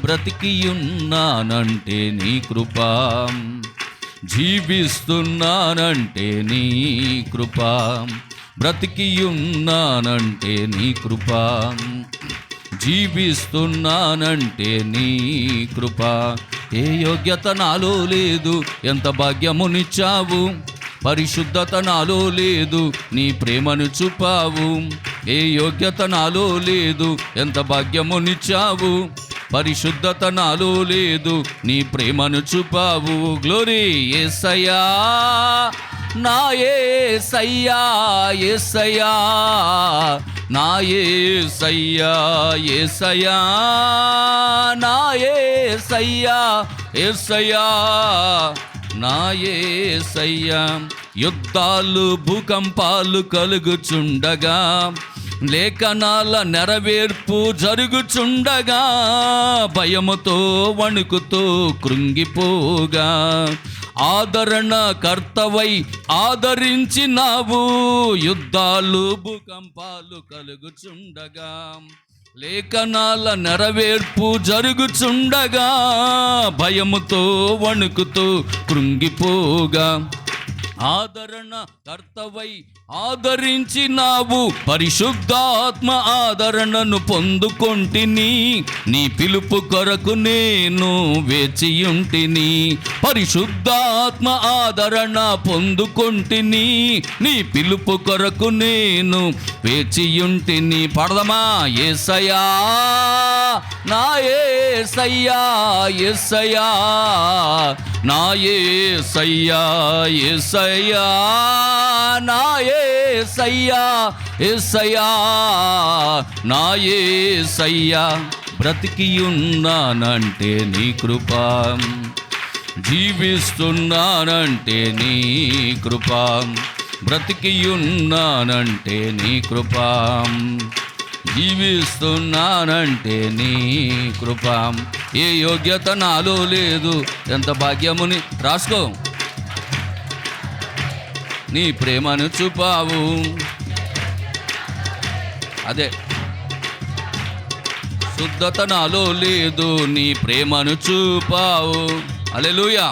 బ్రతికియున్నానంటే నీ కృప, జీవిస్తున్నానంటే నీ కృప, బ్రతికియున్నానంటే నీ కృప, జీవిస్తున్నానంటే నీ కృప. ఏ యోగ్యత నాలో లేదు, ఎంత భాగ్యమునిచ్చావు, పరిశుద్ధత నాలో లేదు, నీ ప్రేమను చూపావు. ఏ యోగ్యత నాలో లేదు, ఎంత భాగ్యమునిచ్చావు, పరిశుద్ధత నాలో లేదు, నీ ప్రేమను చూపావు. గ్లోరీ యేసయ్యా, నా యేసయ్యా, యేసయ్యా, నా యేసయ్యా, యేసయ్యా, నా యేసయ్యా, యేసయ్యా, నా యేసయ్యా. యుద్ధాలు భూకంపాలు కలుగుచుండగా, లేఖనాల నెరవేర్పు జరుగుచుండగా, భయముతో వణుకుతో కృంగిపోగా, ఆదరణ కర్తవై ఆదరించినావు. యుద్ధాలు భూకంపాలు కలుగుచుండగా, లేఖనాల నెరవేర్పు జరుగుచుండగా, భయముతో వణుకుతో కృంగిపోగా, ఆదరణ కర్తవై ఆదరించినావు. పరిశుద్ధాత్మ ఆదరణను పొందుకొంటిని, నీ పిలుపు కొరకు నేను వేచియుంటిని. పరిశుద్ధాత్మ ఆదరణ పొందుకొంటిని, నీ పిలుపు కొరకు నేను వేచియుంటిని. పడదమా? యేసయ్యా, నా యేసయ్యా, యేసయ్యా, నా యేసయ్యా, యేసయ్యా, నా యేసయ్యా, యేసయ్యా, నా యేసయ్యా. బ్రతికియున్నానంటే నీ కృప, జీవిస్తున్నానంటే నీ కృప, బ్రతికియున్నానంటే నీ కృప, జీవిస్తున్నానంటే నీ కృప. ఏ యోగ్యత నాలో లేదు, ఎంత భాగ్యముని రాసుకో, నీ ప్రేమను చూపావు. అదే శుద్ధత నాలో లేదు, నీ ప్రేమను చూపావు. హల్లెలూయా.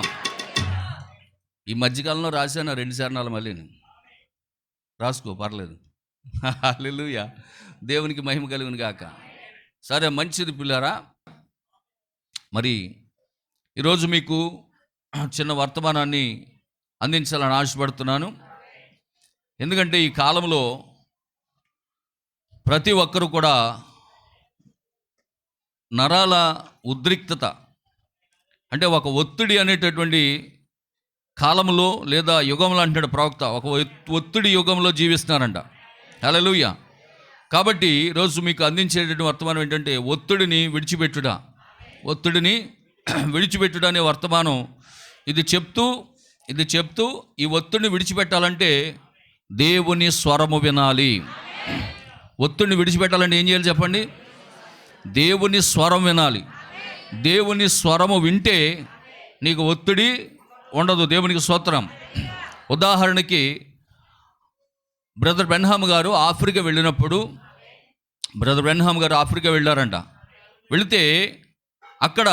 ఈ మధ్యకాలంలో రాశాను 2 చరణాలు, మళ్ళీ రాసుకో, పర్లేదు. హల్లెలూయా. దేవునికి మహిమ కలుగును గాక. సరే, మంచిది పిల్లారా. మరి ఈరోజు మీకు చిన్న వర్తమానాన్ని అందించాలని ఆశపడుతున్నాను. ఎందుకంటే ఈ కాలంలో ప్రతి ఒక్కరూ కూడా నరాల ఉద్రిక్తత, అంటే ఒక ఒత్తిడి అనేటటువంటి కాలంలో లేదా యుగంలో అంటాడు ప్రవక్త, ఒక ఒత్తిడి యుగంలో జీవిస్తున్నారంట. హల్లెలూయా. కాబట్టి ఈరోజు మీకు అందించేటటువంటి వర్తమానం ఏంటంటే ఒత్తిడిని విడిచిపెట్టుట, ఒత్తిడిని విడిచిపెట్టుట అనే వర్తమానం. ఇది చెప్తూ ఈ ఒత్తిడిని విడిచిపెట్టాలంటే దేవుని స్వరము వినాలి. ఒత్తిడిని విడిచిపెట్టాలంటే ఏం చేయాలి చెప్పండి? దేవుని స్వరం వినాలి. దేవుని స్వరము వింటే నీకు ఒత్తిడి ఉండదు. దేవునికి స్తోత్రం. ఉదాహరణకి బ్రదర్ బ్రెన్హామ్ గారు ఆఫ్రికా వెళ్ళినప్పుడు, ఆఫ్రికా వెళ్ళారంట. వెళితే అక్కడ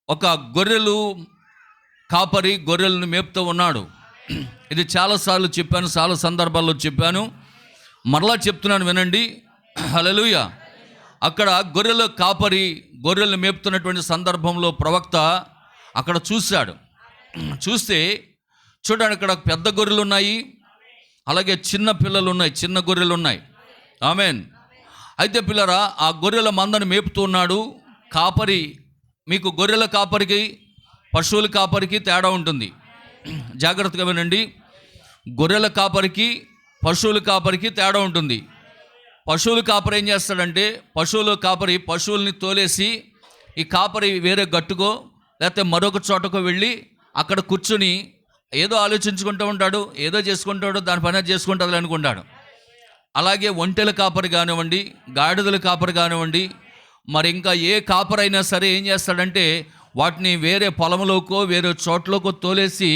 ఒక గొర్రెలు కాపరి గొర్రెలను మేపుతూ ఉన్నాడు. ఇది చాలాసార్లు చెప్పాను, చాలా సందర్భాల్లో చెప్పాను, మరలా చెప్తున్నాను, వినండి. హల్లెలూయా. అక్కడ గొర్రెల కాపరి గొర్రెలను మేపుతున్నటువంటి సందర్భంలో ప్రవక్త అక్కడ చూశాడు. చూస్తే చూడండి, అక్కడ పెద్ద గొర్రెలు ఉన్నాయి, అలాగే చిన్న పిల్లలు ఉన్నాయి, చిన్న గొర్రెలు ఉన్నాయి. ఆమెన్. అయితే పిల్లరా, ఆ గొర్రెల మందను మేపుతూ ఉన్నాడు కాపరి. మీకు గొర్రెల కాపరికి పశువుల కాపరికి తేడా ఉంటుంది, జాగ్రత్తగా వినండి. గొర్రెల కాపరికి పశువుల కాపరికి తేడా ఉంటుంది. పశువుల కాపరి ఏం చేస్తాడంటే, పశువుల కాపరి పశువుల్ని తోలేసి ఈ కాపరి వేరే గట్టుకో లేకపోతే మరొక చోటకో వెళ్ళి అక్కడ కూర్చుని ఏదో ఆలోచించుకుంటూ ఉంటాడు, ఏదో చేసుకుంటాడు, దాని పని చేసుకుంటుంది అనుకుంటాడు. అలాగే ఒంటెల కాపరి కానివ్వండి, గాడిదల కాపరి కానివ్వండి, మరి ఇంకా ఏ కాపరైనా సరే ఏం చేస్తాడంటే వాటిని వేరే పొలంలోకో వేరే చోట్లోకో తోలేసి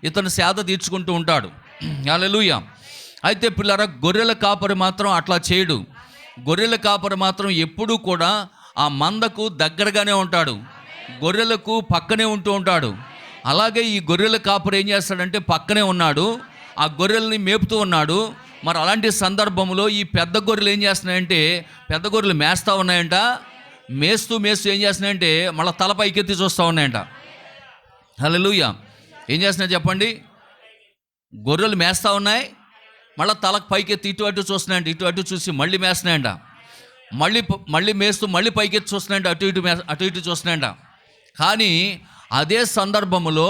ఇతను సేద తీర్చుకుంటూ ఉంటాడు. హల్లెలూయా. అయితే పిల్లరా, గొర్రెల కాపరి మాత్రం అట్లా చేయడు. గొర్రెల కాపరి మాత్రం ఎప్పుడూ కూడా ఆ మందకు దగ్గరగానే ఉంటాడు, గొర్రెలకు పక్కనే ఉంటూ ఉంటాడు. అలాగే ఈ గొర్రెల కాపరి ఏం చేస్తాడంటే పక్కనే ఉన్నాడు, ఆ గొర్రెల్ని మేపుతూ ఉన్నాడు. మరి అలాంటి సందర్భంలో ఈ పెద్ద గొర్రెలు ఏం చేస్తున్నాయంటే, పెద్ద గొర్రెలు మేస్తూ ఉన్నాయంట. మేస్తూ ఏం చేస్తున్నాయంటే మళ్ళీ తల పైకెత్తి చూస్తూ ఉన్నాయంట. హల్లెలూయా. ఏం చేస్తున్నాయి చెప్పండి? గొర్రెలు మేస్తూ ఉన్నాయి, మళ్ళీ తలకు పైకెత్తి ఇటు అటు చూస్తున్నాయంట. ఇటు అటు చూసి మళ్ళీ మేస్తున్నాయంట. మళ్ళీ మేస్తూ మళ్ళీ పైకెత్తి చూస్తున్నాయంట. అటు ఇటు చూస్తున్నాయంట. కానీ అదే సందర్భంలో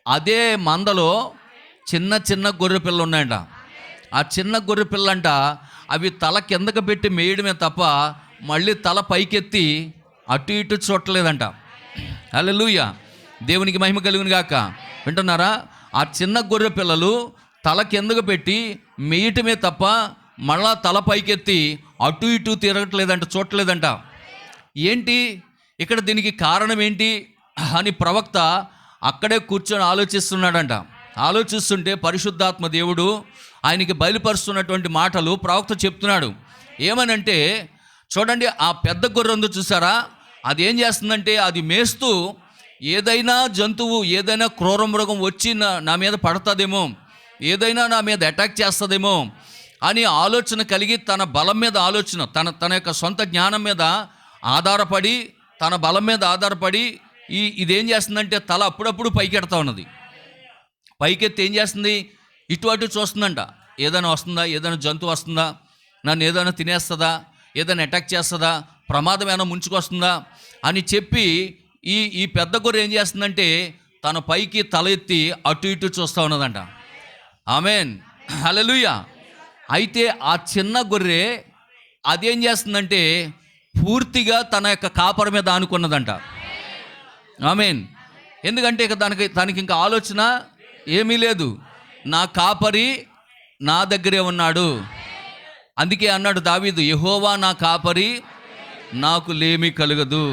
అదే మందలో చిన్న గొర్రె పిల్లలు ఉన్నాయంట. ఆ చిన్న గొర్రె పిల్లంట అవి తల కిందకు పెట్టి మేయడమే తప్ప మళ్ళీ తల పైకెత్తి అటు ఇటు చూడలేదంట. హల్లెలూయా. దేవునికి మహిమ కలుగును గాక. వింటున్నారా? ఆ చిన్న గొర్రె పిల్లలు తల కిందకు పెట్టి మేయటమే తప్ప మళ్ళా తల పైకెత్తి అటు ఇటు తిరగట్లేదంట, చూడలేదంట. ఏంటి ఇక్కడ దీనికి కారణం ఏంటి అని ప్రవక్త అక్కడే కూర్చొని ఆలోచిస్తున్నాడంట. ఆలోచిస్తుంటే పరిశుద్ధాత్మ దేవుడు ఆయనకి బయలుపరుస్తున్నటువంటి మాటలు ప్రవక్త చెప్తున్నాడు. ఏమనంటే చూడండి, ఆ పెద్ద గొర్రె ఉందో చూసారా, అది ఏం చేస్తుందంటే అది మేస్తూ ఏదైనా జంతువు, ఏదైనా క్రూర మృగం వచ్చి నా మీద పడుతుందేమో, ఏదైనా నా మీద అటాక్ చేస్తుందేమో అని ఆలోచన కలిగి తన బలం మీద ఆలోచన, తన యొక్క సొంత జ్ఞానం మీద ఆధారపడి, తన బలం మీద ఆధారపడి ఇదేం చేస్తుందంటే తల అప్పుడప్పుడు పైకెడతా ఉన్నది. పైకెత్తి ఏం చేస్తుంది? ఇటు అటు చూస్తుందంట. ఏదైనా వస్తుందా, ఏదైనా జంతువు వస్తుందా, నన్ను ఏదైనా తినేస్తుందా, ఏదైనా అటాక్ చేస్తుందా, ప్రమాదం ఏమైనా ముంచుకొస్తుందా అని చెప్పి ఈ పెద్ద గొర్రె ఏం చేస్తుందంటే తన పైకి తల ఎత్తి అటు ఇటు చూస్తూ ఉన్నదంట. ఆమేన్, హల్లెలూయా. అయితే ఆ చిన్న గొర్రె అదేం చేస్తుందంటే పూర్తిగా తన యొక్క కాపరి మీద ఆనుకున్నదంట. ఆమేన్. ఎందుకంటే ఇక దానికి ఇంకా ఆలోచన ఏమీ లేదు. నా కాపరి నా దగ్గరే ఉన్నాడు. అందుకే అన్నాడు దావీదు, యెహోవా నా కాపరి, నాకు లేమి కలుగదు.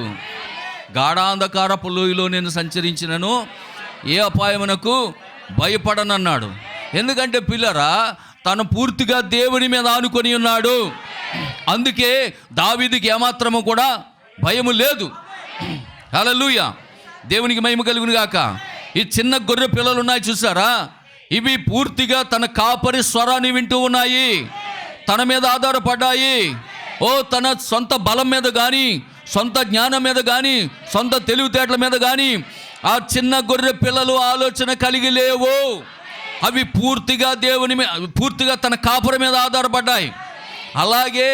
గాఢాంధకారపు లోయలో నేను సంచరించినను ఏ అపాయమునకు భయపడనన్నాడు. ఎందుకంటే పిల్లరా, తను పూర్తిగా దేవుని మీద ఆనుకొని ఉన్నాడు. అందుకే దావీదుకి ఏమాత్రము కూడా భయము లేదు. హల్లెలూయా. దేవునికి మహిమ కలుగును గాక. ఈ చిన్న గొర్రె పిల్లలు ఉన్నాయి చూసారా, ఇవి పూర్తిగా తన కాపరి స్వరాన్ని వింటూ ఉన్నాయి, తన మీద ఆధారపడ్డాయి. తన సొంత బలం మీద కానీ, సొంత జ్ఞానం మీద కానీ, సొంత తెలివితేటల మీద కానీ ఆ చిన్న గొర్రె పిల్లలు ఆలోచన కలిగి లేవు. అవి పూర్తిగా పూర్తిగా తన కాపరి మీద ఆధారపడ్డాయి. అలాగే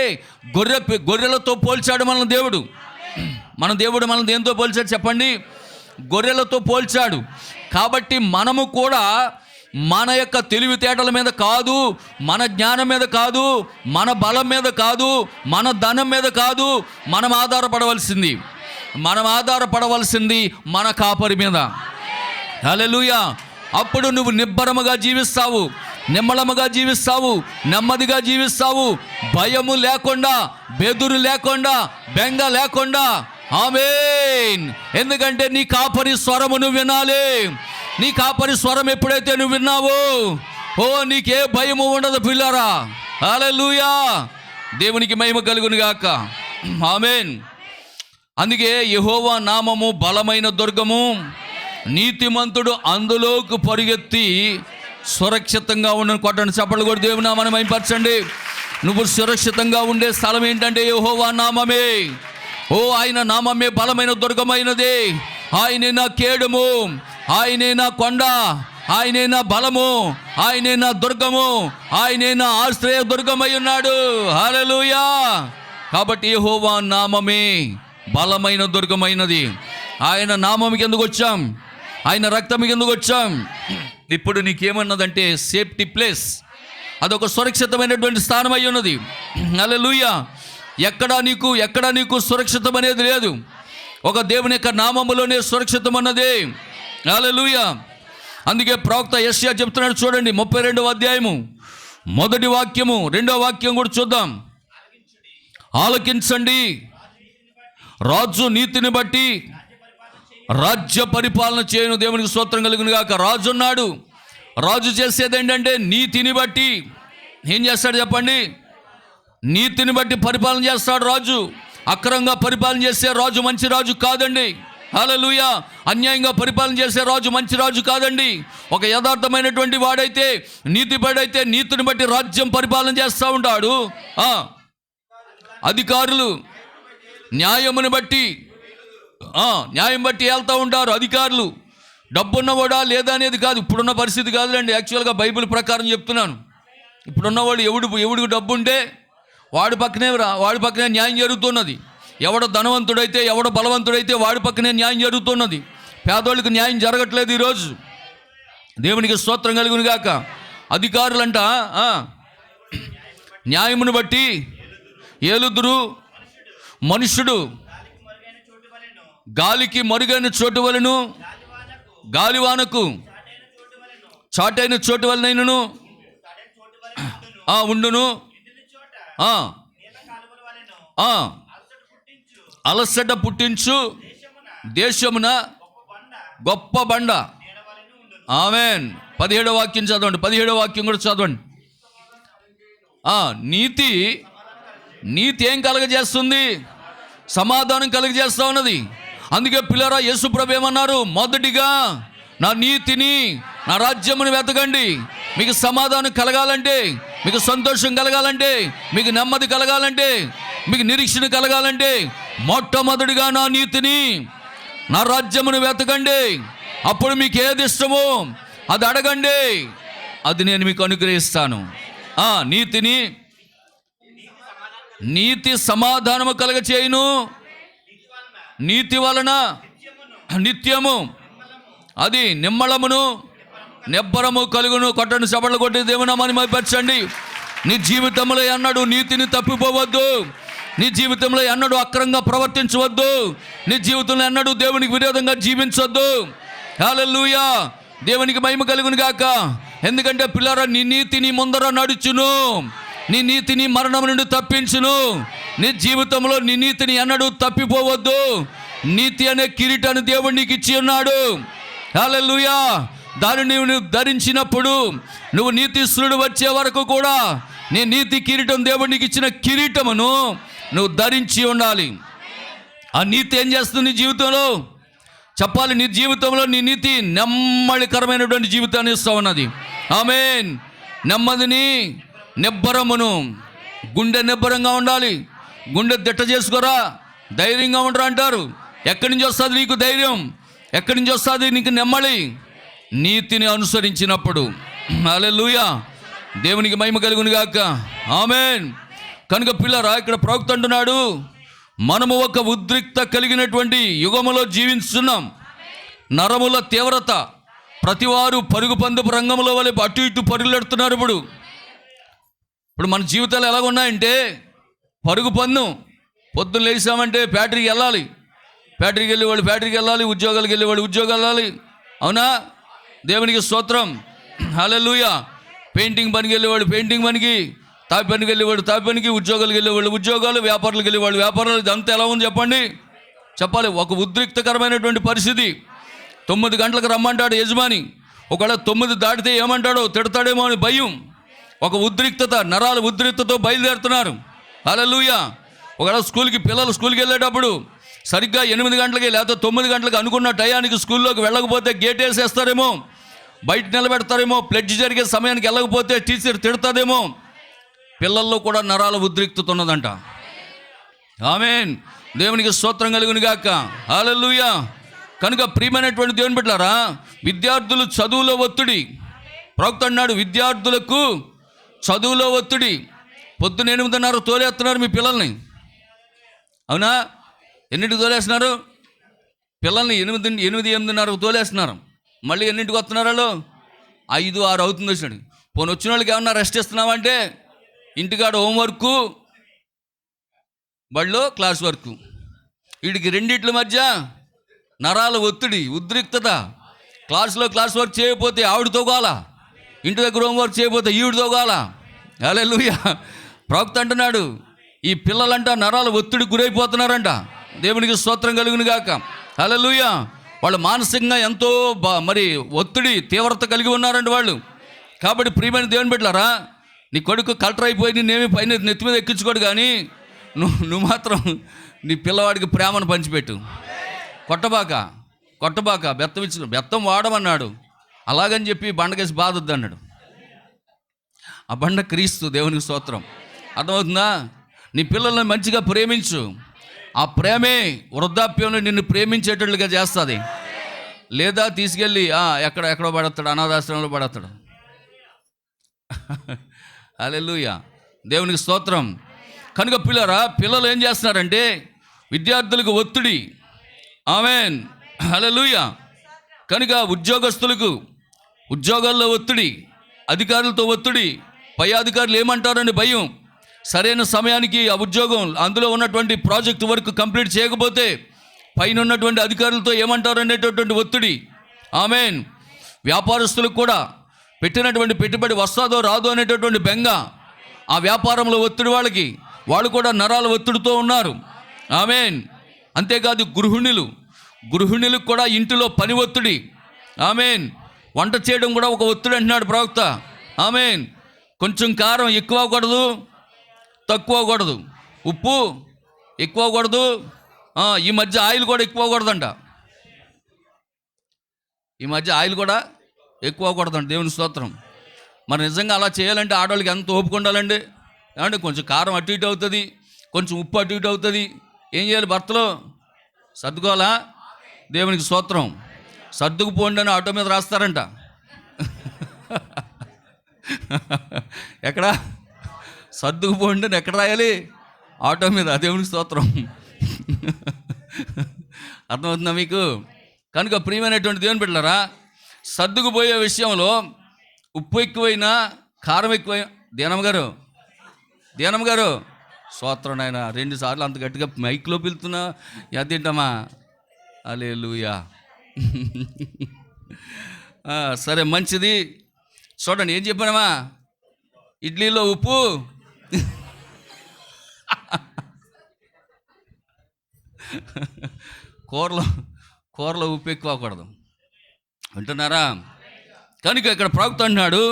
గొర్రెలతో పోల్చాడు మన దేవుడు. మన దేంతో పోల్చాడు చెప్పండి? గొర్రెలతో పోల్చాడు. కాబట్టి మనము కూడా మన యొక్క తెలివితేటల మీద కాదు, మన జ్ఞానం మీద కాదు, మన బలం మీద కాదు, మన ధనం మీద కాదు మనం ఆధారపడవలసింది మన కాపరి మీద. హల్లెలూయా. అప్పుడు నువ్వు నిబ్బరముగా జీవిస్తావు, నిమ్మలముగా జీవిస్తావు, నెమ్మదిగా జీవిస్తావు, భయము లేకుండా, బెదురు లేకుండా, బెంగ లేకుండా. ఆమేన్. ఎందుకంటే నీ కాపరి స్వరము నువ్వు వినాలి. నీ కాపరి స్వరం ఎప్పుడైతే నువ్వు విన్నావో నీకే భయము ఉండదు పిల్లరా. హల్లెలూయా. దేవునికి మహిమ కలుగును గాక. ఆమేన్. అందుకే యెహోవా నామము బలమైన దుర్గము, నీతిమంతుడు అందులోకి పరిగెత్తి సురక్షితంగా ఉండని. కొట్టండి చప్పట్లు కొట్టి దేవుని నామాన్ని మహిమపరచండి. నువ్వు సురక్షితంగా ఉండే స్థలం ఏంటంటే యెహోవా నామమే. ఆయన నామమే బలమైన దుర్గమైనది. ఆయనే నా కేడము, ఆయనే నా కొండ, ఆయనే నా బలము, ఆయనే నా దుర్గము, ఆయనే నా ఆశ్రయ దుర్గమై ఉన్నాడు. హల్లెలూయా. కాబట్టి యెహోవా నామమే బలమైన దుర్గమైనది. ఆయన నామంకి ఎందుకు వచ్చాం? ఆయన రక్తంకి ఎందుకు వచ్చాం? ఇప్పుడు నీకేమన్నదంటే సేఫ్టీ ప్లేస్, అదొక సురక్షితమైనటువంటి స్థానం అయి ఉన్నది. హల్లెలూయా. ఎక్కడా నీకు సురక్షితం అనేది లేదు. ఒక దేవుని యొక్క నామములోనే సురక్షితం అన్నది. హల్లెలూయా. అందుకే ప్రవక్త యెషయా చెప్తున్నాడు చూడండి, 32వ అధ్యాయము 1వ వాక్యము 2వ వాక్యం కూడా చూద్దాం. ఆలకించండి, రాజు నీతిని బట్టి రాజ్య పరిపాలన చేయను. దేవునికి స్తోత్రం కలుగును గాక. రాజు ఉన్నాడు. రాజు చేసేది ఏంటంటే నీతిని బట్టి ఏం చేస్తాడు చెప్పండి? నీతిని బట్టి పరిపాలన చేస్తాడు రాజు. అక్రమంగా పరిపాలన చేసే రాజు మంచి రాజు కాదండి. హల్లెలూయా. అన్యాయంగా పరిపాలన చేసే రాజు మంచి రాజు కాదండి. ఒక యథార్థమైనటువంటి వాడైతే, నీతిపడైతే నీతిని బట్టి రాజ్యం పరిపాలన చేస్తూ ఉంటాడు. అధికారులు న్యాయమును బట్టి న్యాయం బట్టి వెళ్తూ ఉంటారు. అధికారులు డబ్బున్నవాడా లేదా అనేది కాదు, ఇప్పుడున్న పరిస్థితి కాదులేండి. యాక్చువల్గా బైబిల్ ప్రకారం చెప్తున్నాను. ఇప్పుడున్నవాడు ఎవడికి డబ్బు ఉంటే వాడి పక్కనే న్యాయం జరుగుతున్నది. ఎవడ ధనవంతుడైతే, ఎవడ బలవంతుడైతే వాడి పక్కనే న్యాయం జరుగుతున్నది. పేదోళ్ళకి న్యాయం జరగట్లేదు ఈరోజు. దేవునికి స్తోత్రం కలుగును గాక. అధికారులంట న్యాయమును బట్టి ఏలుదురు. మనుష్యుడు గాలికి మరుగైన చోటు వలెను, గాలివానకు చాటైన చోటు వలనైనను ఉండును. అలసట పుట్టించు దేశమున గొప్ప బండ. ఆమేన్. 17వ వాక్యం చదవండి. 17వ వాక్యం కూడా చదవండి. నీతి ఏం కలగజేస్తుంది? సమాధానం కలగజేస్తా ఉన్నది. అందుకే పిల్లరా, యేసు ప్రభు ఏమన్నారు? మొదటిగా నా నీతిని, నా రాజ్యమును వెతకండి. మీకు సమాధానం కలగాలంటే, మీకు సంతోషం కలగాలంటే, మీకు నెమ్మది కలగాలంటే, మీకు నిరీక్షణ కలగాలంటే మొట్టమొదటిగా నా నీతిని, నా రాజ్యమును వెతకండి. అప్పుడు మీకు ఏది ఇష్టమో అది అడగండి, అది నేను మీకు అనుగ్రహిస్తాను. నీతి సమాధానము కలగ చేయును. నీతి వలన నిత్యము అది నిమ్మళమును నిబ్బరము కలుగును. కొట్టండి, సభలు కొట్టి దేవుని నామాన్ని మహిమపరచండి. నీ జీవితంలో ఎన్నడూ నీతిని తప్పిపోవద్దు. నీ జీవితంలో ఎన్నడూ అక్రమంగా ప్రవర్తించవద్దు. నీ జీవితంలో ఎన్నడూ దేవునికి విరోధంగా జీవించవద్దు. హల్లెలూయా. దేవునికి మహిమ కలుగును గాక. ఎందుకంటే పిల్లరా, నీ నీతి నీ ముందర నడుచును. నీ నీతిని మరణం నుండి తప్పించును. నీ జీవితంలో నీ నీతిని ఎన్నడూ తప్పిపోవద్దు. నీతి అనే కిరీటాన్ని దేవుడు నీకు ఇచ్చి ఉన్నాడు. హల్లెలూయా. దానిని నువ్వు ధరించినప్పుడు, నువ్వు నీతిస్తుడు వచ్చే వరకు కూడా నీ నీతి కిరీటం, దేవుడు నీకు ఇచ్చిన కిరీటమును నువ్వు ధరించి ఉండాలి. ఆ నీతి ఏం చేస్తుంది నీ జీవితంలో? చెప్పాలి. నీ జీవితంలో నీ నీతి నెమ్మదికరమైనటువంటి జీవితాన్ని ఇస్తూ ఉన్నది. ఆమేన్. నెమ్మదిని, నిబ్బరమును. గుండె నిబ్బరంగా ఉండాలి. గుండె దిట్ట చేసుకోరా, ధైర్యంగా ఉండరా అంటారు. ఎక్కడి నుంచి వస్తుంది నీకు ధైర్యం? ఎక్కడి నుంచి వస్తుంది నీకు నెమ్మది? నీతిని అనుసరించినప్పుడు. హల్లెలూయా. దేవునికి మహిమ కలుగును గాక. ఆమేన్. కనుక పిల్లరా, ఇక్కడ ప్రవక్త అంటున్నాడు, మనము ఒక ఉద్రిక్త కలిగినటువంటి యుగములో జీవిస్తున్నాం. నరముల తీవ్రత, ప్రతివారు పరుగు పందెపు రంగంలో వలె అటు ఇటు పరుగులెడుతున్నారు. ఇప్పుడు మన జీవితాలు ఎలాగున్నాయంటే, పరుగు పందెం. పొద్దున్న లేచామంటే ఫ్యాక్టరీకి వెళ్ళాలి, ఫ్యాక్టరీకి వెళ్ళేవాళ్ళు ఫ్యాక్టరీకి వెళ్ళాలి, ఉద్యోగాలకు వెళ్ళేవాళ్ళు ఉద్యోగాలు వెళ్ళాలి. అవునా? దేవునికి స్తోత్రం. హల్లెలూయా. పెయింటింగ్ పనికి వెళ్ళేవాడు పెయింటింగ్ పనికి, తాపి పనికి వెళ్ళేవాడు తాపి పనికి, ఉద్యోగాలకు వెళ్ళేవాళ్ళు ఉద్యోగాలు, వ్యాపారులకు వెళ్ళేవాళ్ళు వ్యాపారాలు. ఇదంతా ఎలా ఉంది చెప్పాలి. ఒక ఉద్రిక్తకరమైనటువంటి పరిస్థితి. 9 గంటలకు రమ్మంటాడు యజమాని. ఒకవేళ 9 దాటితే ఏమంటాడో, తిడతాడేమో అని భయం. ఒక ఉద్రిక్తత, నరాల ఉద్రిక్తతో బయలుదేరుతున్నారు. హల్లెలూయా. ఒకవేళ పిల్లలు స్కూల్కి వెళ్ళేటప్పుడు సరిగ్గా 8 గంటలకి లేకపోతే 9 గంటలకు అనుకున్న టయానికి స్కూల్లోకి వెళ్ళకపోతే గేట్ వేసేస్తారేమో, బయట నిలబెడతారేమో. ప్లెడ్జ్ జరిగే సమయానికి వెళ్ళకపోతే టీచర్ తిడతాదేమో. పిల్లల్లో కూడా నరాల ఉద్రిక్తత ఉన్నదంట. ఆమేన్. దేవునికి స్తోత్రం కలుగును గాక. హల్లెలూయా. కనుక ప్రియమైనటువంటి దేవుని బిడ్డలారా, విద్యార్థులు చదువులో ఒత్తిడి. ప్రవక్త అన్నాడు, విద్యార్థులకు చదువులో ఒత్తిడి. పొద్దున 8:30 తోలేస్తున్నారు మీ పిల్లల్ని. అవునా? ఎన్నింటికి తోలేస్తున్నారు పిల్లల్ని? 8-8:30 తోలేస్తున్నారు. మళ్ళీ ఎన్నింటికి వస్తున్నారు వాళ్ళు? 5-6 అవుతుంది వచ్చినాడు. పోనీ వచ్చిన వాళ్ళకి ఏమన్నా రెస్ట్ ఇస్తున్నామంటే, ఇంటికాడ హోంవర్కు, బడిలో క్లాస్ వర్క్. వీడికి రెండిట్ల మధ్య నరాల ఒత్తిడి, ఉద్రిక్తత. క్లాస్ వర్క్ చేయకపోతే ఆవిడతో గోల, ఇంటి దగ్గర హోంవర్క్ చేయకపోతే ఈవిడితో గోల. హల్లెలూయా. ప్రవక్త అంటున్నాడు, ఈ పిల్లలంట నరాల ఒత్తిడి గురైపోతున్నారంట. దేవునికి స్తోత్రం కలుగును గాక. హల్లెలూయా. వాళ్ళు మానసికంగా ఎంతో ఒత్తిడి, తీవ్రత కలిగి ఉన్నారంట వాళ్ళు. కాబట్టి ప్రియమైన దేవుని బిడ్డలారా, నీ కొడుకు కలెక్టర్ అయిపోయి నేనేమి పైన నెత్తి మీద ఎక్కించుకోడు, కానీ నువ్వు మాత్రం నీ పిల్లవాడికి ప్రేమను పంచిపెట్టు. కొట్టబాక బెత్తం వాడమన్నాడు. అలాగని చెప్పి బండకేసి బాధొద్దు అన్నాడు. ఆ బండ క్రీస్తు. దేవునికి స్తోత్రం. అర్థమవుతుందా? నీ పిల్లల్ని మంచిగా ప్రేమించు. ఆ ప్రేమే వృద్ధాప్యంలో నిన్ను ప్రేమించేటట్లుగా చేస్తుంది. లేదా తీసుకెళ్ళి ఎక్కడో పడతాడు, అనాథాశ్రమంలో పడతాడు. హల్లెలూయా, దేవునికి స్తోత్రం. కనుక పిల్లలు ఏం చేస్తున్నారంటే విద్యార్థులకు ఒత్తిడి. ఆమేన్, హల్లెలూయా. కనుక ఉద్యోగస్తులకు ఉద్యోగాల్లో ఒత్తిడి, అధికారులతో ఒత్తిడి, పై అధికారులు ఏమంటారని భయం, సరైన సమయానికి ఆ ఉద్యోగం అందులో ఉన్నటువంటి ప్రాజెక్ట్ వర్క్ కంప్లీట్ చేయకపోతే పైన ఉన్నటువంటి అధికారులతో ఏమంటారు అనేటటువంటి ఒత్తిడి. ఆమేన్. వ్యాపారస్తులకు కూడా పెట్టినటువంటి పెట్టుబడి వస్తుందో రాదో అనేటటువంటి బెంగ. ఆ వ్యాపారంలో ఒత్తిడి వాళ్ళు కూడా నరాల ఒత్తిడితో ఉన్నారు. ఆమేన్. అంతేకాదు గృహిణులకు కూడా ఇంటిలో పని ఒత్తిడి. ఆమేన్. వంట చేయడం కూడా ఒక ఒత్తిడి అంటున్నాడు ప్రవక్త. ఆమేన్. కొంచెం కారం ఎక్కువ కూడదు, తక్కువ కూడదు, ఉప్పు ఎక్కువ కూడదు, ఈ మధ్య ఆయిల్ కూడా ఎక్కువ కూడదంట. దేవుని స్తోత్రం. మరి నిజంగా అలా చేయాలంటే ఆడవాళ్ళకి ఎంత ఓపిక ఉండాలండి. ఏమంటే కొంచెం కారం అటు ఇటు అవుతుంది, కొంచెం ఉప్పు అటు ఇటు అవుతుంది. ఏం చేయాలి? భర్తలో సర్దుకోవాలా? దేవునికి స్తోత్రం. సర్దుకుపోండి అని ఆటో మీద రాస్తారంట. ఎక్కడ సర్దుకుపోండి అని ఎక్కడ రాయాలి? ఆటో మీద. దేవునికి స్తోత్రం. అర్థమవుతుందా మీకు? కనుక ప్రియమైనటువంటి దేవుని బిడ్డలారా, సర్దుకుపోయే విషయంలో ఉప్పు ఎక్కువైనా కారం ఎక్కువైనా, దీనం గారు స్తోత్రం నాయన. 2 సార్లు అంత గట్టిగా మైక్లో పిలుతున్నా అదేంటమ్మా? హల్లెలూయా. సరే, మంచిది. చూడండి, ఏం చెప్పానమ్మా? ఇడ్లీలో ఉప్పు, కూరలో ఉప్పు ఎక్కువ అవ్వకూడదు. వింటున్నారా? కనుక ఇక్కడ ప్రవక్త అంటున్నాడు,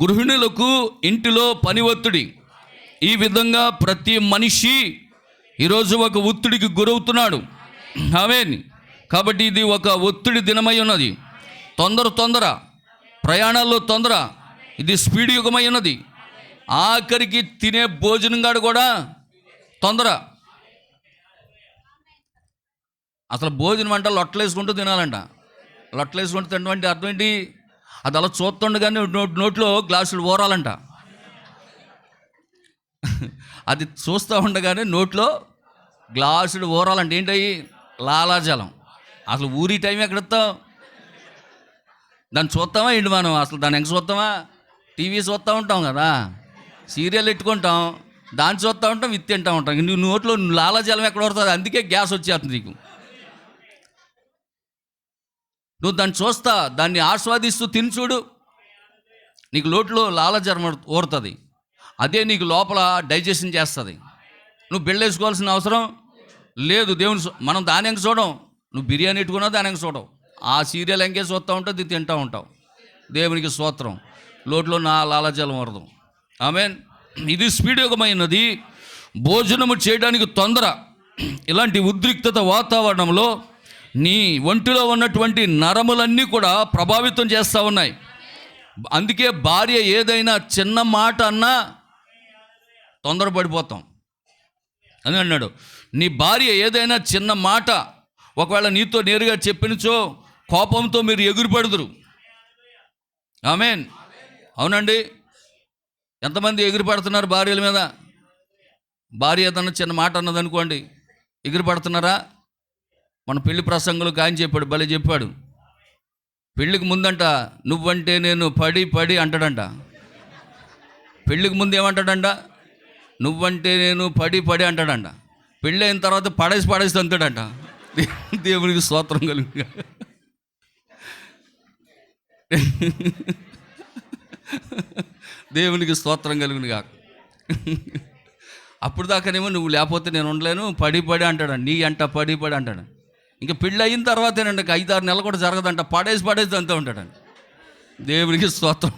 గృహిణులకు ఇంటిలో పని ఒత్తిడి. ఈ విధంగా ప్రతి మనిషి ఈరోజు ఒక ఒత్తిడికి గురవుతున్నాడు. ఆమేన్. కాబట్టి ఇది ఒక ఒత్తిడి దినమై ఉన్నది. తొందర ప్రయాణాల్లో తొందర. ఇది స్పీడ్ యుగమై ఉన్నది. ఆఖరికి తినే భోజనం కాడు కూడా తొందర. అసలు భోజనం అంటే లొట్టలేసుకుంటూ తినాలంట. లొట్టలేసుకుంటూ తినడం అంటే అర్థం ఏంటి? అది అలా చూస్తుండగానే నోట్లో గ్లాసులు ఊరాలంట. అది చూస్తూ ఉండగానే నోట్లో గ్లాసులు ఊరాలంట. ఏంటవి? లాలాజలం. అసలు ఊరి టైం ఎక్కడెత్తాం? దాన్ని చూస్తామా ఏంటి మనం? అసలు దాన్ని ఎంక చూస్తామా? టీవీ చూస్తూ ఉంటాం కదా, సీరియల్ ఎట్టుకుంటాం, దాన్ని చూస్తూ ఉంటాం, విత్తి తింటూ ఉంటాం. నువ్వు నోట్లో లాలాజలం ఎక్కడ పడుతుంది? అందుకే గ్యాస్ వచ్చేస్తుంది నీకు. నువ్వు దాన్ని చూస్తా, దాన్ని ఆస్వాదిస్తూ తిని చూడు, నీకు నోట్లో లాలాజలం ఊరుతుంది. అదే నీకు లోపల డైజెషన్ చేస్తుంది. నువ్వు బిళ్ళేసుకోవాల్సిన అవసరం లేదు. మనం దాని ఎంక చూడం. నువ్వు బిర్యానీ ఎట్టుకున్నా దాని ఎంక చూడవు. ఆ సీరియల్ ఎంకే చూస్తూ ఉంటావు, ఇది తింటూ ఉంటావు. దేవునికి స్తోత్రం. లోట్లో నా లాలాజలం వరదు. ఆమేన్. ఇది స్పీడ్ యుగమైనది. భోజనము చేయడానికి తొందర. ఇలాంటి ఉద్రిక్తత వాతావరణంలో నీ ఒంటిలో ఉన్నటువంటి నరములన్నీ కూడా ప్రభావితం చేస్తూ ఉన్నాయి. అందుకే భార్య ఏదైనా చిన్న మాట అన్నా తొందరపడిపోతాం అని అన్నాడు. నీ భార్య ఏదైనా చిన్న మాట ఒకవేళ నీతో నేరుగా చెప్పినచో కోపంతో మీరు ఎగిరిపడుదురు. ఆమేన్. అవునండి. ఎంతమంది ఎగిరిపడుతున్నారు భార్యల మీద? భార్య ఏదన్నా చిన్న మాట అన్నదనుకోండి, ఎగిరిపడుతున్నారా? మన పెళ్లి ప్రసంగంలో ఆయన చెప్పాడు, భలే చెప్పాడు. పెళ్ళికి ముందంట నువ్వంటే నేను పడి అంటాడంట. పెళ్ళికి ముందు ఏమంటాడంట? నువ్వంటే నేను పడి అంటాడంట. పెళ్ళి అయిన తర్వాత పడేసి అంటాడంట. దేవునికి స్తోత్రం కలుగుగా. దేవునికి స్తోత్రం కలుగునుగా. అప్పుడు దాకానేమో నువ్వు లేకపోతే నేను ఉండలేను, పడి అంటాడు. నీ అంట పడి అంటాడు. ఇంకా పెళ్ళి అయిన తర్వాతేనండి 5-6 నెలలు కూడా జరగదంట. పడేసి అంతా ఉంటాడండి. దేవునికి స్తోత్రం.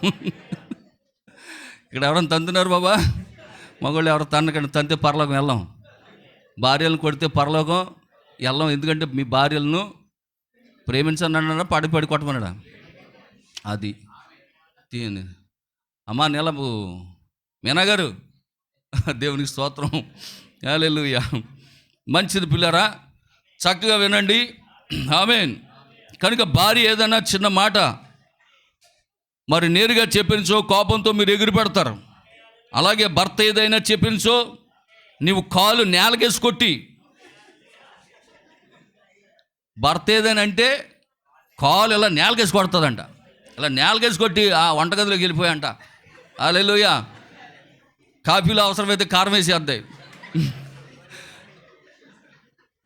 ఇక్కడ ఎవరైనా తంతున్నారు బాబా? మగవాళ్ళు ఎవరు తంతే పరలోకం వెళ్ళాం. భార్యలను కొడితే పరలోకం వెళ్ళం. ఎందుకంటే మీ భార్యలను ప్రేమించనన్నా పడి కొట్టమన్నాడా? అది తీయండి అమ్మా నెలపు మీనాగారు, దేవునికి స్తోత్రం, హల్లెలూయా. మంచిది పిల్లరా, చక్కగా వినండి. ఆమేన్. కనుక భార్య ఏదైనా చిన్న మాట మరి నేరుగా చెప్పించో కోపంతో మీరు ఎగిరి పెడతారు. అలాగే భర్త ఏదైనా చెప్పించో నీవు కాలు నేలకేసి కొట్టి, భర్త ఏదైనా అంటే కాలు ఇలా నేలకేసి కొడుతుందంట. ఇలా నేలకేసి కొట్టి ఆ వంటగదిలోకి వెళ్ళిపోయాంట. హల్లెలూయా. కాఫీలో అవసరమైతే కారం వేసేద్దాయి,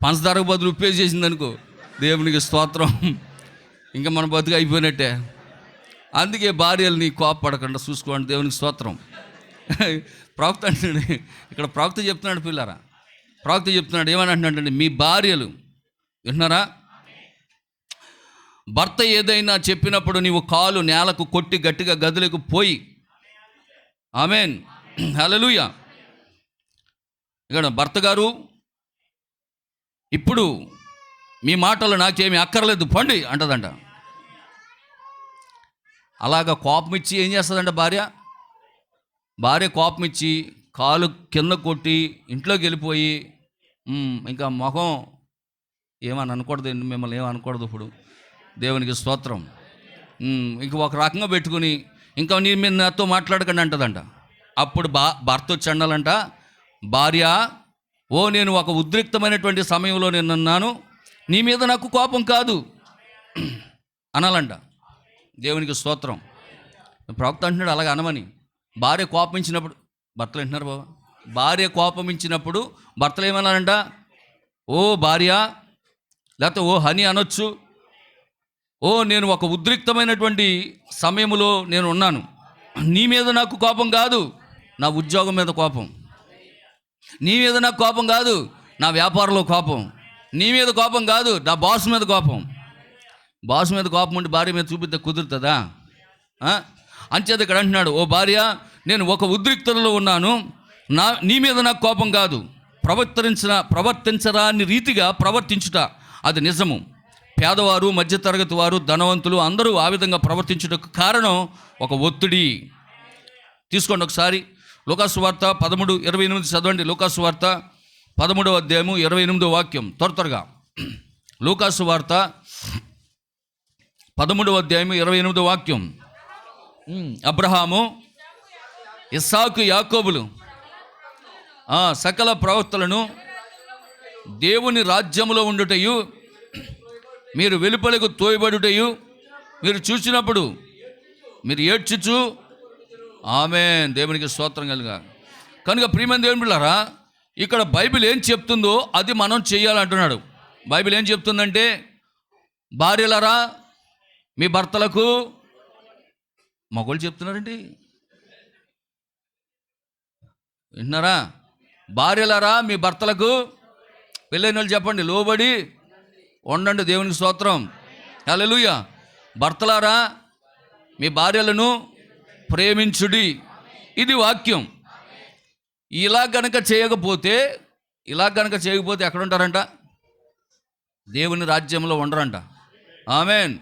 పంచదారకు బదులు ఉప్పు వేసేసింది అనుకో, దేవునికి స్తోత్రం, ఇంకా మన బతుకు అయిపోయినట్టే. అందుకే భార్యల్ని కోపపడకుండా చూసుకోండి, దేవునికి స్తోత్రం. ప్రవక్త అంటున్నాడు ఇక్కడ, ప్రవక్త చెప్తున్నాడు పిల్లరా, ప్రవక్త చెప్తున్నాడు ఏమని అంటున్నాడంటే, మీ భార్యలు వింటున్నారా, భర్త ఏదైనా చెప్పినప్పుడు నీవు కాలు నేలకు కొట్టి గట్టిగా గదిలోకి పోయి, ఆమేన్, హల్లెలూయా. ఇక్కడ భర్త గారు, ఇప్పుడు మీ మాటలు నాకేమీ అక్కర్లేదు పండి అంటదంట. అలాగా కోపం ఇచ్చి ఏం చేస్తుందంట భార్య కోపం ఇచ్చి కాలు కింద కొట్టి ఇంట్లోకి వెళ్ళిపోయి, ఇంకా మొహం ఏమని అనకూడదు, మిమ్మల్ని ఏమనకూడదు ఇప్పుడు, దేవునికి స్తోత్రం, ఇంక ఒక రకంగా పెట్టుకుని ఇంకా మీరు నాతో మాట్లాడకండి అంటదంట. అప్పుడు భర్త వచ్చి అన్నాలంట, భార్య, ఓ నేను ఒక ఉద్రిక్తమైనటువంటి సమయంలో నేను అన్నాను, నీ మీద నాకు కోపం కాదు అనాలంట. దేవునికి స్తోత్రం. ప్రవక్త అంటున్నాడు అలాగ అనమని. భార్య కోపమించినప్పుడు, భర్తలు వింటున్నారు బాబా, భార్య కోపమించినప్పుడు భర్తలు ఏమన్నారంట, ఓ భార్య, లేకపోతే ఓ హని అనొచ్చు, ఓ నేను ఒక ఉద్రిక్తమైనటువంటి సమయంలో నేను ఉన్నాను, నీ మీద నాకు కోపం కాదు, నా ఉద్యోగం మీద కోపం, నీ మీద నాకు కోపం కాదు, నా వ్యాపారంలో కోపం, నీ మీద కోపం కాదు, నా బాస్ మీద కోపం. బాస్ మీద కోపం ఉంటే భార్య మీద చూపిస్తే కుదురుతుందా? అంచేది ఇక్కడ అంటున్నాడు, ఓ భార్య, నేను ఒక ఉద్రిక్తతలో ఉన్నాను, నీ మీద నాకు కోపం కాదు, ప్రవర్తించరాని రీతిగా ప్రవర్తించుట అది నిజము. పేదవారు, మధ్యతరగతి వారు, ధనవంతులు అందరూ ఆ విధంగా ప్రవర్తించుటకు కారణం ఒక ఒత్తిడి. తీసుకోండి ఒకసారి లూకాసు వార్త 13:28 చదవండి. లూకాసు వార్త 13వ అధ్యాయము 28వ వాక్యం, త్వరగా. లూకాసు వార్త 13వ అధ్యాయము 28వ వాక్యం. అబ్రహాము, ఇస్సాకు, యాకోబులు సకల ప్రవక్తలను దేవుని రాజ్యములో ఉండుటయు మీరు వెలుపలకు తోయబడుటయు మీరు చూసినప్పుడు మీరు ఏడ్చుచు, ఆమేన్, దేవునికి స్తోత్రం కలుగా. కనుక ప్రియమైన దేవుని బిడ్డలారా, ఇక్కడ బైబిల్ ఏం చెప్తుందో అది మనం చేయాలంటున్నాడు. బైబిల్ ఏం చెప్తుందంటే, భార్యలారా మీ భర్తలకు, మగోళ్ళు చెప్తున్నారండి, వింటున్నారా? భార్యలారా మీ భర్తలకు, పెళ్ళైన వాళ్ళు చెప్పండి, లోబడి ఉండండి, దేవునికి స్తోత్రం, హల్లెలూయా. భర్తలారా మీ భార్యలను ప్రేమించుడి, ఇది వాక్యం. ఇలా గనక చేయకపోతే ఎక్కడ ఉంటారంట? దేవుని రాజ్యంలో ఉండరంట. ఆమేన్,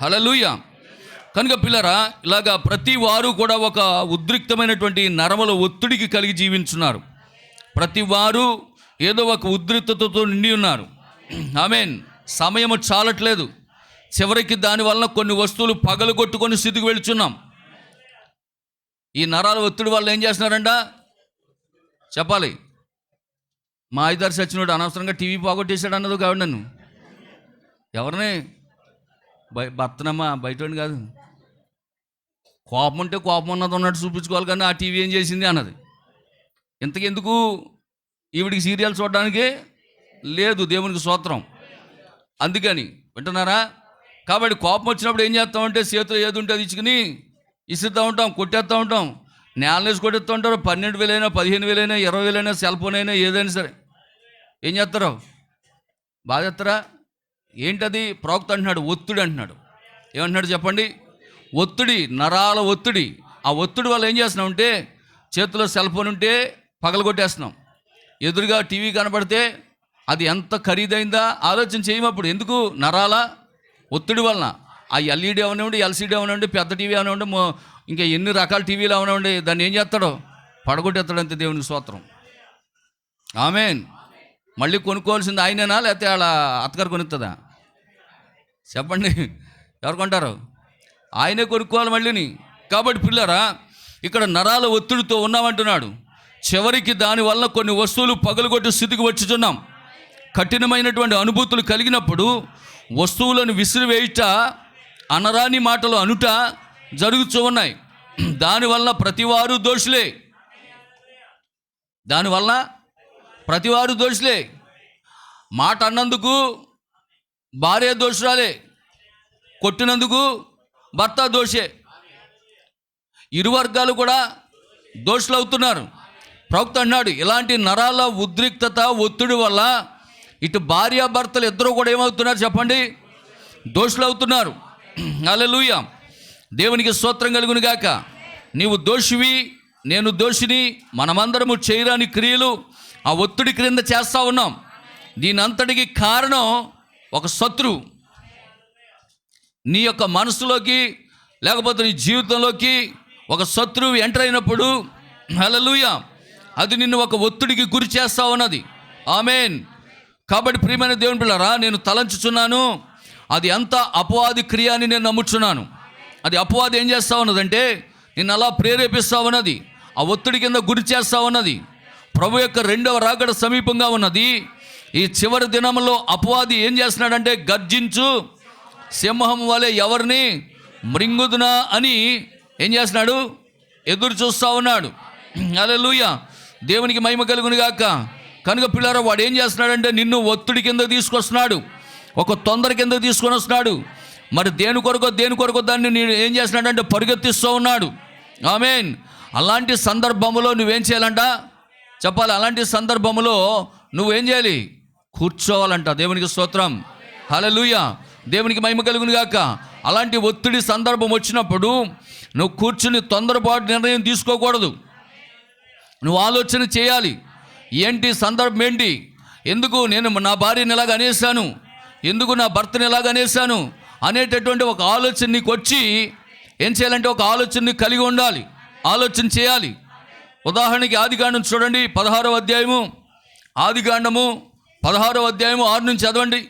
హల్లెలూయా. కనుక పిల్లరా, ఇలాగా ప్రతి వారు కూడా ఒక ఉద్రిక్తమైనటువంటి నరముల ఒత్తిడికి కలిగి జీవించున్నారు. ప్రతి వారు ఏదో ఒక ఉద్రిక్తతతో నిండి ఉన్నారు. ఆమేన్. సమయము చాలట్లేదు. చివరికి దానివల్ల కొన్ని వస్తువులు పగలగొట్టుకొని స్థితికి వెళుచున్నాం. ఈ నరాల ఒత్తిడి వల్ల ఏం చేస్తున్నారంట చెప్పాలి. మా ఐదారు సచ్చినోడు అనవసరంగా టీవీ పోగొట్టేశాడు అన్నది కాదు, నన్ను ఎవరిని భర్తనమ్మా, బయటోడిని కాదు. కోపం ఉంటే కోపం ఉన్నది ఉన్నట్టు చూపించుకోవాలి, కానీ ఆ టీవీ ఏం చేసింది అన్నది. ఇంతకెందుకు ఈవిడికి సీరియల్ చూడడానికి లేదు, దేవునికి స్తోత్రం. అందుకని వింటున్నారా? కాబట్టి కోపం వచ్చినప్పుడు ఏం చేస్తామంటే చేతిలో ఏది ఉంటే అది ఇచ్చుకుని ఇసురుతూ ఉంటాం, కొట్టేస్తూ ఉంటాం, నేల వేసి కొట్టేస్తూ ఉంటారు. 12,000 అయినా 15,000 అయినా 20,000 అయినా సెల్ ఫోన్ అయినా ఏదైనా సరే ఏం చేస్తారు? బాగా చేస్తారా? ఏంటది? ప్రవక్త అంటున్నాడు ఒత్తిడి అంటున్నాడు. ఏమంటున్నాడు చెప్పండి? ఒత్తిడి, నరాల ఒత్తిడి. ఆ ఒత్తిడి వల్ల ఏం చేస్తున్నాం అంటే చేతిలో సెల్ ఫోన్ ఉంటే పగలగొట్టేస్తున్నాం, ఎదురుగా టీవీ కనపడితే అది ఎంత ఖరీదైందా ఆలోచన చేయమప్పుడు. ఎందుకు? నరాల ఒత్తిడి వలన. ఆ ఎల్ఈడి అవనివ్వండి, ఎల్సీడీ అవనివ్వండి, పెద్ద టీవీ అవనివ్వండి, ఇంకా ఎన్ని రకాల టీవీలు అవనివ్వండి, దాన్ని ఏం చేస్తాడో పడగొట్టేస్తాడంతే. దేవునికి స్తోత్రం. ఆమేన్. మళ్ళీ కొనుక్కోవాల్సింది ఆయనేనా లేకపోతే వాళ్ళ అత్తగారు కొనుక్తుందా? చెప్పండి, ఎవరు కొంటారు? ఆయనే కొనుక్కోవాలి మళ్ళీని. కాబట్టి పిల్లరా, ఇక్కడ నరాల ఒత్తిడితో ఉన్నామంటున్నాడు. చివరికి దానివల్ల కొన్ని వస్తువులు పగలగొట్టే స్థితికి వచ్చుచున్నాం. కఠినమైనటువంటి అనుభూతులు కలిగినప్పుడు వస్తువులను విసిరివేయుట, అనరాని మాటలు అనుట జరుగుతూ ఉన్నాయి. దానివల్ల ప్రతివారు దోషులే. దానివల్ల ప్రతివారు దోషులే. మాట అన్నందుకు భార్య దోషురాలే, కొట్టినందుకు భర్త దోషే. ఇరు వర్గాలు కూడా దోషులు అవుతున్నారు. ప్రవక్త అన్నాడు, ఇలాంటి నరాల ఉద్రిక్తత, ఒత్తిడి వల్ల ఇటు భార్యాభర్తలు ఇద్దరు కూడా ఏమవుతున్నారు చెప్పండి? దోషులు అవుతున్నారు. హల్లెలూయా, దేవునికి స్తోత్రం కలుగును గాక. నీవు దోషివి, నేను దోషిని. మనమందరము చేయరాని క్రియలు ఆ ఒత్తిడి క్రింద చేస్తూ ఉన్నాం. దీని అంతటికి కారణం ఒక శత్రువు. నీ యొక్క మనసులోకి లేకపోతే నీ జీవితంలోకి ఒక శత్రువు ఎంటర్ అయినప్పుడు, హల్లెలూయా, అది నిన్ను ఒక ఒత్తిడికి గురి చేస్తూ ఉన్నది. ఆమేన్. కాబట్టి ప్రియమైన దేవుని పిల్లరా, నేను తలంచుచున్నాను, అది అంత అపవాది క్రియ అని నేను నమ్ముచున్నాను. అది అపవాది ఏం చేస్తూ ఉన్నదంటే నిన్ను అలా ప్రేరేపిస్తూ ఉన్నది, ఆ ఒత్తిడి కింద గురి చేస్తూ ఉన్నది. ప్రభు యొక్క రెండవ రాకడ సమీపంగా ఉన్నది. ఈ చివరి దినంలో అపవాది ఏం చేస్తున్నాడంటే గర్జించు సింహం వలె ఎవరిని మృంగుదునా అని ఏం చేస్తున్నాడు? ఎదురు చూస్తూ ఉన్నాడు. హల్లెలూయా, దేవునికి మహిమ కలుగును గాక. కనుక పిల్లరా, వాడు ఏం చేస్తున్నాడంటే నిన్ను ఒత్తిడి కింద తీసుకొస్తున్నాడు, ఒక తొందర కింద తీసుకొని వస్తున్నాడు. మరి దేని కొరకో దాన్ని నేను ఏం చేస్తున్నాడంటే పరిగెత్తిస్తూ ఉన్నాడు. ఆమేన్. అలాంటి సందర్భంలో నువ్వేం చేయాలంట చెప్పాలి? అలాంటి సందర్భంలో నువ్వేం చేయాలి? కూర్చోవాలంట. దేవునికి స్తోత్రం. హల్లెలూయా, దేవునికి మహిమ కలుగును గాక. అలాంటి ఒత్తిడి సందర్భం వచ్చినప్పుడు నువ్వు కూర్చుని తొందరపాటు నిర్ణయం తీసుకోకూడదు. నువ్వు ఆలోచన చేయాలి. ఏంటి సందర్భం? ఏంటి? ఎందుకు నేను నా భార్యని ఇలాగ అనేసాను, ఎందుకు నా భర్తని ఇలాగ అనేసాను అనేటటువంటి ఒక ఆలోచన నీకు వచ్చి ఏం చేయాలంటే ఒక ఆలోచనని కలిగి ఉండాలి, ఆలోచన చేయాలి. ఉదాహరణకి ఆదికాండం చూడండి, 16వ అధ్యాయము. ఆదికాండము 16వ అధ్యాయము 6 నుంచి చదవండి.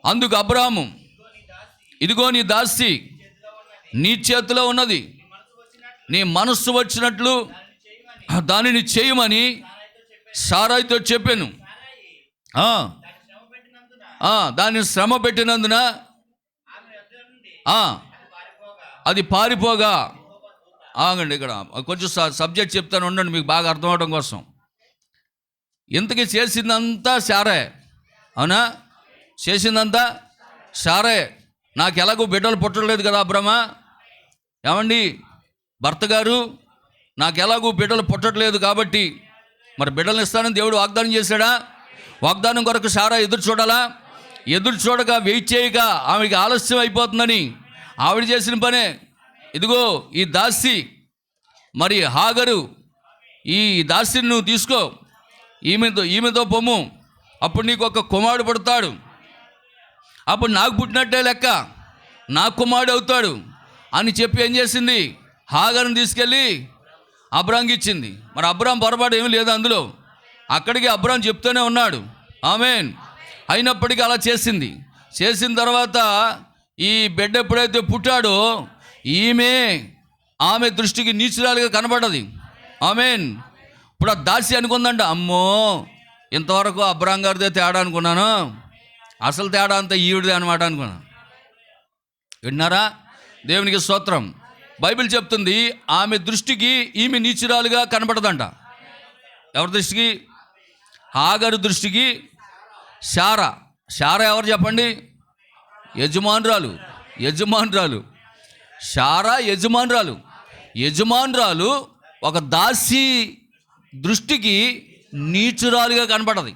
అందుకు అబ్రాహాము, ఇదిగో నీ దాసి నీ చేతిలో ఉన్నది, నీ మనస్సు వచ్చినట్లు దానిని చేయమని సారాయితో చెప్పాను. దాన్ని శ్రమ పెట్టినందున అది పారిపోగా. ఆగండి, ఇక్కడ కొంచెం సబ్జెక్ట్ చెప్తాను, ఉండండి, మీకు బాగా అర్థం అవడం కోసం. ఇంతకీ చేసిందంతా సారే, అవునా? చేసిందంతా సారే. నాకు ఎలాగో బిడ్డలు పుట్టలేదు కదా అబ్రహ్మ. ఏమండి భర్త గారు, నాకు ఎలాగూ బిడ్డలు పుట్టట్లేదు కాబట్టి మరి బిడ్డలను ఇస్తానని దేవుడు వాగ్దానం చేశాడా? వాగ్దానం కొరకు సారా ఎదురు చూడాలా? ఎదురు చూడక, వెయిట్ చేయక, ఆమెకి ఆలస్యం అయిపోతుందని ఆవిడ చేసిన పనే. ఇదిగో ఈ దాసి, మరి హాగరు, ఈ దాసిని నువ్వు తీసుకో, ఈమెతో పొమ్ము, అప్పుడు నీకు ఒక కుమారుడు పుడతాడు, అప్పుడు నాకు పుట్టినట్టే లెక్క, నా కుమారుడు అవుతాడు అని చెప్పి ఏం చేసింది? హాగరుని తీసుకెళ్ళి అబ్రాంకి ఇచ్చింది. మరి అబ్రాం పొరపాటు ఏమీ లేదు అందులో. అక్కడికి అబ్రాం చెప్తూనే ఉన్నాడు. ఆమేన్. అయినప్పటికీ అలా చేసింది. చేసిన తర్వాత ఈ బిడ్డ ఎప్పుడైతే పుట్టాడో ఆమె దృష్టికి నీచురాలుగా కనబడది. ఆమేన్. ఇప్పుడు ఆ దాసి అనుకుందంట, అమ్మో ఇంతవరకు అబ్రాం గారిదే తేడా అనుకున్నాను, అసలు తేడా అంతా ఈవిడిదే అనమాట అనుకున్నాను. విన్నారా? దేవునికి స్తోత్రం. బైబిల్ చెప్తుంది ఆమె దృష్టికి ఈమె నీచురాలుగా కనబడదంట. ఎవరి దృష్టికి? హాగరు దృష్టికి. శారా ఎవరు చెప్పండి? యజమానురాలు. శారా యజమానురాలు ఒక దాసి దృష్టికి నీచురాలుగా కనబడది.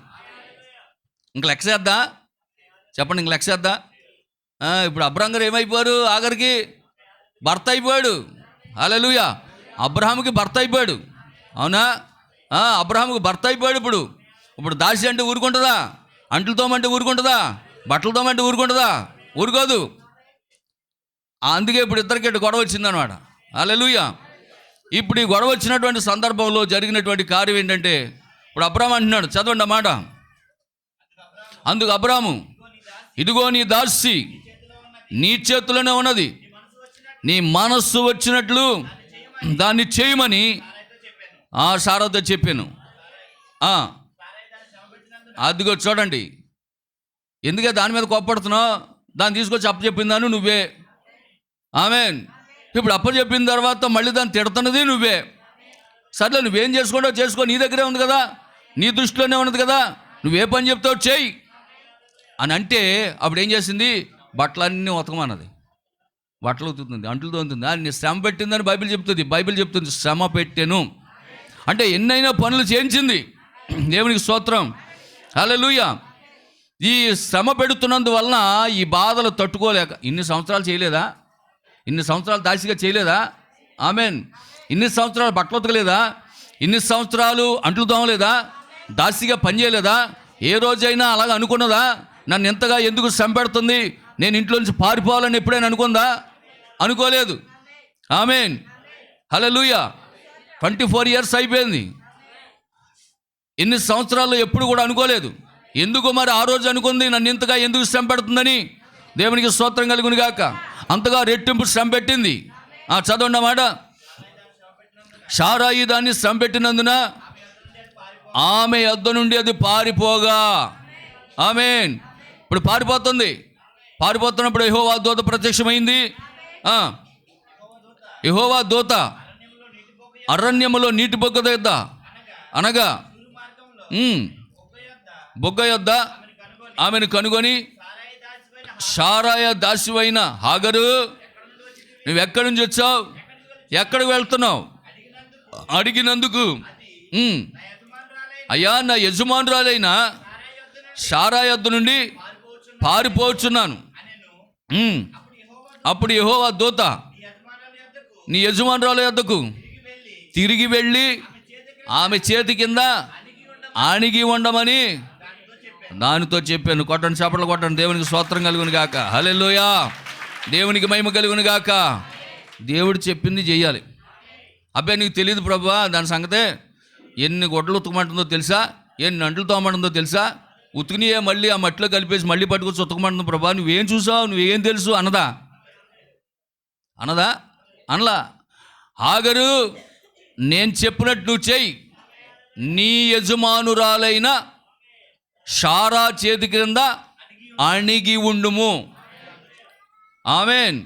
ఇంక లెక్క చేద్దా చెప్పండి, ఇంక లెక్క చేద్దా? ఇప్పుడు అబ్రాం గారు ఏమైపోయారు? ఆఖరికి భర్త అయిపోయాడు. హల్లెలూయా, అబ్రహాముకి భర్త అయిపోయాడు, అవునా? అబ్రహాముకు భర్త అయిపోయాడు. ఇప్పుడు దాసి అంటే ఊరుకుంటుందా? అంట్లు తోమంటే ఊరుకుంటుందా? బట్టలు తోమంటే ఊరుకుంటుందా? ఊరుకోదు. అందుకే ఇప్పుడు ఇద్దరికి గొడవ వచ్చిందనమాట. హల్లెలూయా. ఇప్పుడు ఈ గొడవ వచ్చినటువంటి సందర్భంలో జరిగినటువంటి కార్యం ఏంటంటే, ఇప్పుడు అబ్రాహాము అంటున్నాడు, చదవండి ఆ మాట. అందుకు అబ్రాహాము, ఇదిగో నీ దాసి నీ చేతిలోనే ఉన్నది, నీ మనస్సు వచ్చినట్లు దాన్ని చేయమని సారాతో చెప్పాను. అదిగో చూడండి, ఎందుకే దాని మీద కోప్పడుతున్నావు? దాన్ని తీసుకొచ్చి అప్పచెప్పిందాను నువ్వే. ఆమేన్. ఇప్పుడు అప్పచెప్పిన తర్వాత మళ్ళీ దాన్ని తిడుతున్నది నువ్వే. సర్లే, నువ్వేం చేసుకుంటావు చేసుకో, నీ దగ్గరే ఉంది కదా, నీ దృష్టిలోనే ఉన్నది కదా, నువ్వే పని చెప్తావు చేయి అని అంటే, అప్పుడు ఏం చేసింది? బట్టలన్నీ ఉతకమన్నది. బట్టలు ఉతుకుతుంది, అంటులతో ఉంటుంది. నీ శ్రమ పెట్టిందని బైబిల్ చెప్తుంది. శ్రమ పెట్టెను అంటే ఎన్నైనా పనులు చేయించింది. దేవునికి స్తోత్రం. హల్లెలూయా. ఈ శ్రమ పెడుతున్నందువలన ఈ బాధలు తట్టుకోలేక ఇన్ని సంవత్సరాలు చేయలేదా? ఇన్ని సంవత్సరాలు దాసిగా చేయలేదా? ఆమేన్. ఇన్ని సంవత్సరాలు బట్టలు ఉతకలేదా? ఇన్ని సంవత్సరాలు అంట్లు తోమలేదా? దాసిగా పని చేయలేదా? ఏ రోజైనా అలాగ అనుకున్నదా? నన్ను ఎంతగా ఎందుకు శ్రమ పెడుతుంది, నేను ఇంట్లో నుంచి పారిపోవాలని ఎప్పుడైనా అనుకుందా? అనుకోలేదు. ఆమేన్. హల్లెలూయా. 24 years అయిపోయింది. ఎన్ని సంవత్సరాల్లో ఎప్పుడు కూడా అనుకోలేదు. ఎందుకు మరి ఆ రోజు అనుకుంది నన్ను ఇంతగా ఎందుకు శ్రమ పెడుతుందని? దేవునికి స్తోత్రం కలుగును గాక. అంతగా రెట్టింపు శ్రమ పెట్టింది. చదవండి మాట. శారాయి దాన్ని శ్రమ పెట్టినందున ఆమె యొద్ద నుండి అది పారిపోగా. ఆమేన్. ఇప్పుడు పారిపోతున్నప్పుడు యెహోవా దూత ప్రత్యక్షమైంది. యెహోవా దూత అరణ్యములో నీటి బొగ్గ యొద్ద అనగా బొగ్గ యొద్ద ఆమెను కనుగొని, శారాయ దాసివైన హాగరు, నువ్వెక్కడి నుంచి వచ్చావు, ఎక్కడికి వెళ్తున్నావు అడిగినందుకు, అయ్యా నా యజమానురాలైన శారాయ యొద్ద నుండి పారిపోచున్నాను. అప్పుడు యెహోవా దూత నీ యజమానురాల యొద్దకు తిరిగి వెళ్ళి ఆమె చేతి కింద ఆణిగి ఉండమని దానితో చెప్పాను. కొట్టండి, చప్పట్లు కొట్టండి. దేవునికి స్తోత్రం కలుగును గాక. హల్లెలూయా. దేవునికి మహిమ కలుగును గాక. దేవుడు చెప్పింది చెయ్యాలి. అబ్బాయి నీకు తెలియదు ప్రభువా దాని సంగతే, ఎన్ని గొడ్డలు ఉతకమంటుందో తెలుసా, ఎన్ని అంట్లు తోమంటుందో తెలుసా, ఉతికినియే మళ్ళీ ఆ మట్టిలో కలిపేసి మళ్ళీ పట్టుకొచ్చి ఉతకమంటుంది ప్రభా, నువ్వేం చూసావు, నువ్వేం తెలుసు అనదా? అనలా. హాగరు, నేను చెప్పినట్టు నువ్వు చెయ్యి, నీ యజమానురాలైన శారా చేతి క్రింద అణిగి ఉండుము. ఆమేన్.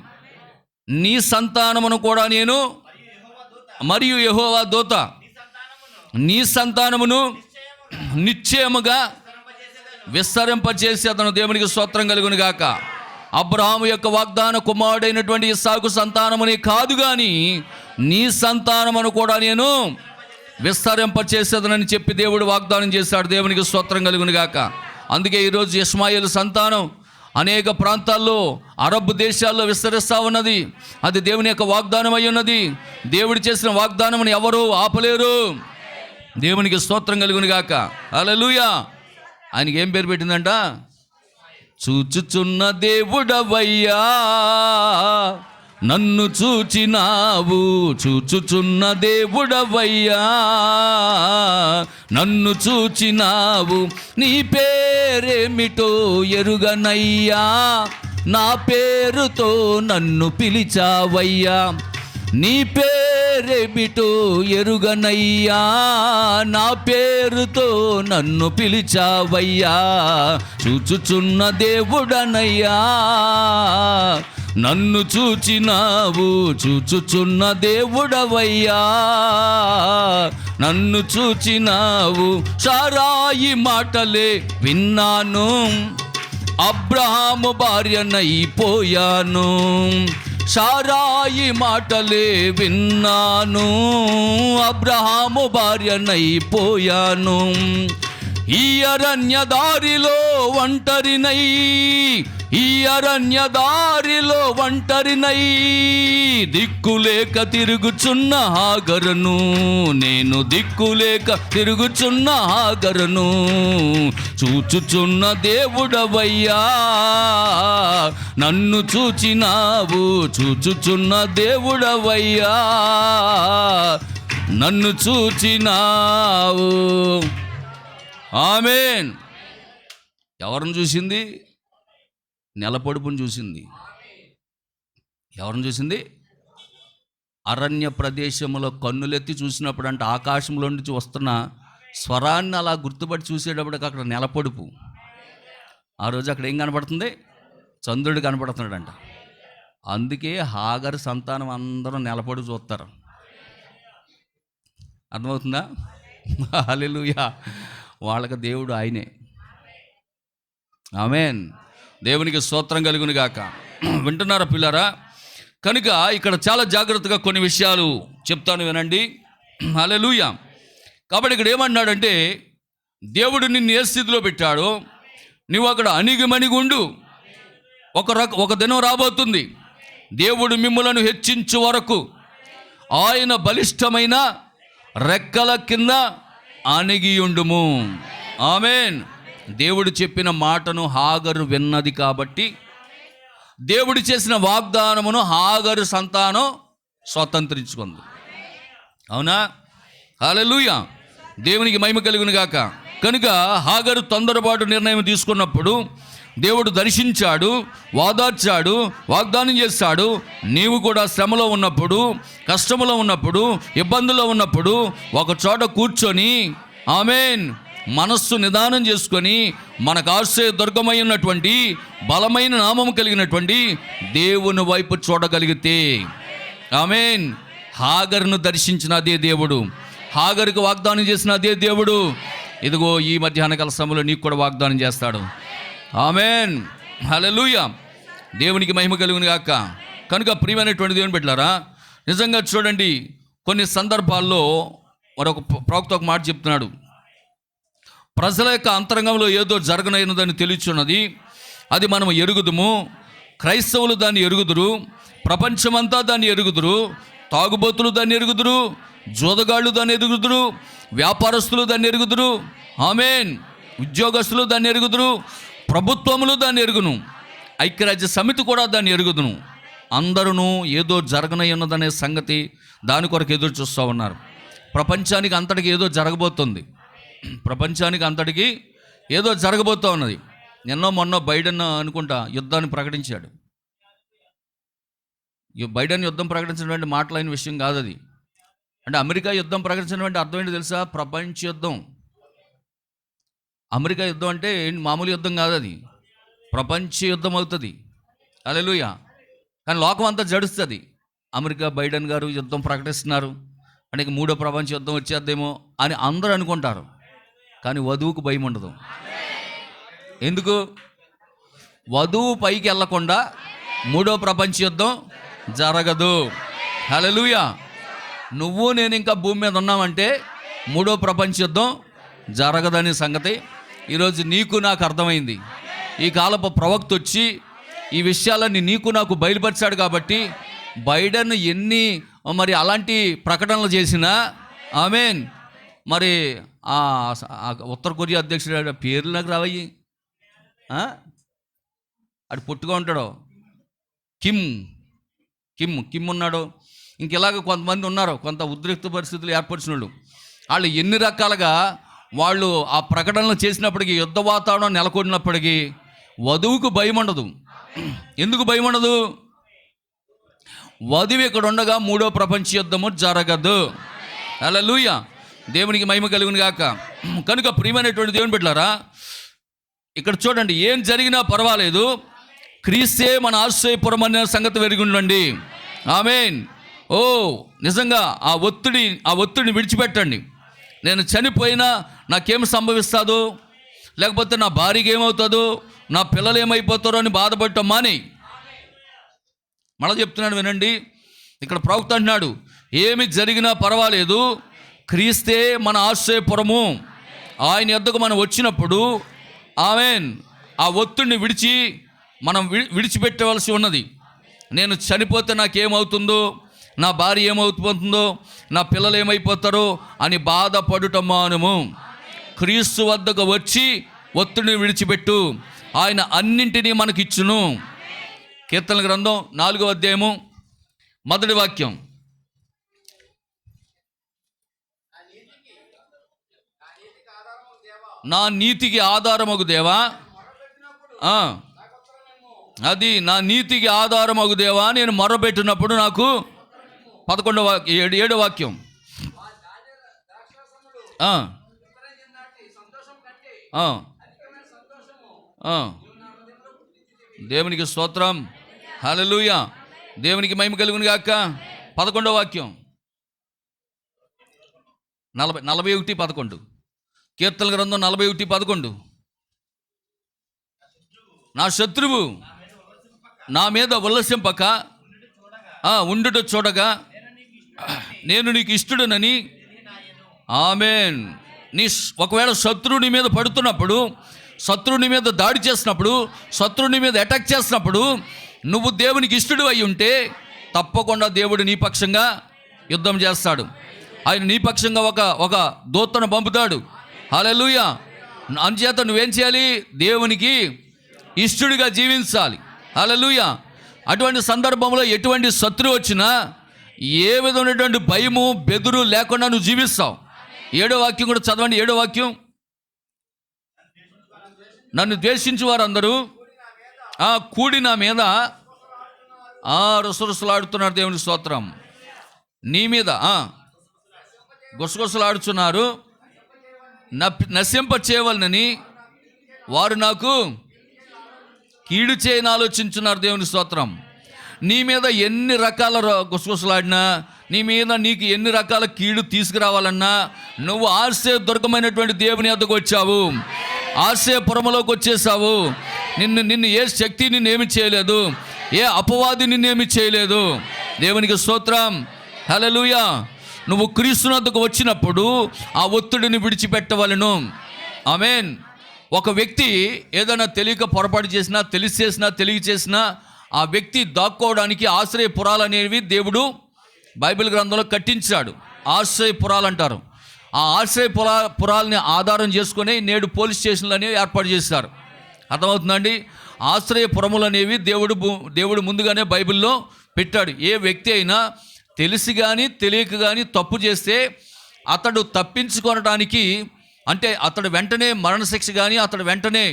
నీ సంతానమును కూడా నేను, మరియు యెహోవా దూత నీ సంతానమును నిశ్చయముగా విస్తరింపచేసి అతను. దేవునికి స్తోత్రం కలుగును గాక. అబ్రహాము యొక్క వాగ్దాన కుమారుడైనటువంటి ఇస్సాకు సంతానముని కాదు గాని నీ సంతానమును కూడా నేను విస్తరింపచేసేదనని చెప్పి దేవుడు వాగ్దానం చేశాడు. దేవునికి స్తోత్రం కలుగును గాక. అందుకే ఈరోజు ఇష్మాయేలు సంతానం అనేక ప్రాంతాల్లో అరబ్ దేశాల్లో విస్తరిస్తూ ఉన్నది. అది దేవుని యొక్క వాగ్దానం అయి ఉన్నది. దేవుడు చేసిన వాగ్దానమును ఎవరు ఆపలేరు. దేవునికి స్తోత్రం కలుగును గాక. హల్లెలూయా. ఆయనకి ఏం పేరు పెట్టిందంట? చూచుచున్న దేవుడవయ్యా నన్ను చూచినావు, చూచుచున్న దేవుడవయ్యా నన్ను చూచినావు, నీ పేరేమిటో ఎరుగనయ్యా, నా పేరుతో నన్ను పిలిచావయ్యా, నీ పేరేమిటో ఎరుగనయ్యా, నా పేరుతో నన్ను పిలిచావయ్యా, చూచుచున్న దేవుడనయ్యా నన్ను చూచినావు, చూచుచున్న దేవుడవయ్యా నన్ను చూచినావు. శారాయి మాటలే విన్నాను, అబ్రహాము భార్యనైపోయాను. శారాయి మాటలే విన్నాను, అబ్రహాము భార్యనైపోయాను. ఈ అరణ్య దారిలో ఒంటరినై ఈ అరణ్య దారిలో ఒంటరినై దిక్కులేక తిరుగుచున్న హాగరును, నేను దిక్కులేక తిరుగుచున్న హాగరును చూచుచున్న దేవుడవయ్యా, నన్ను చూచినావు చూచుచున్న దేవుడవయ్యా, నన్ను చూచినావు. ఆమేన్. ఎవరిని చూసింది? నెలపొడుపుని చూసింది. ఎవరిని చూసింది? అరణ్య ప్రదేశంలో కన్నులెత్తి చూసినప్పుడు అంటే ఆకాశంలో నుంచి వస్తున్న స్వరాన్ని అలా గుర్తుపట్టి చూసేటప్పటికి అక్కడ నెలపొడుపు. ఆ రోజు అక్కడ ఏం కనపడుతుంది? చంద్రుడు కనపడుతున్నాడంట. అందుకే హాగరు సంతానం అందరూ నెలపొడుపు చూస్తారు. అర్థమవుతుందా? హల్లెలూయా. వాళ్ళకి దేవుడు ఆయనే. ఆమేన్. దేవునికి స్తోత్రం కలుగును గాక. వింటున్నారా పిల్లారా? కనుక ఇక్కడ చాలా జాగ్రత్తగా కొన్ని విషయాలు చెప్తాను, వినండి. హల్లెలూయా. కాబట్టి ఇక్కడ ఏమన్నాడంటే, దేవుడు నిన్ను ఏ స్థితిలో పెట్టాడో నువ్వు అక్కడ అణిగిమణిగుండు. ఒక దినం రాబోతుంది, దేవుడు మిమ్ములను హెచ్చించు వరకు ఆయన బలిష్టమైన రెక్కల కింద అణిగియుండుము. ఆమేన్. దేవుడు చెప్పిన మాటను హాగరు విన్నది కాబట్టి దేవుడు చేసిన వాగ్దానమును హాగరు సంతానం స్వతంత్రించుకుంది. అవునా? హల్లెలూయా. దేవునికి మహిమ కలుగును గాక. కనుక హాగరు తొందరపాటు నిర్ణయం తీసుకున్నప్పుడు దేవుడు దర్శించాడు, వాదార్చాడు, వాగ్దానం చేస్తాడు. నీవు కూడా శ్రమలో ఉన్నప్పుడు, కష్టములో ఉన్నప్పుడు, ఇబ్బందుల్లో ఉన్నప్పుడు ఒక చోట కూర్చొని ఆమేన్ మనస్సు నిదానం చేసుకొని మనకు ఆశ్రయ దుర్గమై ఉన్నటువంటి బలమైన నామము కలిగినటువంటి దేవుని వైపు చూడగలిగితే, ఆమేన్, హాగరును దర్శించిన అదే దేవుడు, హాగరుకు వాగ్దానం చేసిన అదే దేవుడు ఇదిగో ఈ మధ్యాహ్న కాల సమయంలో నీకు కూడా వాగ్దానం చేస్తాడు. ఆమేన్. హల్లెలూయా. దేవునికి మహిమ కలుగును గాక. కనుక ప్రియమైనటువంటి దేవుని బిడ్డలారా, నిజంగా చూడండి, కొన్ని సందర్భాల్లో మరొక ప్రవక్త ఒక మాట చెప్తున్నాడు. ప్రజల యొక్క అంతరంగంలో ఏదో జరగనైనదని తెలుచున్నది, అది మనం ఎరుగుదుము. క్రైస్తవులు దాన్ని ఎరుగుదురు, ప్రపంచమంతా దాన్ని ఎరుగుదురు, తాగుబోతులు దాన్ని ఎరుగుదురు, జోదగాళ్ళు దాన్ని ఎరుగుదురు, వ్యాపారస్తులు దాన్ని ఎరుగుదురు, ఆమేన్, ఉద్యోగస్తులు దాన్ని ఎరుగుదురు, ప్రభుత్వములు దాన్ని ఎరుగును, ఐక్యరాజ్య సమితి కూడా దాన్ని ఎరుగుదును. అందరూ ఏదో జరగనై ఉన్నదనే సంగతి దాని కొరకు ఎదురు చూస్తూ ఉన్నారు. ప్రపంచానికి అంతటికి ఏదో జరగబోతుంది. ప్రపంచానికి అంతటికి ఏదో జరగబోతూ ఉన్నది. మొన్న బైడెన్ అనుకుంటా యుద్ధాన్ని ప్రకటించాడు. బైడెన్ యుద్ధం ప్రకటించినటువంటి మాటలైన విషయం కాదు అది. అంటే అమెరికా యుద్ధం ప్రకటించినటువంటి అర్థం ఏంటి తెలుసా? ప్రపంచ యుద్ధం. అమెరికా యుద్ధం అంటే మామూలు యుద్ధం కాదు, అది ప్రపంచ యుద్ధం అవుతుంది. హల్లెలూయా. కానీ లోకం అంతా జడుస్తుంది. అమెరికా బైడెన్ గారు యుద్ధం ప్రకటిస్తున్నారు అంటే మూడో ప్రపంచ యుద్ధం వచ్చేద్దేమో అని అందరూ అనుకుంటారు. కానీ వధువుకు భయం ఉండదు. ఎందుకు? వధువు పైకి వెళ్ళకుండా మూడో ప్రపంచ యుద్ధం జరగదు. హల్లెలూయా. నువ్వు నేను ఇంకా భూమి మీద ఉన్నామంటే మూడో ప్రపంచ యుద్ధం జరగదనే సంగతి ఈరోజు నీకు నాకు అర్థమైంది. ఈ కాలపు ప్రవక్త వచ్చి ఈ విషయాలన్నీ నీకు నాకు బయలుపరిచాడు. కాబట్టి బైడెన్ ఎన్ని మరి అలాంటి ప్రకటనలు చేసినా, ఆమేన్, మరి ఉత్తర కొరియా అధ్యక్షుడు పేర్లు నాకు రావయ్యి, అటు పుట్టుగా ఉంటాడు, కిమ్ ఉన్నాడు, ఇంకెలాగ కొంతమంది ఉన్నారు, కొంత ఉద్రిక్త పరిస్థితులు ఏర్పరిచిన వాళ్ళు ఎన్ని రకాలుగా వాళ్ళు ఆ ప్రకటనలు చేసినప్పటికీ, యుద్ధ వాతావరణం నెలకొన్నప్పటికీ వధువుకు భయం ఉండదు. ఎందుకు భయం ఉండదు? వధువు ఇక్కడ ఉండగా మూడో ప్రపంచ యుద్ధము జరగదు. హల్లెలూయా. దేవునికి మహిమ కలుగును గాక. కనుక ప్రియమైనటువంటి దేవుని బిడ్డలారా, ఇక్కడ చూడండి, ఏం జరిగినా పర్వాలేదు, క్రీస్తే మన ఆశ్రయపురం అనే సంగతి వెరిగి ఉండండి. ఆమేన్. ఓ నిజంగా ఆ ఒత్తిడిని విడిచిపెట్టండి. నేను చనిపోయినా నాకేం సంభవిస్తుందో, లేకపోతే నా భార్యకి ఏమవుతుందో, నా పిల్లలు ఏమైపోతారో అని బాధపడటం మాని. మళ్ళీ చెప్తున్నాను వినండి, ఇక్కడ ప్రవక్త అంటున్నాడు, ఏమి జరిగినా పర్వాలేదు, క్రీస్తే మన ఆశ్రయపురము. ఆయన యొద్దకు మనం వచ్చినప్పుడు, ఆమేన్, ఆ ఒత్తిడిని విడిచి మనం విడిచిపెట్టవలసి ఉన్నది. నేను చనిపోతే నాకేమవుతుందో, నా భార్య ఏమవుతుందో, నా పిల్లలు ఏమైపోతారో అని బాధపడుట మానుము. క్రీస్తు వద్దకు వచ్చి ఒత్తిడిని విడిచిపెట్టు, ఆయన అన్నింటినీ మనకిచ్చును. కీర్తనల గ్రంథం 4వ అధ్యాయము 1వ వాక్యం. నా నీతికి ఆధారమగు దేవా, అది నా నీతికి ఆధారమగు దేవా, నేను మొరబెట్టినప్పుడు నాకు 7వ వాక్యం. దేవునికి స్తోత్రం, హల్లెలూయా, దేవునికి మహిమ కలుగును గాక. 11వ వాక్యం, 41:11. కీర్తనల గ్రంథం 41:11. నా శత్రువు నా మీద ఉల్లసింపక ఉండుట చూడగా నేను నీకు ఇష్టడునని. ఆమేన్. ఒకవేళ శత్రువుని మీద పడుతున్నప్పుడు, శత్రువుని మీద దాడి చేసినప్పుడు, శత్రువుని మీద అటాక్ చేసినప్పుడు నువ్వు దేవునికి ఇష్టడు అయి ఉంటే తప్పకుండా దేవుడు నీ పక్షంగా యుద్ధం చేస్తాడు. ఆయన నీ పక్షంగా ఒక దూతను పంపుతాడు. హల్లెలూయా. అందుచేత నువ్వేం చేయాలి? దేవునికి ఇష్టడిగా జీవించాలి. హల్లెలూయా. అటువంటి సందర్భంలో ఎటువంటి శత్రువు వచ్చినా ఏ విధమైనటువంటి భయము బెదురు లేకుండా నువ్వు జీవిస్తావు. 7వ వాక్యం కూడా చదవండి. 7వ వాక్యం. నన్ను ద్వేషించు వారందరూ కూడి నా మీద రుసరుసలాడుతున్నారు. దేవుని స్తోత్రం. నీ మీద గుసగుసలాడుచున్నారు, నశింప చేయవలనని వారు నాకు కీడు చేయని ఆలోచించున్నారు. దేవుని స్తోత్రం. నీ మీద ఎన్ని రకాల గుసగుసలాడినా, నీ మీద నీకు ఎన్ని రకాల కీడు తీసుకురావాలన్నా, నువ్వు ఆశ్రయదుర్గమైనటువంటి దేవుని వద్దకు వచ్చావు, ఆశ్రయపురములోకి వచ్చేసావు. నిన్ను ఏ శక్తి నిన్నేమి చేయలేదు, ఏ అపవాది నిన్నేమి చేయలేదు. దేవునికి స్తోత్రం, హల్లెలూయా. నువ్వు క్రీస్తునద్దకు వచ్చినప్పుడు ఆ ఒత్తిడిని విడిచిపెట్టవలను. ఆమేన్. ఒక వ్యక్తి ఏదైనా తెలియక పొరపాటు చేసినా, తెలిసి చేసినా, తెలియ చేసినా ఆ వ్యక్తి దాక్కోవడానికి ఆశ్రయపురాలు అనేవి దేవుడు బైబిల్ గ్రంథంలో కట్టించాడు. ఆశ్రయపురాలు అంటారు. ఆ పురాలని ఆధారం చేసుకొని నేడు పోలీస్ స్టేషన్లు అనేవి ఏర్పాటు చేశారు. అర్థమవుతుందండి? ఆశ్రయపురములు అనేవి దేవుడు ముందుగానే బైబిల్లో పెట్టాడు. ఏ వ్యక్తి అయినా తెలిసి కానీ తెలియక కానీ తప్పు చేస్తే అతడు తప్పించుకోవడానికి, అంటే అతడు వెంటనే మరణశిక్ష కానీ అతడు వెంటనే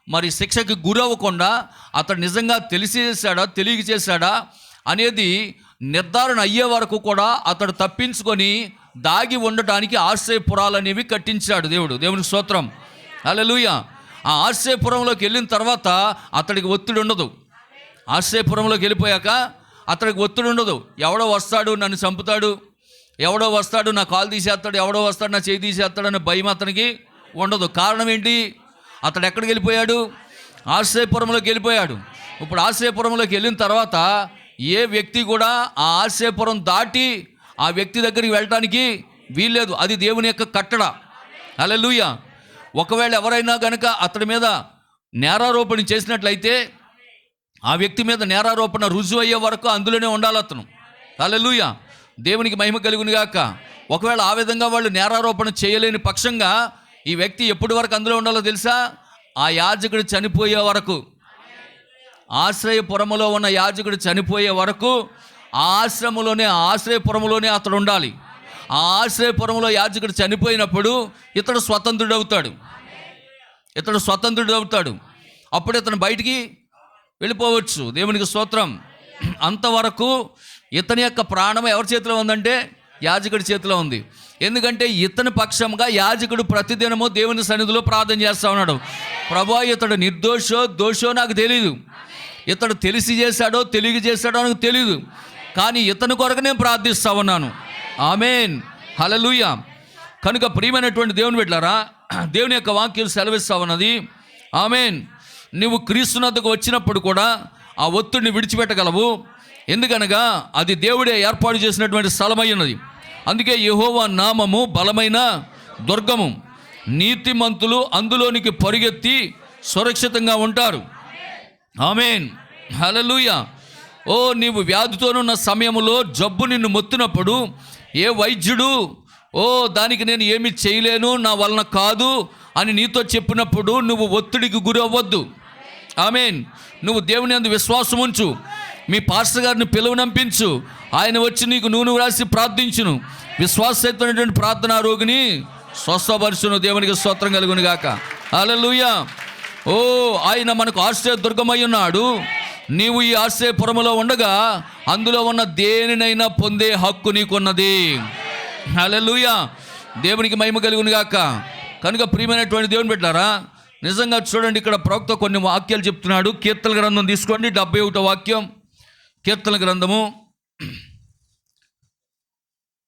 మరి శిక్షకి గురవ్వకుండా అతడు నిజంగా తెలిసి చేశాడా తెలియక చేశాడా అనేది నిర్ధారణ అయ్యే వరకు కూడా అతడు తప్పించుకొని దాగి ఉండటానికి ఆశ్రయపురాలు అనేవి కట్టించాడు దేవుడు. దేవునికి స్తోత్రం, హల్లెలూయా. ఆ ఆశ్రయపురంలోకి వెళ్ళిన తర్వాత అతడికి ఒత్తిడి ఉండదు. ఆశ్రయపురంలోకి వెళ్ళిపోయాక అతడికి ఒత్తిడి ఉండదు. ఎవడో వస్తాడు నన్ను చంపుతాడు, ఎవడో వస్తాడు నా కాలు తీసేస్తాడు, ఎవడో వస్తాడు నా చేయి తీసేస్తాడు అనే భయం అతనికి ఉండదు. కారణం ఏంటి? అతడు ఎక్కడికి వెళ్ళిపోయాడు? ఆశ్రయపురంలోకి వెళ్ళిపోయాడు. ఇప్పుడు ఆశ్రయపురంలోకి వెళ్ళిన తర్వాత ఏ వ్యక్తి కూడా ఆ ఆశ్రయపురం దాటి ఆ వ్యక్తి దగ్గరికి వెళ్ళటానికి వీల్లేదు. అది దేవుని యొక్క కట్టడ. హల్లెలూయా. ఒకవేళ ఎవరైనా కనుక అతడి మీద నేరారోపణ చేసినట్లయితే ఆ వ్యక్తి మీద నేరారోపణ రుజువు అయ్యే వరకు అందులోనే ఉండాలి అతను. హల్లెలూయా. దేవునికి మహిమ కలుగును గాక. ఒకవేళ ఆ విధంగా వాళ్ళు నేరారోపణ చేయలేని పక్షంగా ఈ వ్యక్తి ఎప్పటి వరకు అందులో ఉండాలో తెలుసా? ఆ యాజకుడు చనిపోయే వరకు, ఆశ్రయపురములో ఉన్న యాజకుడు చనిపోయే వరకు ఆ ఆశ్రయపురములోనే అతడు ఉండాలి. ఆ ఆశ్రయపురంలో యాజకుడు చనిపోయినప్పుడు ఇతడు స్వతంత్రుడవుతాడు. అప్పుడు ఇతను బయటికి వెళ్ళిపోవచ్చు. దేవునికి స్తోత్రం. అంతవరకు ఇతని యొక్క ప్రాణం ఎవరి చేతిలో ఉందంటే యాజకుడి చేతిలో ఉంది. ఎందుకంటే ఇతని పక్షంగా యాజకుడు ప్రతిదినము దేవుని సన్నిధిలో ప్రార్థన చేస్తూ ఉన్నాడు. ప్రభువా, ఇతడు నిర్దోషో దోషో నాకు తెలీదు, ఇతడు తెలిసి చేశాడో తెలియక చేశాడో నాకు తెలీదు, కానీ ఇతని కొరకు నేను ప్రార్థిస్తా ఉన్నాను. ఆమేన్, హల్లెలూయా. కనుక ప్రియమైనటువంటి దేవుని బిడ్డలారా, దేవుని యొక్క వాక్యం సెలవిస్తా ఉన్నది. ఆమేన్. నువ్వు క్రీస్తునద్దకు వచ్చినప్పుడు కూడా ఆ ఒత్తిడిని విడిచిపెట్టగలవు. ఎందుకనగా అది దేవుడే ఏర్పాటు చేసినటువంటి స్థలమై ఉన్నది. అందుకే యెహోవా నామము బలమైన దుర్గము, నీతిమంతులు అందులోనికి పరిగెత్తి సురక్షితంగా ఉంటారు. ఆమేన్, హల్లెలూయా. ఓ నీవు వ్యాధితోనున్న సమయంలో జబ్బు నిన్ను మొత్తినప్పుడు ఏ వైద్యుడు దానికి నేను ఏమి చేయలేను, నా వలన కాదు అని నీతో చెప్పినప్పుడు నువ్వు ఒత్తిడికి గురి అవ్వద్దు. ఆమేన్. నువ్వు దేవుని యందు విశ్వాసం ఉంచు. మీ పాస్టర్ గారిని పిలువనంపించు. ఆయన వచ్చి నీకు నూనె రాసి ప్రార్థించును. విశ్వాసమైనటువంటి ప్రార్థనా రోగిని స్వస్థపరచును. దేవునికి స్తోత్రం కలుగును గాక. హల్లెలూయా. ఆయన మనకు ఆశ్రయ దుర్గమై ఉన్నాడు. నీవు ఈ ఆశ్రయపురములో ఉండగా అందులో ఉన్న దేనినైనా పొందే హక్కు నీకున్నది. హల్లెలూయా. దేవునికి మహిమ కలుగును గాక. కనుక ప్రియమైనటువంటి దేవుని బిడ్డలారా, నిజంగా చూడండి, ఇక్కడ ప్రవక్త కొన్ని వాక్యాలు చెప్తున్నాడు. కీర్తన గ్రంథం తీసుకోండి, 71వ వాక్యం. కీర్తన గ్రంథం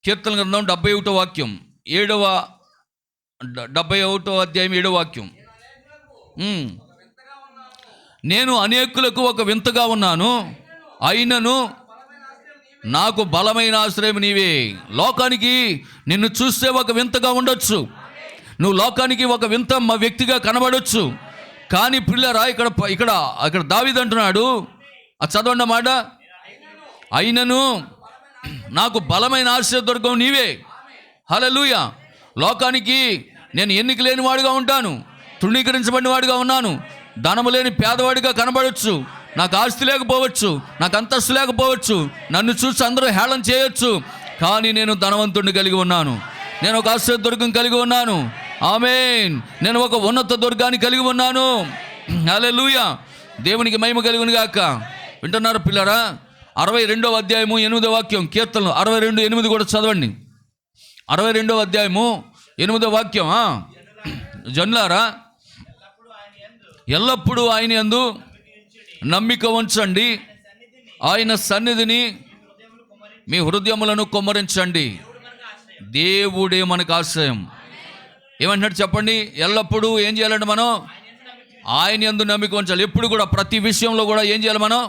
71వ వాక్యం, 71వ అధ్యాయం 7వ వాక్యం. నేను అనేకులకు ఒక వింతగా ఉన్నాను, అయినను నాకు బలమైన ఆశ్రయం నీవే. లోకానికి నిన్ను చూస్తే ఒక వింతగా ఉండొచ్చు, నువ్వు లోకానికి ఒక వింత వ్యక్తిగా కనబడొచ్చు. కానీ పిల్లరా, ఇక్కడ దావీదు అంటున్నాడు, చదవండి మాట, అయినను నాకు బలమైన ఆశ్రయదుర్గం నీవే. హల్లెలూయా. లోకానికి నేను ఎన్నిక లేని వాడిగా ఉంటాను, తృణీకరించబడిన వాడిగా ఉన్నాను, ధనము లేని పేదవాడిగా కనబడవచ్చు, నాకు ఆస్తి లేకపోవచ్చు, నాకు అంతస్తు లేకపోవచ్చు, నన్ను చూసి అందరూ హేళన చేయొచ్చు. కానీ నేను ధనవంతుడిని కలిగి ఉన్నాను, నేను ఒక ఆశ్రయదుర్గం కలిగి ఉన్నాను. ఆమేన్. నేను ఒక ఉన్నత దుర్గాన్ని కలిగి ఉన్నాను. హల్లెలూయా. దేవునికి మహిమ కలుగును గాక. వింటున్నారు పిల్లరా? 62వ అధ్యాయము 8వ వాక్యం, కీర్తనలు 62:8 కూడా చదవండి. 62వ అధ్యాయము 8వ వాక్యం. జనులారా, ఎల్లప్పుడూ ఆయన యందు నమ్మిక ఉంచండి, ఆయన సన్నిధిని మీ హృదయములను కుమ్మరించండి. దేవుడే మనకు ఆశ్రయం. ఏమంటున్నాడు చెప్పండి? ఎల్లప్పుడూ ఏం చేయాలంటే మనం ఆయన యందు నమ్మిక ఉంచాలి. ఎప్పుడు కూడా, ప్రతి విషయంలో కూడా ఏం చేయాలి మనం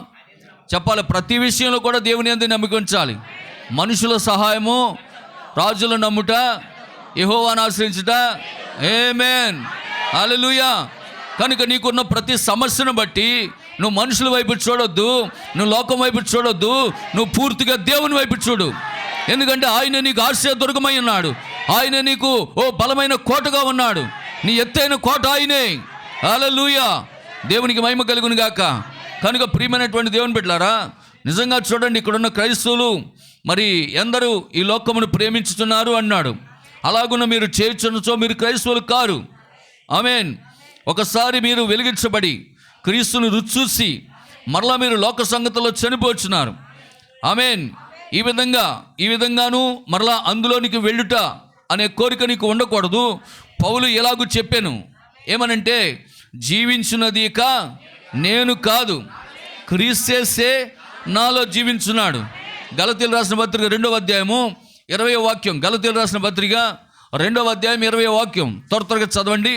చెప్పాలి? ప్రతి విషయంలో కూడా దేవుని యందు నమ్మిక ఉంచాలి. మనుషుల సహాయము, రాజుల నమ్ముట, యెహోవాను ఆశ్రయించుట. ఆమేన్, హల్లెలూయా. కనుక నీకున్న ప్రతి సమస్యను బట్టి నువ్వు మనుషుల వైపు చూడొద్దు, నువ్వు లోకం వైపు చూడొద్దు, నువ్వు పూర్తిగా దేవుని వైపు చూడు. ఎందుకంటే ఆయన నీకు ఆశ్రయ దుర్గమై ఉన్నాడు, ఆయన నీకు బలమైన కోటగా ఉన్నాడు, నీ ఎత్తైన కోట ఆయనే. హల్లెలూయా. దేవునికి మహిమ కలుగును గాక. కనుక ప్రియమైనటువంటి దేవుని బిడ్డలారా, నిజంగా చూడండి, ఇక్కడున్న క్రైస్తవులు మరి ఎందరూ ఈ లోకమును ప్రేమించుతున్నారు అన్నాడు. అలాగున్న మీరు చేర్చునచో మీరు క్రైస్తవులు కారు. ఆమేన్. ఒకసారి మీరు వెలిగించబడి క్రీస్తును రుచి చూసి మరలా మీరు లోక సంగతిలో చనిపోతున్నారు. ఆమేన్. ఈ విధంగాను మరలా అందులోనికి వెళ్ళుట అనే కోరిక నీకు ఉండకూడదు. పౌలు ఎలాగూ చెప్పాను, ఏమనంటే, జీవించున్నది ఇక నేను కాదు, క్రీస్తే నాలో జీవించున్నాడు. గలతీయులు రాసిన పత్రిక 2వ అధ్యాయము 20వ వాక్యం. గలతీయులు రాసిన పత్రిక 2వ అధ్యాయం 20వ వాక్యం. త్వరగా చదవండి.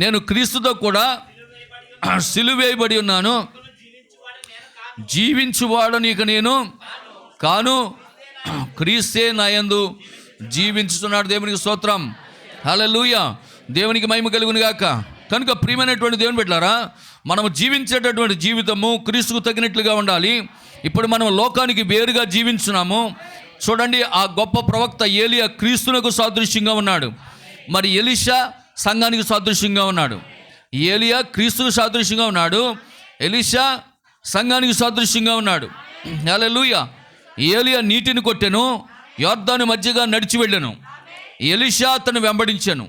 నేను క్రీస్తుతో కూడా సిలువేయబడి ఉన్నాను, జీవించువాడని ఇక నేను కాను, క్రీస్తే నా యందు జీవించుతున్నాడు. దేవునికి స్తోత్రం. హల్లెలూయా. దేవునికి మహిమ కలుగును గాక. కనుక ప్రియమైనటువంటి దేవుని బిడ్డలారా, మనము జీవించేటటువంటి జీవితము క్రీస్తుకు తగినట్లుగా ఉండాలి. ఇప్పుడు మనం లోకానికి వేరుగా జీవించున్నాము. చూడండి, ఆ గొప్ప ప్రవక్త ఏలియా క్రీస్తునకు సాదృశ్యంగా ఉన్నాడు. మరి ఎలీషా సంఘానికి సాదృశ్యంగా ఉన్నాడు. ఏలియా క్రీస్తుకు సాదృశ్యంగా ఉన్నాడు, ఎలీషా సంఘానికి సాదృశ్యంగా ఉన్నాడు. హల్లెలూయా. ఏలియా నీటిని కొట్టెను, యొర్దాను మధ్యగా నడిచి వెళ్ళాను, ఎలీషా అతను వెంబడించాను.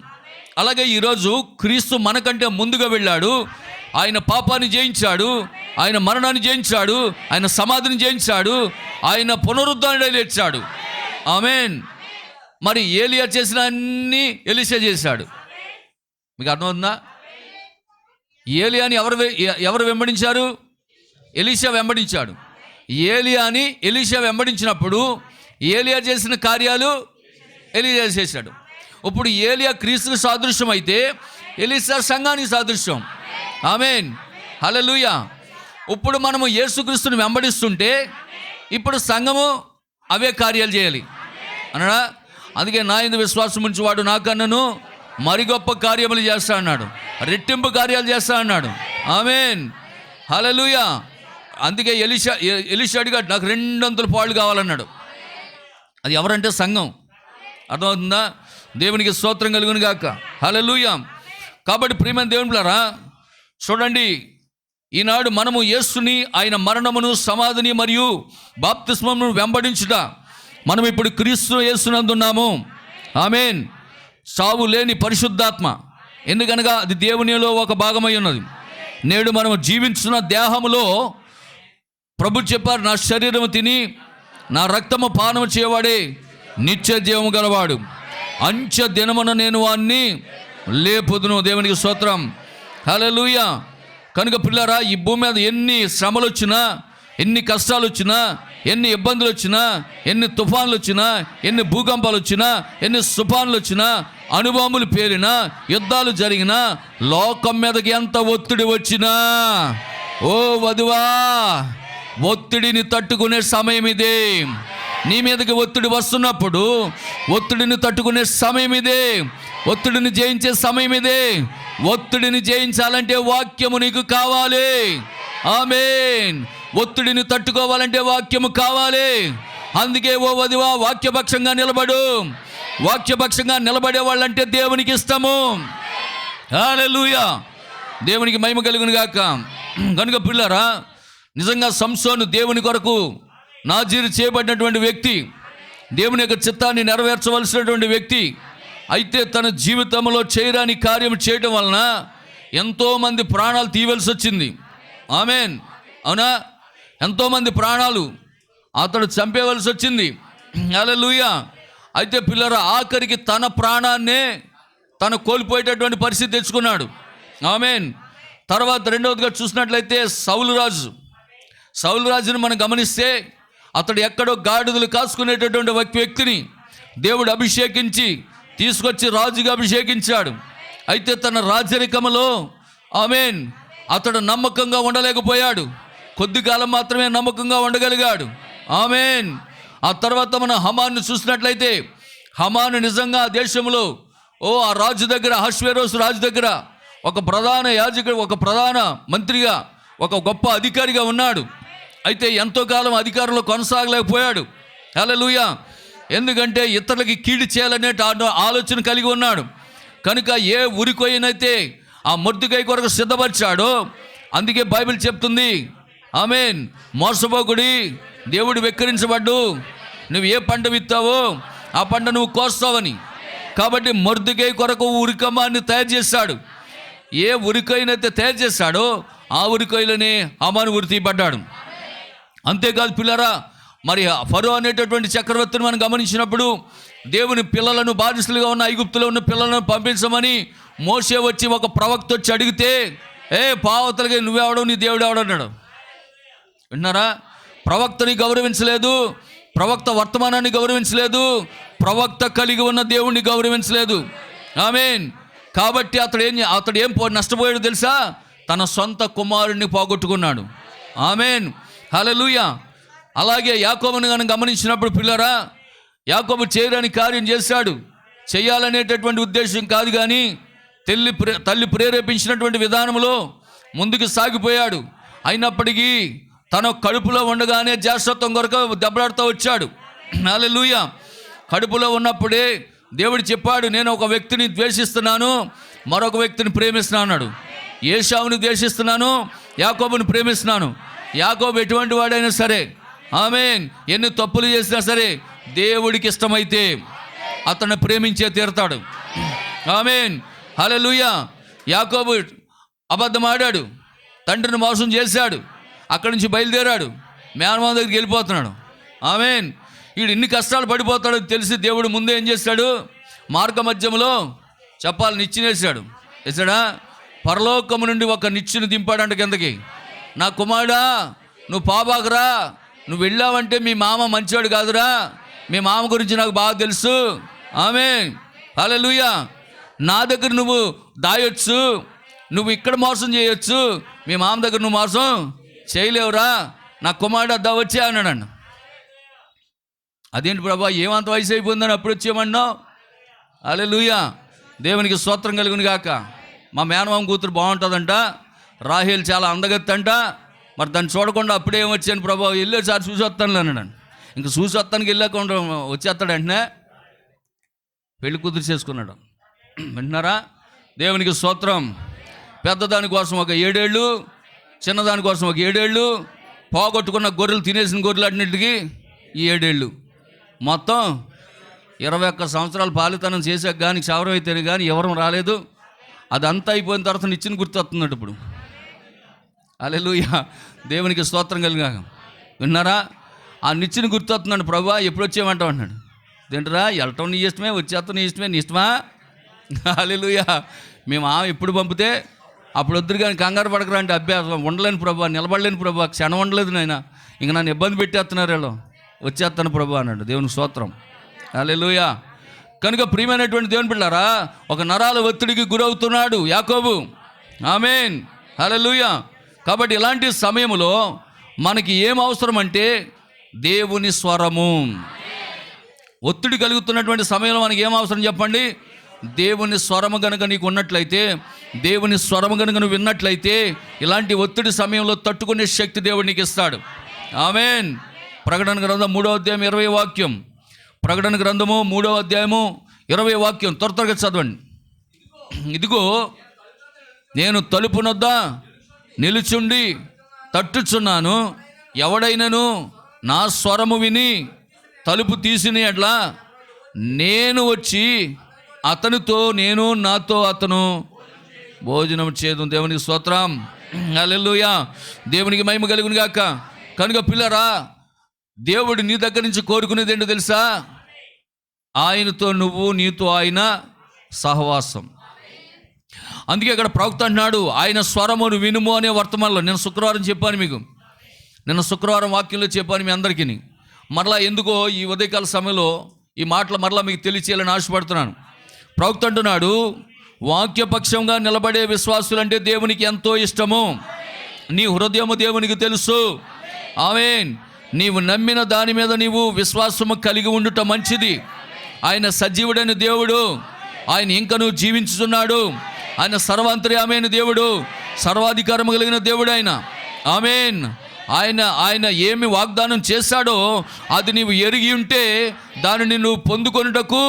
అలాగే ఈరోజు క్రీస్తు మనకంటే ముందుగా వెళ్ళాడు. ఆయన పాపాన్ని జయించాడు, ఆయన మరణాన్ని జయించాడు, ఆయన సమాధిని జయించాడు, ఆయన పునరుద్ధానుడై లేచాడు. ఆమేన్. మరి ఏలియా చేసిన అన్ని ఎలీషా చేశాడు. మీకు అర్థమవుతుందా? ఏలియాని ఎవరు వెంబడించారు? ఎలీషా వెంబడించాడు. ఏలియాని ఎలీషా వెంబడించినప్పుడు ఏలియా చేసిన కార్యాలు ఎలీషా చేశాడు. ఇప్పుడు ఏలియా క్రీస్తుకు సాదృశ్యం అయితే ఎలీషా సంఘానికి సాదృశ్యం. ఆమేన్, హల్లెలూయా. ఇప్పుడు మనము యేసుక్రీస్తుని వెంబడిస్తుంటే ఇప్పుడు సంఘము అవే కార్యాలు చేయాలి అన్నాడా? అందుకే నా యందు విశ్వాసం ఉంచువాడు నాకన్నను మరి గొప్ప కార్యములు చేస్తా అన్నాడు, రెట్టింపు కార్యాలు చేస్తా అన్నాడు. ఆమేన్. హల్లెలూయా. అందుకే ఎలీషా అడిగాడు, నాకు 200 పాళ్ళు కావాలన్నాడు. అది ఎవరంటే సంఘం. అర్థమవుతుందా? దేవునికి స్తోత్రం కలుగును గాక. హల్లెలూయా. కాబట్టి ప్రియమైన దేవుని బిడ్డలారా, చూడండి, ఈనాడు మనము యేసుని, ఆయన మరణమును, సమాధిని మరియు బాప్తిస్మమును వెంబడించుట, మనం ఇప్పుడు క్రీస్తు యేసునందున్నాము. ఆమేన్. సావు లేని పరిశుద్ధాత్మ, ఎందుకనగా అది దేవునిలో ఒక భాగమై ఉన్నది. నేడు మనము జీవించిన దేహములో ప్రభు చెప్పారు, నా శరీరము తిని నా రక్తము పానము చేయవాడే నిత్య జీవము గలవాడు, అంచె దినమున నేను వాణ్ణి లేపుదును. దేవునికి స్తోత్రం. హల్లెలూయా. కనుక పిల్లరా, ఈ భూమి మీద ఎన్ని శ్రమలు వచ్చినా, ఎన్ని కష్టాలు వచ్చినా, ఎన్ని ఇబ్బందులు వచ్చినా, ఎన్ని తుఫాన్లు వచ్చినా, ఎన్ని భూకంపాలు వచ్చినా, ఎన్ని తుఫాన్లు వచ్చినా, అనుభవములు పేరినా, యుద్ధాలు జరిగినా, లోకం మీదకి ఎంత ఒత్తిడి వచ్చినా, ఓ వధువా, ఒత్తిడిని తట్టుకునే సమయం ఇదే. నీ మీదకి ఒత్తిడి వస్తున్నప్పుడు ఒత్తిడిని తట్టుకునే సమయం ఇదే. ఒత్తిడిని జయించే సమయం ఇదే. ఒత్తిడిని జయించాలంటే వాక్యము నీకు కావాలి. ఆమేన్. ఒత్తిడిని తట్టుకోవాలంటే వాక్యము కావాలి. అందుకే ఓ వధువా, వాక్యపక్షంగా నిలబడు. వాక్యపక్షంగా నిలబడే వాళ్ళంటే దేవునికి ఇష్టము. హల్లెలూయా. దేవునికి మహిమ కలుగును గాక. కనుక పిల్లరా, నిజంగా సంసోను దేవుని కొరకు నాజీరు చేయబడినటువంటి వ్యక్తి, దేవుని యొక్క చిత్తాన్ని నెరవేర్చవలసినటువంటి వ్యక్తి. అయితే తన జీవితంలో చేయరాని కార్యం చేయడం వలన ఎంతోమంది ప్రాణాలు తీయవలసి వచ్చింది. ఆమేన్. అవునా? ఎంతోమంది ప్రాణాలు అతడు చంపేవలసి వచ్చింది. హల్లెలూయా. అయితే పిల్లరా, ఆఖరికి తన ప్రాణాన్నే తను కోల్పోయేటటువంటి పరిస్థితి తెచ్చుకున్నాడు. ఆమేన్. తర్వాత రెండవదిగా చూసినట్లయితే సౌలు రాజును మనం గమనిస్తే, అతడు ఎక్కడో గాడిదలు కాసుకునేటటువంటి వ్యక్తిని దేవుడు అభిషేకించి తీసుకొచ్చి రాజుగా అభిషేకించాడు. అయితే తన రాజరికములో ఆమేన్ అతడు నమ్మకంగా ఉండలేకపోయాడు. కొద్ది కాలం మాత్రమే నమ్మకంగా ఉండగలిగాడు. ఆమేన్. ఆ తర్వాత మనం హమాను చూసినట్లయితే, హమాను నిజంగా ఆ దేశంలో ఆ రాజు దగ్గర, అహష్వేరోషు రాజు దగ్గర ఒక ప్రధాన యాజకుడు, ఒక ప్రధాన మంత్రిగా, ఒక గొప్ప అధికారిగా ఉన్నాడు. అయితే ఎంతో కాలం అధికారంలో కొనసాగలేకపోయాడు. హల్లెలూయా. ఎందుకంటే ఇతరులకి కీడు చేయాలనే ఆలోచన కలిగి ఉన్నాడు. కనుక ఏ ఉరికొయ్యనైతే ఆ మొర్దెకై కొరకు సిద్ధపరిచాడో, అందుకే బైబిల్ చెప్తుంది, ఆమేన్, మోసపోకుడి, దేవుడు వెక్కిరించబడ్డు, నువ్వు ఏ పంట విత్తావో ఆ పంట నువ్వు కోస్తావని. కాబట్టి మొర్దెకై కొరకు ఉరికమ్మాన్ని తయారు చేశాడు. ఏ ఉరికొయ్యనైతే తయారు చేశాడో ఆ ఉరికొయ్యలోనే హామాను ఉరి తీయబడ్డాడు. అంతేకాదు పిల్లరా, మరి ఫరో అనేటటువంటి చక్రవర్తిని మనం గమనించినప్పుడు, దేవుని పిల్లలను, బానిసలుగా ఉన్న ఐగుప్తులో ఉన్న పిల్లలను పంపించమని మోషే వచ్చి ఒక ప్రవక్త వచ్చి అడిగితే, పావతలకి నువ్వెవడవు, నీ దేవుడు ఎవడన్నాడు. విన్నారా? ప్రవక్తని గౌరవించలేదు, ప్రవక్త వర్తమానాన్ని గౌరవించలేదు, ప్రవక్త కలిగి ఉన్న దేవుణ్ణి గౌరవించలేదు. ఆమేన్. కాబట్టి అతడు ఏం నష్టపోయాడు తెలుసా? తన సొంత కుమారుడిని పోగొట్టుకున్నాడు. ఆమేన్. హల్లెలూయా. అలాగే యాకోబుని మనం గమనించినప్పుడు పిల్లరా, యాకోబు చేయరాని కార్యం చేశాడు. చేయాలనేటటువంటి ఉద్దేశం కాదు, కానీ తల్లి ప్రేరేపించినటువంటి విధానంలో ముందుకు సాగిపోయాడు. అయినప్పటికీ తన కడుపులో ఉండగానే జ్యేష్ఠత్వం కొరకు దెబ్బలాడుతూ వచ్చాడు. హల్లెలూయా. కడుపులో ఉన్నప్పుడే దేవుడు చెప్పాడు, నేను ఒక వ్యక్తిని ద్వేషిస్తున్నాను, మరొక వ్యక్తిని ప్రేమిస్తున్నాను అన్నాడు. ఏశావుని ద్వేషిస్తున్నాను, యాకోబుని ప్రేమిస్తున్నాను. యాకోబు ఎటువంటి వాడైనా సరే, ఆమేన్, ఎన్ని తప్పులు చేసినా సరే దేవుడికి ఇష్టమైతే అతన్ని ప్రేమించే తీరుతాడు. ఆమేన్. హల్లెలూయా. యాకోబు అబద్ధం ఆడాడు, తండ్రిని మోసం చేశాడు, అక్కడి నుంచి బయలుదేరాడు, మేనమామ దగ్గరికి వెళ్ళిపోతున్నాడు. ఆమేన్. వీడు ఇన్ని కష్టాలు పడిపోతాడు తెలిసి దేవుడు ముందే ఏం చేశాడు? మార్గ మధ్యంలో చెప్పాలి నిచ్చినేసాడు. వేసాడా? పరలోకము నుండి ఒక నిచ్చుని దింపాడంట కిందకి. నా కుమారుడా, నువ్వు పాబాకురా, నువ్వు వెళ్ళావంటే మీ మామ మంచివాడు కాదురా, మీ మామ గురించి నాకు బాగా తెలుసు. ఆమేన్. హల్లెలూయా. నా దగ్గర నువ్వు దాయొచ్చు, నువ్వు ఇక్కడ మోసం చేయొచ్చు, మీ మామ దగ్గర నువ్వు మోసం చేయలేవురా, నా కుమారుడు అద్దా వచ్చే అన్నాడు. అదేంటి ప్రభా, ఏమంత వయసు అయిపోయిందని అప్పుడు వచ్చేయమన్నావు? హల్లెలూయా. దేవునికి స్తోత్రం కలుగును గాక. మా మేనమామ కూతురు బాగుంటుందంట, రాహేల్ చాలా అందగత్తంట. మరి దాన్ని చూడకుండా అప్పుడే ఏమొచ్చాను ప్రభా, వెళ్ళేసారి చూసి వస్తాను అన్నాడు. ఇంక చూసి వస్తానికి వెళ్ళకుండా వచ్చేస్తాడు. వెంటనే పెళ్లి కుదిరి చేసుకున్నాడు. వింటున్నారా? దేవునికి స్తోత్రం. పెద్దదాని కోసం ఒక 7 ఏళ్ళు, చిన్నదాని కోసం ఒక 7 ఏళ్ళు, పోగొట్టుకున్న గొర్రెలు తినేసిన గొర్రెలు అన్నింటికి ఈ 7 ఏళ్ళు, మొత్తం 21 సంవత్సరాలు పాలితనం చేసాక కానీ క్షవరం అయితేనే కానీ ఎవరం రాలేదు. అదంతా అయిపోయిన తర్వాత నిచ్చిన గుర్తు వస్తున్నాడు ఇప్పుడు. హల్లెలూయా, దేవునికి స్తోత్రం కలిగా. విన్నారా? ఆ నిచ్చిన గుర్తు వస్తున్నాడు. ప్రభువా ఎప్పుడు వచ్చేయమంటావు అన్నాడు. తింటరా, వెళ్ళటం నీ ఇష్టమే, వచ్చేస్తాం నీ ఇష్టమే, నీ ఇష్టమా? హల్లెలూయా. మేము ఎప్పుడు పంపితే అప్పుడు వద్దురు కానీ కంగారు పడకరా అంటే, అభ్యాసం ఉండలేను ప్రభా, నిలబడలేను ప్రభా, క్షణం ఉండలేదు నాయన, ఇంక నన్ను ఇబ్బంది పెట్టేస్తున్నారు వీళ్ళు, వచ్చేస్తాను ప్రభా అన్నాడు. దేవుని స్తోత్రం. హల్లెలూయా. కనుక ప్రియమైనటువంటి దేవుని బిడ్డలారా, ఒక నరాల ఒత్తిడికి గురవుతున్నాడు యాకోబు. ఆమేన్, హల్లెలూయా. కాబట్టి ఇలాంటి సమయంలో మనకి ఏం అవసరం అంటే దేవుని స్వరము. ఒత్తిడి కలుగుతున్నటువంటి సమయంలో మనకి ఏం అవసరం చెప్పండి? దేవుని స్వరము కనుక నీకు ఉన్నట్లయితే, దేవుని స్వరము కనుక నువ్వు విన్నట్లయితే, ఇలాంటి ఒత్తిడి సమయంలో తట్టుకునే శక్తి దేవుడు నీకు ఇస్తాడు. ఆమేన్. ప్రకటన గ్రంథం 3వ అధ్యాయం 20వ వాక్యం. ప్రకటన గ్రంథము 3వ అధ్యాయము 20వ వాక్యం త్వరగా చదవండి. ఇదిగో నేను తలుపు నొద్ద నిలుచుండి తట్టుచున్నాను, ఎవడైనను నా స్వరము విని తలుపు తీసిన ఎట్లా నేను వచ్చి అతనితో, నేను నాతో అతను భోజనం చేద్దాం. దేవునికి స్తోత్రం. హల్లెలూయా. దేవునికి మహిమ కలుగును గాక. కనుక పిల్లరా, దేవుడు నీ దగ్గర నుంచి కోరుకునేది ఏంటో తెలుసా? ఆయనతో నువ్వు, నీతో ఆయన సహవాసం. అందుకే ఇక్కడ ప్రవక్త అంటున్నాడు, ఆయన స్వరమును వినుము అనే వర్తమానంలో. నేను శుక్రవారం చెప్పాను మీకు, నిన్న శుక్రవారం వాక్యంలో చెప్పాను మీ అందరికీ. మరలా ఎందుకో ఈ ఉదయకాల సమయంలో ఈ మాటలు మరలా మీకు తెలియచేయాలని ఆశపడుతున్నాను. ప్రవక్త అంటున్నాడు, వాక్యపక్షంగా నిలబడే విశ్వాసులంటే దేవునికి ఎంతో ఇష్టము. నీ హృదయము దేవునికి తెలుసు. ఆమేన్. నీవు నమ్మిన దాని మీద నీవు విశ్వాసము కలిగి ఉండుట మంచిది. ఆయన సజీవుడైన దేవుడు, ఆయన ఇంకనూ జీవించుచున్నాడు. ఆయన సర్వాంతర్యామైన దేవుడు, సర్వాధికారము కలిగిన దేవుడు ఆయన. ఆమేన్. ఆయన ఏమి వాగ్దానం చేశాడో అది నీవు ఎరిగి ఉంటే దానిని నువ్వు పొందుకొనుటకు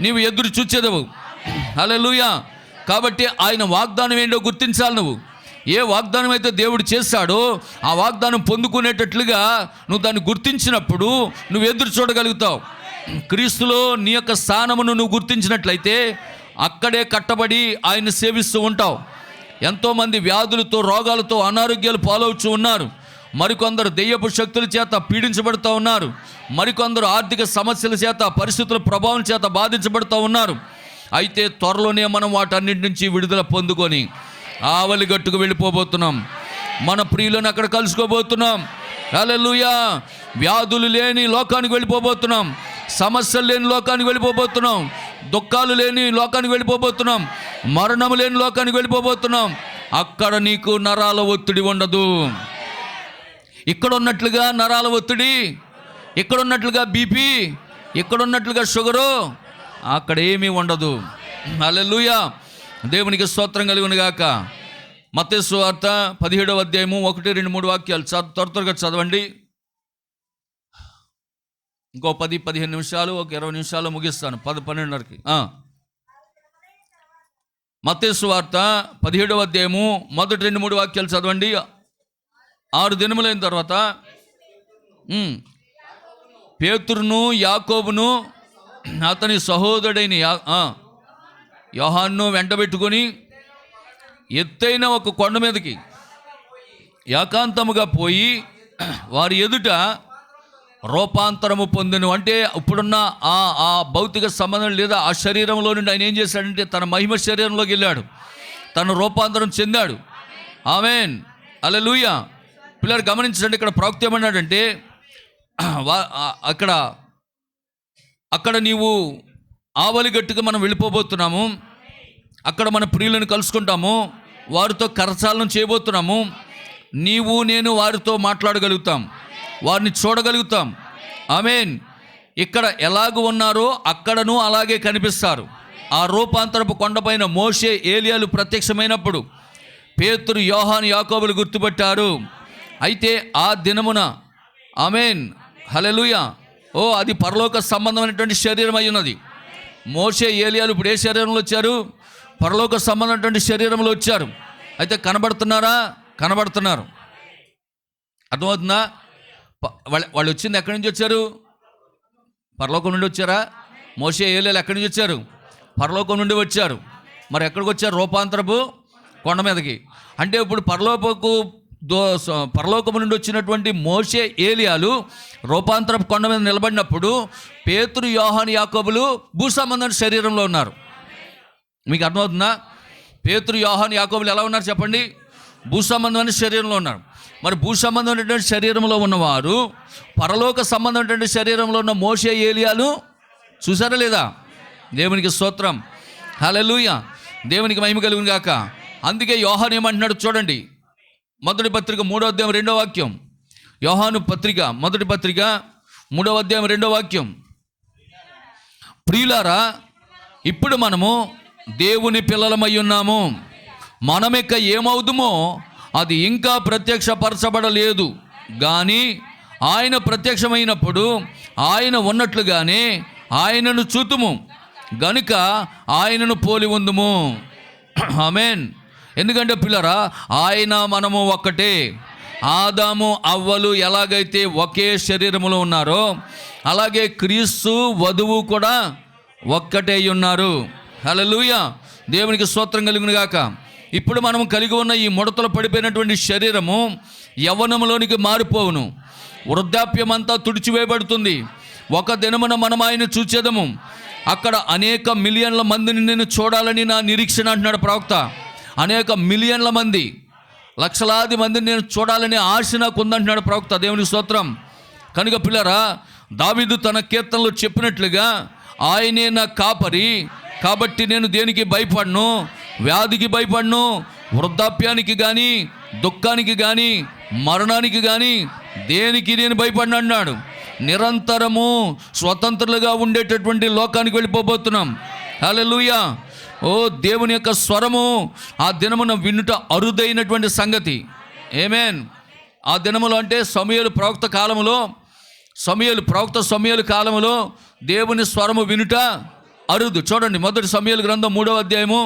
నీవు ఎదురు చూచెదవు. హల్లెలూయా. కాబట్టి ఆయన వాగ్దానం ఏంటో గుర్తించాలి. నువ్వు ఏ వాగ్దానం అయితే దేవుడు చేశాడో ఆ వాగ్దానం పొందుకునేటట్లుగా నువ్వు దాన్ని గుర్తించినప్పుడు నువ్వు ఎదురు చూడగలుగుతావు. క్రీస్తులో నీ యొక్క స్థానమును నువ్వు గుర్తించినట్లయితే అక్కడే కట్టబడి ఆయన సేవిస్తూ ఉంటావు. ఎంతోమంది వ్యాధులతో, రోగాలతో, అనారోగ్యాలు పాలవుతూ ఉన్నారు. మరికొందరు దెయ్యపు శక్తుల చేత పీడించబడుతూ ఉన్నారు. మరికొందరు ఆర్థిక సమస్యల చేత, పరిస్థితుల ప్రభావం చేత బాధించబడుతూ ఉన్నారు. అయితే త్వరలోనే మనం వాటన్నిటి నుంచి విడుదల పొందుకొని ఆవలి గట్టుకు వెళ్ళిపోబోతున్నాం. మన ప్రియులను అక్కడ కలుసుకోబోతున్నాం. హల్లెలూయా. వ్యాధులు లేని లోకానికి వెళ్ళిపోబోతున్నాం. సమస్యలు లేని లోకానికి వెళ్ళిపోబోతున్నాం. దుఃఖాలు లేని లోకానికి వెళ్ళిపోబోతున్నాం. మరణము లేని లోకానికి వెళ్ళిపోబోతున్నాం. అక్కడ నీకు నరాల ఒత్తిడి ఉండదు. ఇక్కడ ఉన్నట్లుగా నరాల ఒత్తిడి, ఇక్కడ ఉన్నట్లుగా బీపీ, ఇక్కడ ఉన్నట్లుగా షుగరు అక్కడ ఏమీ ఉండదు. హల్లెలూయా. దేవునికి స్తోత్రం కలుగును గాక. మత్తయి సువార్త 17వ అధ్యాయము 1, 2, 3 వాక్యాలు త్వరగా చదవండి. ఇంకో 10-15 నిమిషాలు, ఒక 20 నిమిషాలు ముగిస్తాను. 10-12కి. మత్తయి సువార్త 17వ అధ్యాయము 1, 2, 3 వాక్యాలు చదవండి. 6 దినములైన తర్వాత పేతురును, యాకోబును, అతని సహోదరుడైన యోహాను వెంటబెట్టుకొని ఎత్తైన ఒక కొండ మీదకి ఏకాంతముగా పోయి వారి ఎదుట రూపాంతరము పొందెను. అంటే ఇప్పుడున్న ఆ భౌతిక సంబంధం లేదా ఆ శరీరంలో నుండి ఆయన ఏం చేశాడంటే తన మహిమ శరీరంలోకి వెళ్ళాడు, తన రూపాంతరం చెందాడు. ఆమేన్, హల్లెలూయా. పిల్లలు గమనించండి, ఇక్కడ ప్రవక్త ఏమన్నాడంటే అక్కడ నీవు ఆవలి గట్టుగా మనం వెళ్ళిపోబోతున్నాము. అక్కడ మన ప్రియులను కలుసుకుంటాము, వారితో కరచాలనం చేయబోతున్నాము. నీవు నేను వారితో మాట్లాడగలుగుతాం, వారిని చూడగలుగుతాం. ఆమేన్. ఇక్కడ ఎలాగ ఉన్నారో అక్కడను అలాగే కనిపిస్తారు. ఆ రూపాంతరపు కొండపైన మోషే, ఏలియాలు ప్రత్యక్షమైనప్పుడు పేతురు, యోహాను, యాకోబులు గుర్తుపట్టారు. అయితే ఆ దినమున ఆమేన్ హల్లెలూయా అది పరలోక సంబంధమైనటువంటి శరీరం అయి ఉన్నది. మోషే, ఏలియాలు ఇప్పుడు ఏ శరీరంలో వచ్చారు? పరలోక సంబంధమైనటువంటి శరీరంలో వచ్చారు. అయితే కనబడుతున్నారా? కనబడుతున్నారు. అర్థమవుతుందా? వాళ్ళు వచ్చింది ఎక్కడి నుంచి వచ్చారు? పరలోకం నుండి వచ్చారా? మోషే, ఏలియాలు ఎక్కడి నుంచి వచ్చారు? పరలోకం నుండి వచ్చారు. మరి ఎక్కడికి వచ్చారు? రూపాంతరపు కొండ మీదకి. అంటే ఇప్పుడు పరలోకం నుండి వచ్చినటువంటి మోషే, ఏలియాలు రూపాంతరపు కొండ మీద నిలబడినప్పుడు పేతురు, యోహాను, యాకోబులు భూ సంబంధమైన శరీరంలో ఉన్నారు. మీకు అర్థమవుతుందా? పేతురు, యోహాను, యాకోబులు ఎలా ఉన్నారు చెప్పండి? భూ సంబంధమైన శరీరంలో ఉన్నారు. మరి భూ సంబంధమైనటువంటి శరీరంలో ఉన్నవారు పరలోక సంబంధమైనటువంటి శరీరంలో ఉన్న మోషే, ఏలియాలు చూసారా లేదా? దేవునికి స్తోత్రం, హల్లెలూయా, దేవునికి మహిమ కలుగును గాక. అందుకే యోహాను ఏమంటున్నాడు చూడండి, మొదటి పత్రిక 3వ అధ్యాయం 2వ వాక్యం. యోహాను పత్రిక, మొదటి పత్రిక 3వ అధ్యాయం 2వ వాక్యం. ప్రియులారా, ఇప్పుడు మనము దేవుని పిల్లలమై ఉన్నాము. మనమిక ఏమవుదుమో అది ఇంకా ప్రత్యక్షపరచబడలేదు కానీ ఆయన ప్రత్యక్షమైనప్పుడు ఆయన ఉన్నట్లుగానే ఆయనను చూతుము గనుక ఆయనను పోలి ఉందుము. ఆమేన్. ఎందుకంటే పిల్లరా, ఆయన మనము ఒక్కటే. ఆదాము, అవ్వలు ఎలాగైతే ఒకే శరీరములో ఉన్నారో అలాగే క్రీస్తు, వధువు కూడా ఒక్కటే ఉన్నారు. హల్లెలూయా, దేవునికి స్తోత్రం కలుగును గాక. ఇప్పుడు మనం కలిగి ఉన్న ఈ ముడతలు పడిపోయినటువంటి శరీరము యవ్వనంలోనికి మారిపోవును. వృద్ధాప్యమంతా తుడిచివేయబడుతుంది. ఒక దినమున మనం ఆయన చూచేదము. అక్కడ అనేక మిలియన్ల మందిని నేను చూడాలని నా నిరీక్షణ అంటున్నాడు ప్రవక్త. అనేక మిలియన్ల మంది, లక్షలాది మందిని నేను చూడాలని ఆశ నాకు ఉందంటున్నాడు ప్రవక్త. దేవునికి స్తోత్రం. కనుక పిల్లరా, దావీదు తన కీర్తనలో చెప్పినట్లుగా ఆయనే నా కాపరి కాబట్టి నేను దేనికి భయపడను, వ్యాధికి భయపడను, వృద్ధాప్యానికి కానీ, దుఃఖానికి కానీ, మరణానికి కానీ దేనికి నేను భయపడను అన్నాడు. నిరంతరము స్వతంత్రులుగా ఉండేటటువంటి లోకానికి వెళ్ళిపోబోతున్నాం. హల్లెలూయా. దేవుని యొక్క స్వరము ఆ దినమున వినుట అరుదైనటువంటి సంగతి. ఆమేన్. ఆ దినములో అంటే సమూయేలు ప్రవక్త కాలములో, ప్రవక్త సమూయేలు కాలములో దేవుని స్వరము వినుట అరుదు. చూడండి, మొదటి సమూయేలు గ్రంథం 3వ అధ్యాయము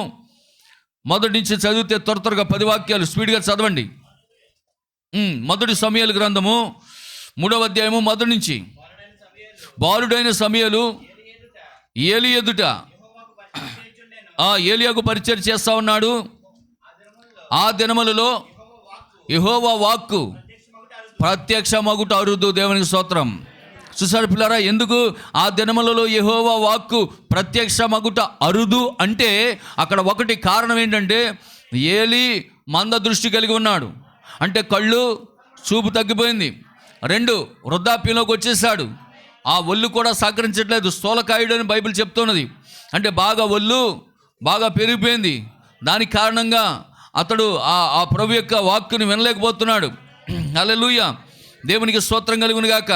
మొదటి నుంచి చదివితే త్వరగా 10 వాక్యాలు స్పీడ్గా చదవండి. మొదటి సమూయేలు గ్రంథము 3వ అధ్యాయము మొదటి నుంచి. బాలుడైన సమూయేలు ఏలి ఎదుట ఏలియాకు పరిచయం చేస్తా ఉన్నాడు. ఆ దినములలో యెహోవా వాక్కు ప్రత్యక్షమగుట అరుదు. దేవునికి స్తోత్రం. చూసారు పిల్లరా, ఎందుకు ఆ దినములలో యెహోవా వాక్కు ప్రత్యక్షమగుట అరుదు అంటే అక్కడ ఒకటి కారణం ఏంటంటే ఏలి మంద దృష్టి కలిగి ఉన్నాడు. అంటే కళ్ళు చూపు తగ్గిపోయింది. 2, వృద్ధాప్యంలోకి వచ్చేసాడు. ఆ ఒళ్ళు కూడా సహకరించట్లేదు. స్థూలకాయుడు అని బైబిల్ చెప్తున్నది. అంటే ఒళ్ళు బాగా పెరిగిపోయింది. దానికి కారణంగా అతడు ఆ ప్రభు యొక్క వాక్కుని వినలేకపోతున్నాడు. హల్లెలూయా, దేవునికి స్తోత్రం కలుగును గాక.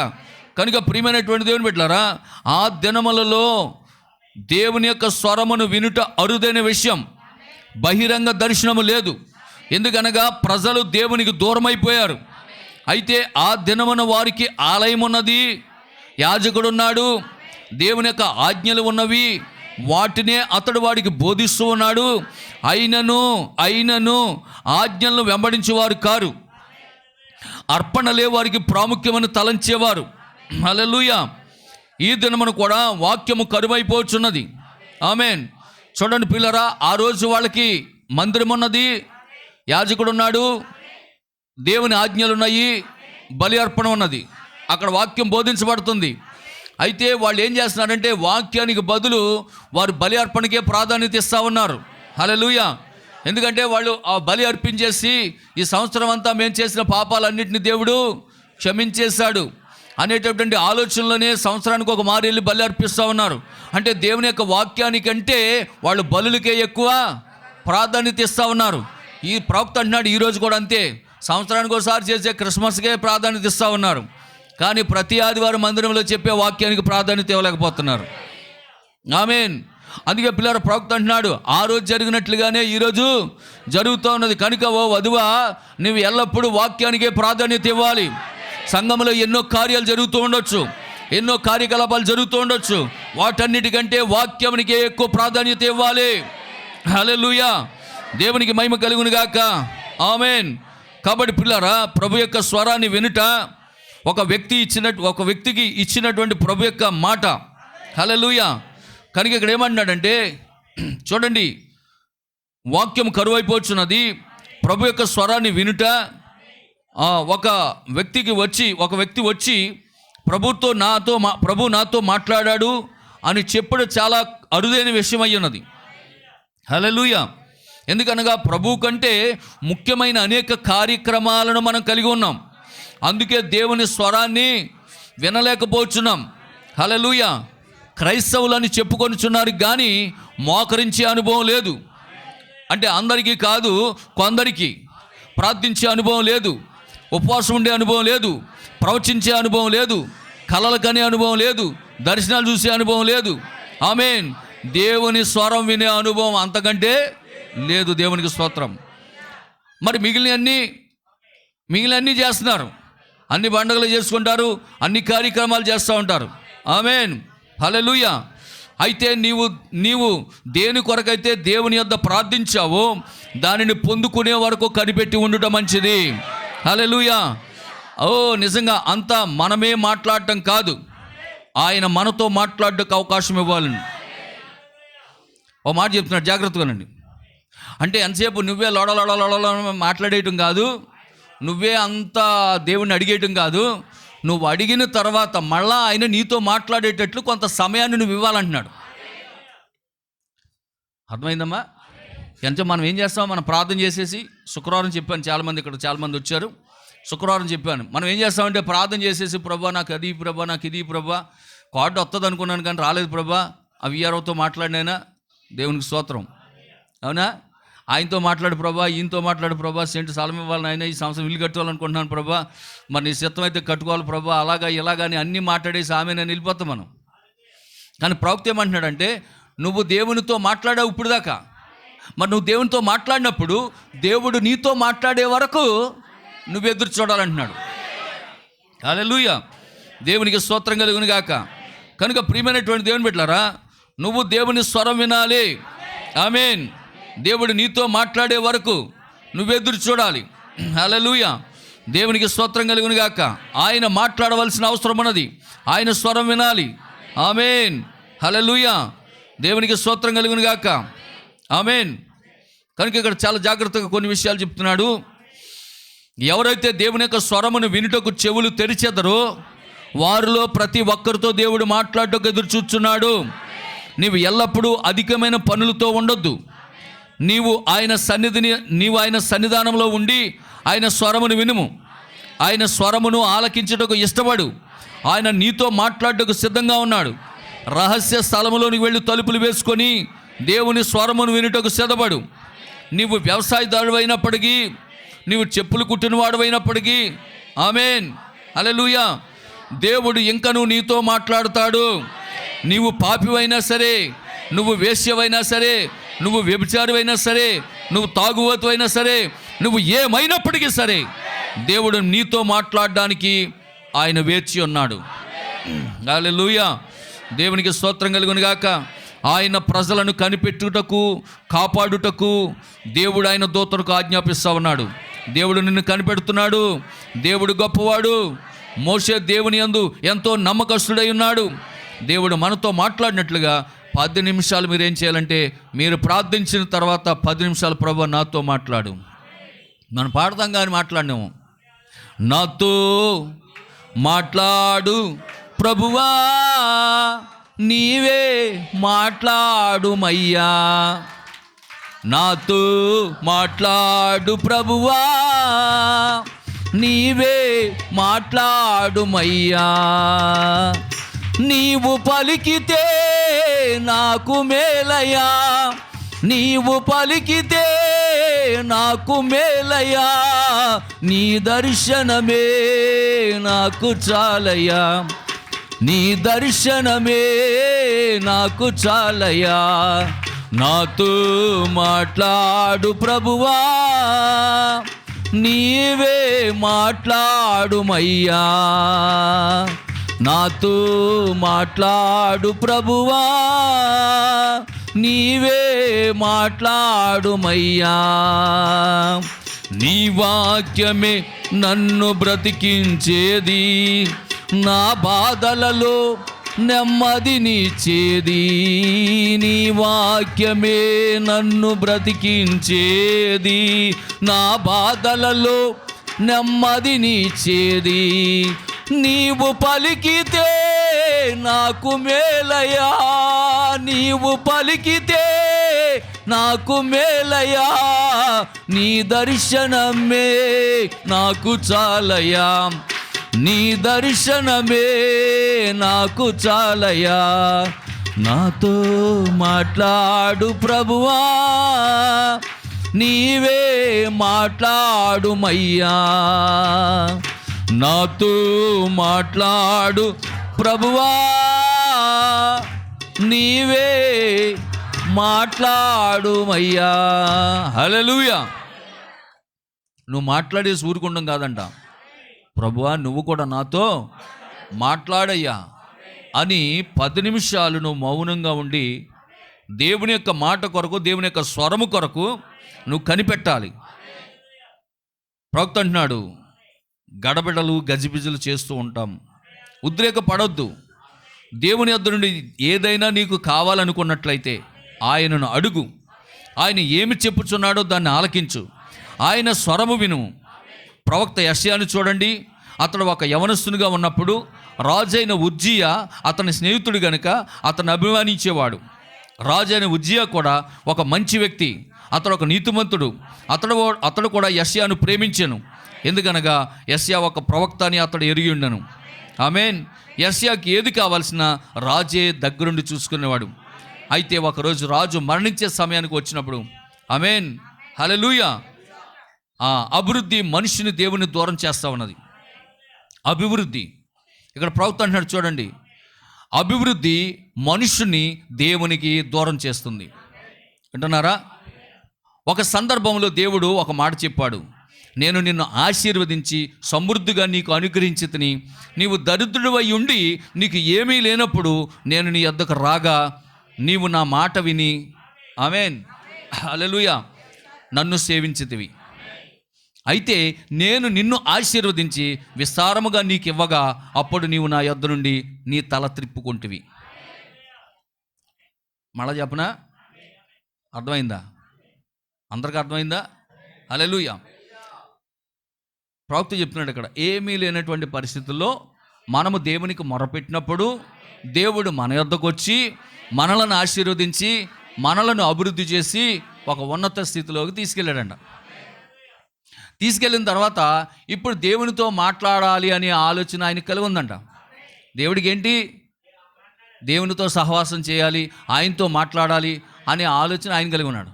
కనుక ప్రియమైనటువంటి దేవుని బిడ్డలారా, ఆ దినములలో దేవుని యొక్క స్వరమును వినుట అరుదైన విషయం. బహిరంగ దర్శనము లేదు. ఎందుకనగా ప్రజలు దేవునికి దూరమైపోయారు. అయితే ఆ దినమున వారికి ఆలయం ఉన్నది, యాజకుడు ఉన్నాడు, దేవుని యొక్క ఆజ్ఞలు ఉన్నవి, వాటినే అతడు వాడికి బోధిస్తూ ఉన్నాడు. అయినను ఆజ్ఞలను వెంబడించేవారు కారు. అర్పణలే వారికి ప్రాముఖ్యమని తలంచేవారు. హల్లెలూయా. ఈ దినమున కూడా వాక్యము కరువైపోతున్నది. ఆమేన్. చూడండి పిల్లరా, ఆ రోజు వాళ్ళకి మందిరం ఉన్నది, యాజకుడు ఉన్నాడు, దేవుని ఆజ్ఞలు ఉన్నాయి, బలి అర్పణ ఉన్నది, అక్కడ వాక్యం బోధించబడుతుంది. అయితే వాళ్ళు ఏం చేస్తున్నారంటే వాక్యానికి బదులు వారు బలి అర్పణకే ప్రాధాన్యత ఇస్తూ ఉన్నారు. హల్లెలూయా. ఎందుకంటే వాళ్ళు ఆ బలి అర్పించేసి ఈ సంవత్సరం అంతా మేము చేసిన పాపాలన్నింటినీ దేవుడు క్షమించేశాడు అనేటటువంటి ఆలోచనలోనే సంవత్సరానికి ఒక మారు వెళ్ళి బలి అర్పిస్తూ ఉన్నారు. అంటే దేవుని యొక్క వాక్యానికంటే వాళ్ళు బలులకే ఎక్కువ ప్రాధాన్యత ఇస్తూ ఉన్నారు. ఈ ప్రవక్త అంటున్నాడు ఈరోజు కూడా అంతే. సంవత్సరానికి ఒకసారి చేసే క్రిస్మస్కే ప్రాధాన్యత ఇస్తూ ఉన్నారు, కానీ ప్రతి ఆదివారం మందిరంలో చెప్పే వాక్యానికి ప్రాధాన్యత ఇవ్వలేకపోతున్నారు. ఆమేన్. అందుకే పిల్లల ప్రవక్త అంటున్నాడు, ఆ రోజు జరిగినట్లుగానే ఈరోజు జరుగుతూ ఉన్నది. కనుక ఓ వధువా, నువ్వు ఎల్లప్పుడూ వాక్యానికే ప్రాధాన్యత ఇవ్వాలి. సంఘంలో ఎన్నో కార్యాలు జరుగుతూ ఉండొచ్చు, ఎన్నో కార్యకలాపాలు జరుగుతూ ఉండొచ్చు, వాటన్నిటికంటే వాక్యానికే ఎక్కువ ప్రాధాన్యత ఇవ్వాలి. హల్లెలూయా, దేవునికి మహిమ కలుగును గాక. ఆమేన్. కాబట్టి పిల్లరా, ప్రభు యొక్క స్వరాన్ని వినుట ఒక వ్యక్తికి ఇచ్చినటువంటి ప్రభు యొక్క మాట. హల్లెలూయా. కనుక ఇక్కడ ఏమంటున్నాడంటే, చూడండి, వాక్యం కరువైపోతున్నది. ప్రభు యొక్క స్వరాన్ని వినుట ఒక వ్యక్తి వచ్చి ప్రభు నాతో మాట్లాడాడు అని చెప్పడం చాలా అరుదైన విషయం అయి ఉన్నది. హల్లెలూయా. ఎందుకనగా ప్రభు కంటే ముఖ్యమైన అనేక కార్యక్రమాలను మనం కలిగి ఉన్నాం. అందుకే దేవుని స్వరాన్ని వినలేకపోతున్నాం. హల్లెలూయా. క్రైస్తవులని చెప్పుకొనిచున్నారు కానీ మోకరించే అనుభవం లేదు. అంటే అందరికీ కాదు, కొందరికి. ప్రార్థించే అనుభవం లేదు, ఉపవాసం ఉండే అనుభవం లేదు, ప్రవచించే అనుభవం లేదు, కలలు కనే అనుభవం లేదు, దర్శనాలు చూసే అనుభవం లేదు. ఆమేన్. దేవుని స్వరం వినే అనుభవం అంతకంటే లేదు. దేవునికి స్తోత్రం. మరి మిగిలినన్నీ చేస్తున్నారు, అన్ని పండుగలు చేసుకుంటారు, అన్ని కార్యక్రమాలు చేస్తూ ఉంటారు. ఆమేన్. హల్లెలూయా. అయితే నీవు దేని కొరకైతే దేవుని యొద్ద ప్రార్థించావో దానిని పొందుకునే వరకు కనిపెట్టి ఉండటం మంచిది. హల్లెలూయా. నిజంగా అంతా మనమే మాట్లాడటం కాదు, ఆయన మనతో మాట్లాడడానికి అవకాశం ఇవ్వాలని ఓ మాట చెప్తున్నాడు, జాగ్రత్తగానండి. అంటే ఎంతసేపు నువ్వే లోడలోడ మాట్లాడేయటం కాదు, నువ్వే అంతా దేవుణ్ణి అడిగేయటం కాదు. నువ్వు అడిగిన తర్వాత మళ్ళా ఆయన నీతో మాట్లాడేటట్లు కొంత సమయాన్ని నువ్వు ఇవ్వాలంటున్నాడు. అర్థమైందమ్మా? అంటే మనం ఏం చేస్తాం, మనం ప్రార్థన చేసేసి, శుక్రవారం చెప్పాను, చాలామంది వచ్చారు, శుక్రవారం చెప్పాను, మనం ఏం చేస్తామంటే ప్రార్థన చేసేసి, ప్రభా నాకు అది, ప్రభా నాకు ఇది, ప్రభా కార్డు వస్తుంది అనుకున్నాను కానీ రాలేదు ప్రభా, ఆ విఆర్ఓతో మాట్లాడినైనా దేవునికి స్తోత్రం. అవునా? ఆయనతో మాట్లాడు ప్రభా, ఈయనతో మాట్లాడు ప్రభా, సెంటు స్థలం ఇవ్వాలని ఆయన, ఈ సంవత్సరం ఇల్లు కట్టుకోవాలనుకుంటున్నాను ప్రభా, మరి నీ సిద్ధం అయితే కట్టుకోవాలి ప్రభా, అలాగా ఇలాగని అన్నీ మాట్లాడేసి ఆమె నేను వెళ్ళిపోతాం మనం. కానీ ప్రవక్త ఏమంటున్నాడంటే, నువ్వు దేవునితో మాట్లాడావు ఇప్పుడు దాకా, మరి నువ్వు దేవునితో మాట్లాడినప్పుడు దేవుడు నీతో మాట్లాడే వరకు నువ్వు ఎదురు చూడాలంటున్నాడు. హల్లెలూయా. దేవునికి స్తోత్రం కలుగును గాక. కనుక ప్రియమైనటువంటి దేవుని బిడ్డలారా, నువ్వు దేవుని స్వరం వినాలి. ఆమేన్. దేవుడు నీతో మాట్లాడే వరకు నువ్వు ఎదురు చూడాలి. హల్లెలూయా. దేవునికి స్తోత్రం కలుగును గాక. ఆయన మాట్లాడవలసిన అవసరం ఉన్నది, ఆయన స్వరం వినాలి. ఆమేన్. హల్లెలూయా. దేవునికి స్తోత్రం కలుగును గాక. ఆమేన్. కనుక ఇక్కడ చాలా జాగ్రత్తగా కొన్ని విషయాలు చెప్తున్నాడు. ఎవరైతే దేవుని యొక్క స్వరమును వినుటకు చెవులు తెరిచెదరో వారిలో ప్రతి ఒక్కరితో దేవుడు మాట్లాడటకు ఎదురు చూస్తున్నాడు. నీవు ఎల్లప్పుడూ అధికమైన పనులతో ఉండొద్దు. నీవు ఆయన సన్నిధానంలో ఉండి ఆయన స్వరమును వినుము. ఆయన స్వరమును ఆలకించుటకు ఇష్టపడు. ఆయన నీతో మాట్లాడటకు సిద్ధంగా ఉన్నాడు. రహస్య స్థలములోనికి వెళ్ళి తలుపులు వేసుకొని దేవుని స్వరమును వినుటకు సిద్ధపడు. నీవు వ్యవసాయదారుడు అయినప్పటికీ, నీవు చెప్పులు కుట్టినవాడు అయినప్పటికీ, ఆమేన్, హల్లెలూయా, దేవుడు ఇంకనూ నీతో మాట్లాడుతాడు. నీవు పాపివైనా సరే, నువ్వు వేశ్యవైనా సరే, నువ్వు వ్యభిచారివైనా సరే, నువ్వు తాగుబోతువైనా సరే, నువ్వు ఏమైనప్పటికీ సరే, దేవుడు నీతో మాట్లాడడానికి ఆయన వేచి ఉన్నాడు. హల్లెలూయా. దేవునికి స్తోత్రం కలుగును గాక. ఆయన ప్రజలను కనిపెట్టుటకు, కాపాడుటకు దేవుడు ఆయన దూతలకు ఆజ్ఞాపిస్తూ ఉన్నాడు. దేవుడు నిన్ను కనిపెడుతున్నాడు. దేవుడు గొప్పవాడు. మోషే దేవుని యందు ఎంతో నమ్మకస్తుడై ఉన్నాడు. దేవుడు మనతో మాట్లాడినట్లుగా 10 నిమిషాలు మీరు ఏం చేయాలంటే, మీరు ప్రార్థించిన తర్వాత 10 నిమిషాలు ప్రభువా నాతో మాట్లాడు. మనం పాడతాం కానీ మాట్లాడినాము. నాతో మాట్లాడు ప్రభువా, నీవే మాట్లాడుమయ్యా. నాతో మాట్లాడు ప్రభువా, నీవే మాట్లాడుమయ్యా. నీవు పలికితే నాకు మేలయ్యా, నీవు పలికితే నాకు మేలయ్యా. నీ దర్శనమే నాకు చాలయ్యా. నీ దర్శనమే నాకు చాలయ్యా, నాతో మాట్లాడు ప్రభువా, నీవే మాట్లాడుమయ్యా, నాతో మాట్లాడు ప్రభువా, నీవే మాట్లాడుమయ్యా. నీ వాక్యమే నన్ను బ్రతికించేది, నా బాధలలో నెమ్మదినిచ్చేది. నీ వాక్యమే నన్ను బ్రతికించేది, నా బాధలలో నెమ్మదినిచ్చేది. నీవు పలికితే నాకు మేలయా, నీవు పలికితే నాకు మేలయా, నీ దర్శనమే నాకు చాలయా, నీ దర్శనమే నాకు చాలయా. నాతో మాట్లాడు ప్రభువా, నీవే మాట్లాడుమయ్యా, నాతో మాట్లాడు ప్రభువా, నీవే మాట్లాడుమయ్యా. హల్లెలూయా. నువ్వు మాట్లాడేసి ఊరుకుండం కాదంట, ప్రభువా నువ్వు కూడా నాతో మాట్లాడయ్యా అని 10 నిమిషాలు నువ్వు మౌనంగా ఉండి దేవుని యొక్క మాట కొరకు, దేవుని యొక్క స్వరము కొరకు నువ్వు కనిపెట్టాలి. ప్రవక్త అంటున్నాడు, గడబిడలు గజిబిజలు చేస్తూ ఉంటాం, ఉద్రేకపడొద్దు. దేవుని యొద్ద నుండి ఏదైనా నీకు కావాలనుకున్నట్లయితే ఆయనను అడుగు, ఆయన ఏమి చెప్పుచున్నాడో దాన్ని ఆలకించు, ఆయన స్వరము విను. ప్రవక్త యెషయాను చూడండి, అతడు ఒక యవనస్తునిగా ఉన్నప్పుడు రాజైన ఉజ్జియా అతని స్నేహితుడు గనుక అతను అభిమానించేవాడు. రాజైన ఉజ్జియా కూడా ఒక మంచి వ్యక్తి, అతడు ఒక నీతిమంతుడు. అతడు కూడా యెషయాను ప్రేమించెను, ఎందుకనగా యెషయా ఒక ప్రవక్త అని అతడు ఎరిగి ఉండను. ఆమేన్. యెషయాకి ఏది కావాల్సిన రాజే దగ్గరుండి చూసుకునేవాడు. అయితే ఒకరోజు రాజు మరణించే సమయానికి వచ్చినప్పుడు, ఆమేన్ హల్లెలూయా, అభివృద్ధి మనిషిని దేవుని దూరం చేస్తూ ఉన్నది. అభివృద్ధి, ఇక్కడ ప్రవక్త అంటున్నాడు చూడండి, అభివృద్ధి మనుషుని దేవునికి దూరం చేస్తుంది. వింటున్నారా? ఒక సందర్భంలో దేవుడు ఒక మాట చెప్పాడు, నేను నిన్ను ఆశీర్వదించి సమృద్ధిగా నీకు అనుగ్రహించితిని, నీవు దరిద్రుడివై ఉండి నీకు ఏమీ లేనప్పుడు నేను నీ యొద్దకు రాగా నీవు నా మాట విని, ఆమేన్ హల్లెలూయా, నన్ను సేవించితివి. అయితే నేను నిన్ను ఆశీర్వదించి విస్తారముగా నీకు ఇవ్వగా అప్పుడు నీవు నా యొద్ద నుండి నీ తల త్రిప్పుకుంటివి. మళ్ళా చెప్పనా? అర్థమైందా? అందరికీ అర్థమైందా? హల్లెలూయా. ప్రవక్త చెప్తున్నాడు ఇక్కడ, ఏమీ లేనటువంటి పరిస్థితుల్లో మనము దేవునికి మొరపెట్టినప్పుడు దేవుడు మన యొద్దకు వచ్చి మనలను ఆశీర్వదించి మనలను అభివృద్ధి చేసి ఒక ఉన్నత స్థితిలోకి తీసుకెళ్ళాడంట. తీసుకెళ్ళిన తర్వాత ఇప్పుడు దేవునితో మాట్లాడాలి అనే ఆలోచన ఆయన కలిగి ఉందంట. దేవుడికి ఏంటి? దేవునితో సహవాసం చేయాలి, ఆయనతో మాట్లాడాలి అనే ఆలోచన ఆయన కలిగి ఉన్నాడు.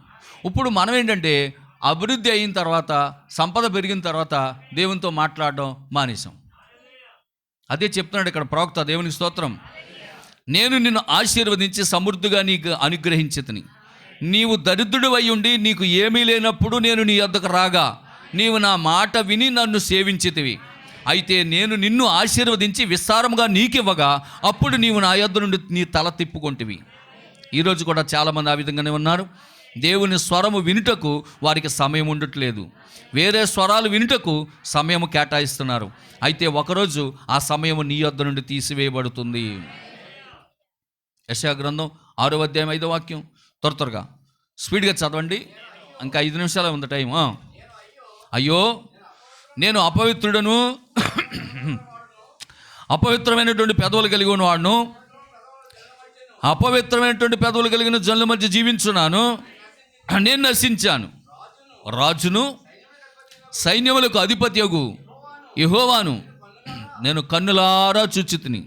ఇప్పుడు మనం ఏంటంటే అభివృద్ధి అయిన తర్వాత, సంపద పెరిగిన తర్వాత దేవునితో మాట్లాడడం మానేసాం. అదే చెప్తున్నాడు ఇక్కడ ప్రవక్త. దేవునికి స్తోత్రం. నేను నిన్ను ఆశీర్వదించి సమృద్ధిగా నీకు అనుగ్రహించితిని, నీవు దరిద్రుడివై ఉండి నీకు ఏమీ లేనప్పుడు నేను నీ యొద్దకు రాగా నీవు నా మాట విని నన్ను సేవించితివి. అయితే నేను నిన్ను ఆశీర్వదించి విస్తారముగా నీకివ్వగా అప్పుడు నీవు నా యొద్ద నుండి నీ తల తిప్పుకొంటివి. ఈరోజు కూడా చాలామంది ఆ విధంగానే ఉన్నారు. దేవుని స్వరము వినుటకు వారికి సమయం ఉండట్లేదు, వేరే స్వరాలు వినుటకు సమయము కేటాయిస్తున్నారు. అయితే ఒకరోజు ఆ సమయము నీ యొద్ద నుండి తీసివేయబడుతుంది. యెషయా గ్రంథం 6వ అధ్యాయం 5వ వాక్యం. త్వరగా స్పీడ్గా చదవండి, ఇంకా 5 నిమిషాలే ఉంది టైం. అయ్యో నేను అపవిత్రుడను, అపవిత్రమైనటువంటి పెదవులు కలిగి ఉన్నవాడును, అపవిత్రమైనటువంటి పెదవులు కలిగిన జనుల మధ్య జీవించున్నాను, నేను నశించాను. రాజును సైన్యములకు అధిపత్యగు యెహోవాను నేను కన్నులారా చూచితిని.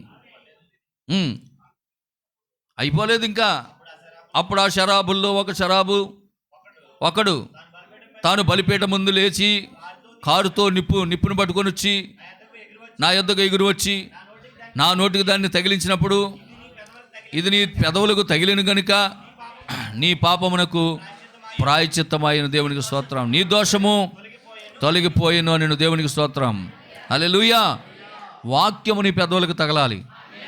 అయిపోలేదు ఇంకా. అప్పుడు ఆ శరాబుల్లో ఒకడు తాను బలిపీఠ ముందు లేచి కారుతో నిప్పును పట్టుకొని వచ్చి నా యొద్దకు ఎగురు వచ్చి నా నోటికి దాన్ని తగిలించినప్పుడు ఇది నీ పెదవులకు తగిలిన గనుక నీ పాపమునకు ప్రాయశ్చిత్తమైన దేవునికి స్తోత్రం. నీ దోషము తొలగిపోయిను నేను దేవునికి స్తోత్రం. హల్లెలూయా. వాక్యము నీ పెదవులకు తగలాలి,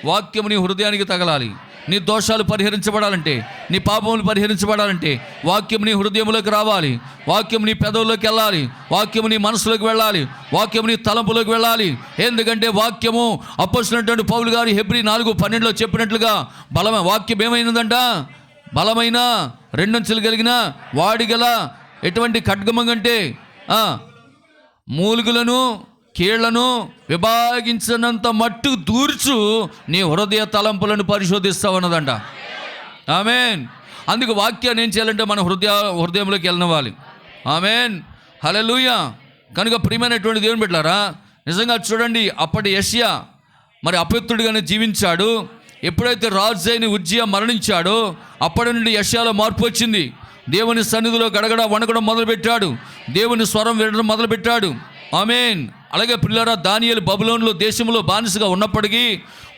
వాక్యము నీ హృదయానికి తగలాలి. నీ దోషాలు పరిహరించబడాలంటే, నీ పాపములు పరిహరించబడాలంటే వాక్యం నీ హృదయంలోకి రావాలి, వాక్యం నీ పెదవుల్లోకి వెళ్ళాలి, వాక్యం నీ మనసులోకి వెళ్ళాలి, వాక్యం నీ తలంపులోకి వెళ్ళాలి. ఎందుకంటే వాక్యము అప్పొస్తున్నటువంటి పౌలు గారు హెబ్రీ 4:12 చెప్పినట్లుగా వాక్యం ఏమైందంట? బలమైన రెండంచులు కలిగిన వాడిగల ఎటువంటి ఖడ్గము కంటే మూలుగులను కీళ్లను విభాగించినంత మట్టు దూర్చు నీ హృదయ తలంపులను పరిశోధిస్తావన్నదంట. ఆమెన్. అందుకు వాక్యాన్ని ఏం చేయాలంటే మన హృదయంలోకి వెళ్ళనివ్వాలి. ఆమెన్. హల్లెలూయా. కనుక ప్రియమైనటువంటి దేవుని బిడ్డలారా, నిజంగా చూడండి, అప్పటి యెషయా మరి అపవిత్రుడిగానే జీవించాడు. ఎప్పుడైతే రాజు అయిన ఉజ్జియా మరణించాడో అప్పటి నుండి యెషయాలో మార్పు వచ్చింది. దేవుని సన్నిధిలో గడగడ వణకడం మొదలుపెట్టాడు, దేవుని స్వరం వినడం మొదలుపెట్టాడు. ఆమెన్. అలాగే పిల్లరా, దానియేలు బబులోనులో దేశంలో బానిసగా ఉన్నప్పటికీ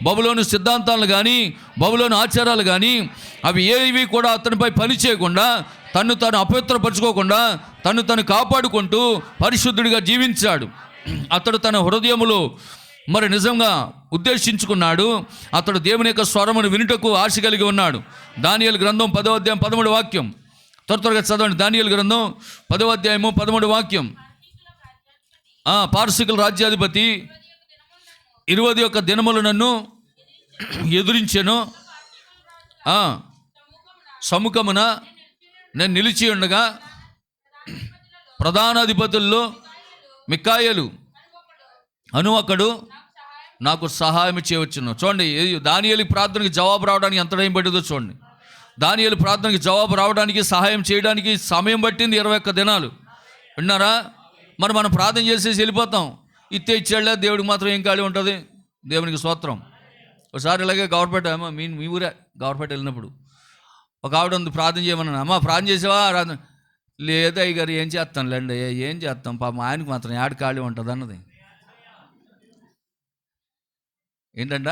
బబులోను సిద్ధాంతాలు కానీ బబులోను ఆచారాలు కానీ అవి ఏవి కూడా అతనిపై పని చేయకుండా తను తాను అపవిత్రపరచుకోకుండా తను కాపాడుకుంటూ పరిశుద్ధుడిగా జీవించాడు. అతడు తన హృదయములో మరి నిజంగా ఉద్దేశించుకున్నాడు. అతడు దేవుని యొక్క స్వరమును వినుటకు ఆశ కలిగి ఉన్నాడు. దానియేలు గ్రంథం 10వ అధ్యాయం 13వ వాక్యం. త్వరగా చదవండి. దానియేలు గ్రంథం 10వ అధ్యాయము 13వ వాక్యం. పారసీకుల రాజ్యాధిపతి 21 దినములు నన్ను ఎదురించెను. సముఖమున నేను నిలిచి ఉండగా ప్రధానాధిపతుల్లో మికాయేలు అను ఒకడు నాకు సహాయం చేయవచ్చును. చూడండి, దానియేలు ప్రార్థనకి జవాబు రావడానికి ఎంత టైం పట్టిందో చూడండి. దానియేలు ప్రార్థనకి జవాబు రావడానికి, సహాయం చేయడానికి సమయం పట్టింది 21 దినాలు. విన్నారా? మరి మనం ప్రార్థన చేసేసి వెళ్ళిపోతాం. ఇచ్చాడులే, దేవుడికి మాత్రం ఏం ఖాళీ ఉంటుంది. దేవునికి స్తోత్రం. ఒకసారి ఇలాగే గవర్నమెంట్ మీ ఊరే గవర్నమెంట్ వెళ్ళినప్పుడు ఒక ఆవిడ ఉంది, ప్రార్థన చేయమన్నాను. అమ్మ ప్రార్థన చేసావా? లేదా అయ్యగారు ఏం చేస్తాను లేండి, ఏం చేస్తాం, పాపం ఆయనకు మాత్రం యాడ్ ఖాళీ ఉంటుంది అన్నది. ఏంటంట,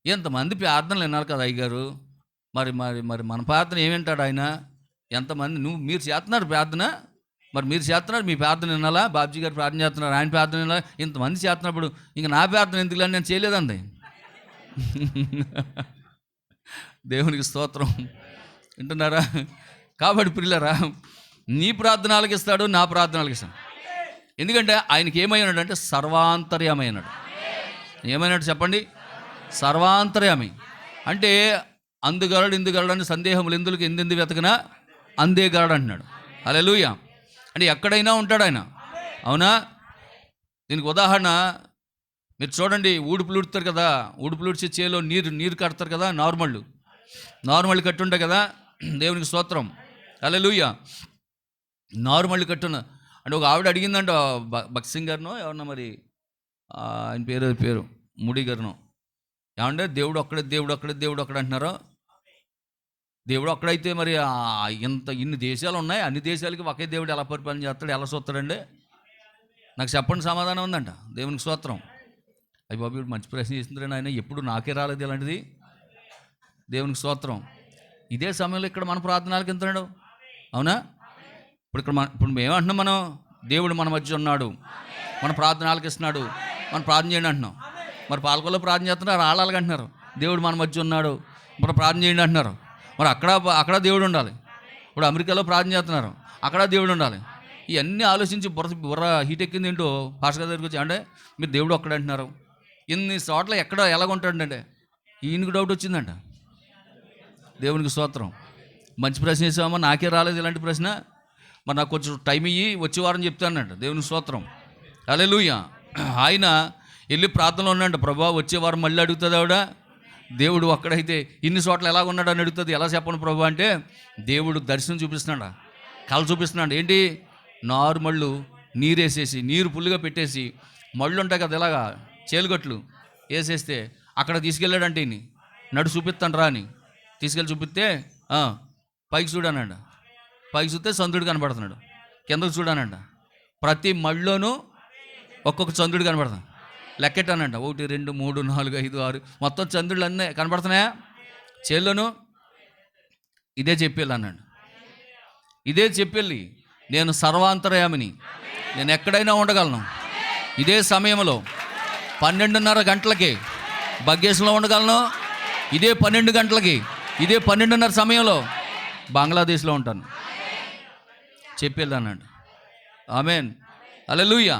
ఎంతమంది ప్రార్థనలు విన్నారు కదా అయ్యగారు, మరి మరి మరి మన ప్రార్థన ఏమింటాడు ఆయన? ఎంతమంది మీరు చేస్తున్నారు ప్రార్థన, మరి మీరు చేస్తున్నారు, మీ ప్రార్థన వినాలా? బాబ్జీ గారు ప్రార్థన చేస్తున్నారు, ఆయన ప్రార్థన వినాలా? ఇంతమంది చేస్తున్నప్పుడు ఇంక నా ప్రార్థన ఎందుకు లేని నేను చేయలేదండి. దేవునికి స్తోత్రం. వింటున్నారా? కాబట్టి పిల్లరా, నీ ప్రార్థన ఆలకిస్తాడు, నా ప్రార్థన ఆలకిస్తాడు. ఎందుకంటే ఆయనకి ఏమైనాడు? సర్వాంతర్యమైనాడు. ఏమైనాడు చెప్పండి? సర్వాంతర్యామి. అంటే అందుగలడు ఇందుగలడు అని సందేహములు ఎందుకు ఎందెందు వెతకనా అందేగలడు అంటున్నాడు. హల్లెలూయా. అంటే ఎక్కడైనా ఉంటాడు ఆయన. అవునా? దీనికి ఉదాహరణ మీరు చూడండి, ఊడుపులు ఉడుతారు కదా, ఊడుపులు ఉడిచే చేలో నీరు కడతారు కదా, నార్మల్ కట్టుంటాయి కదా. దేవునికి స్తోత్రం. హల్లెలూయా. నార్మల్ కట్టున్న అంటే ఒక ఆవిడ అడిగిందంట, భక్సింగ్ గారినో ఎవరన్నా, మరి ఆయన పేరు ముడి గారినో, ఏమంటే దేవుడు ఒక్కడే అంటున్నారో. దేవుడు అక్కడైతే మరి ఇన్ని దేశాలు ఉన్నాయి, అన్ని దేశాలకి ఒకే దేవుడు ఎలా పరిపాలన చేస్తాడు, ఎలా చూస్తాడండి? నాకు చెప్పండి సమాధానం ఉందంట. దేవునికి స్తోత్రం. అయ్యి బాబు, ఇప్పుడు మంచి ప్రశ్న చేస్తుందండి ఆయన, ఎప్పుడు నాకే రాలేదు ఇలాంటిది. దేవునికి స్తోత్రం. ఇదే సమయంలో ఇక్కడ మన ప్రార్థనలకు ఎంతున్నాడు. అవునా? ఇప్పుడు మేమంటున్నాం, మనం దేవుడు మన మధ్య ఉన్నాడు, మన ప్రార్థనలకు ఇస్తున్నాడు, మనం ప్రార్థన చేయండి అంటున్నాం. మరి పాలకొల్లో ప్రార్థన చేస్తున్నారు, ఆళ్ళకి అంటున్నారు దేవుడు మన మధ్య ఉన్నాడు, ఇప్పుడు ప్రార్థన చేయండి అంటున్నారు. మరి అక్కడ దేవుడు ఉండాలి. ఇప్పుడు అమెరికాలో ప్రార్థన చేస్తున్నారు, అక్కడ దేవుడు ఉండాలి. ఇవన్నీ ఆలోచించి బుర్ర హీట్ ఎక్కింది ఏంటో పాస్టర్ దగ్గరికి వచ్చి, అంటే మీరు దేవుడు ఒక్కడే అంటున్నారు, ఇన్ని చోట్ల ఎక్కడ ఎలాగుంటాడంటే ఈయనకు డౌట్ వచ్చిందంట. దేవునికి స్తోత్రం. మంచి ప్రశ్న వేసామా? నాకే రాలేదు ఇలాంటి ప్రశ్న, మరి నాకు కొంచెం టైం ఇయ్యి, వచ్చే వారం చెప్తానంట. దేవునికి స్తోత్రం. హల్లెలూయా. ఆయన వెళ్ళి ప్రార్థనలో ఉన్నాడు, ప్రభా వచ్చే వారం మళ్ళీ అడుగుతుంది ఆవిడ, దేవుడు అక్కడైతే ఇన్ని చోట్ల ఎలా ఉన్నాడు అని అడుగుతుంది. ఎలా చెప్పండి ప్రభు అంటే, దేవుడు దర్శనం చూపిస్తున్నాడు, కళ చూపిస్తున్నాడు. ఏంటి? నార్మళ్ళు నీరేసేసి, నీరు పుల్లుగా పెట్టేసి, మళ్ళు ఉంటాయి కదా ఇలాగా చేలుగట్లు వేసేస్తే అక్కడ తీసుకెళ్ళాడంటే ఇన్ని నడు చూపిస్తాను రా అని తీసుకెళ్ళి చూపిస్తే, పైకి చూడానంట. పైకి చూస్తే చంద్రుడు కనపడుతున్నాడు, కిందకు చూడానంట. ప్రతి మళ్ళలోనూ ఒక్కొక్క చంద్రుడు కనపడుతున్నాడు. లెక్కెట్టానంట. 1 2 3 4 5 6 మొత్తం చంద్రులు అన్నీ కనపడుతున్నాయా చేల్లోను? ఇదే చెప్పేళ్ళు అన్నాడు. ఇదే చెప్పెళ్ళి నేను సర్వాంతర్యామిని, నేను ఎక్కడైనా ఉండగలను. ఇదే సమయంలో 12:30 గంటలకి బగ్గేస్లో ఉండగలను. ఇదే 12 గంటలకి, ఇదే 12:30 సమయంలో బంగ్లాదేశ్లో ఉంటాను చెప్పెళ్ళి అన్నాడు. ఆమేన్, హల్లెలూయా.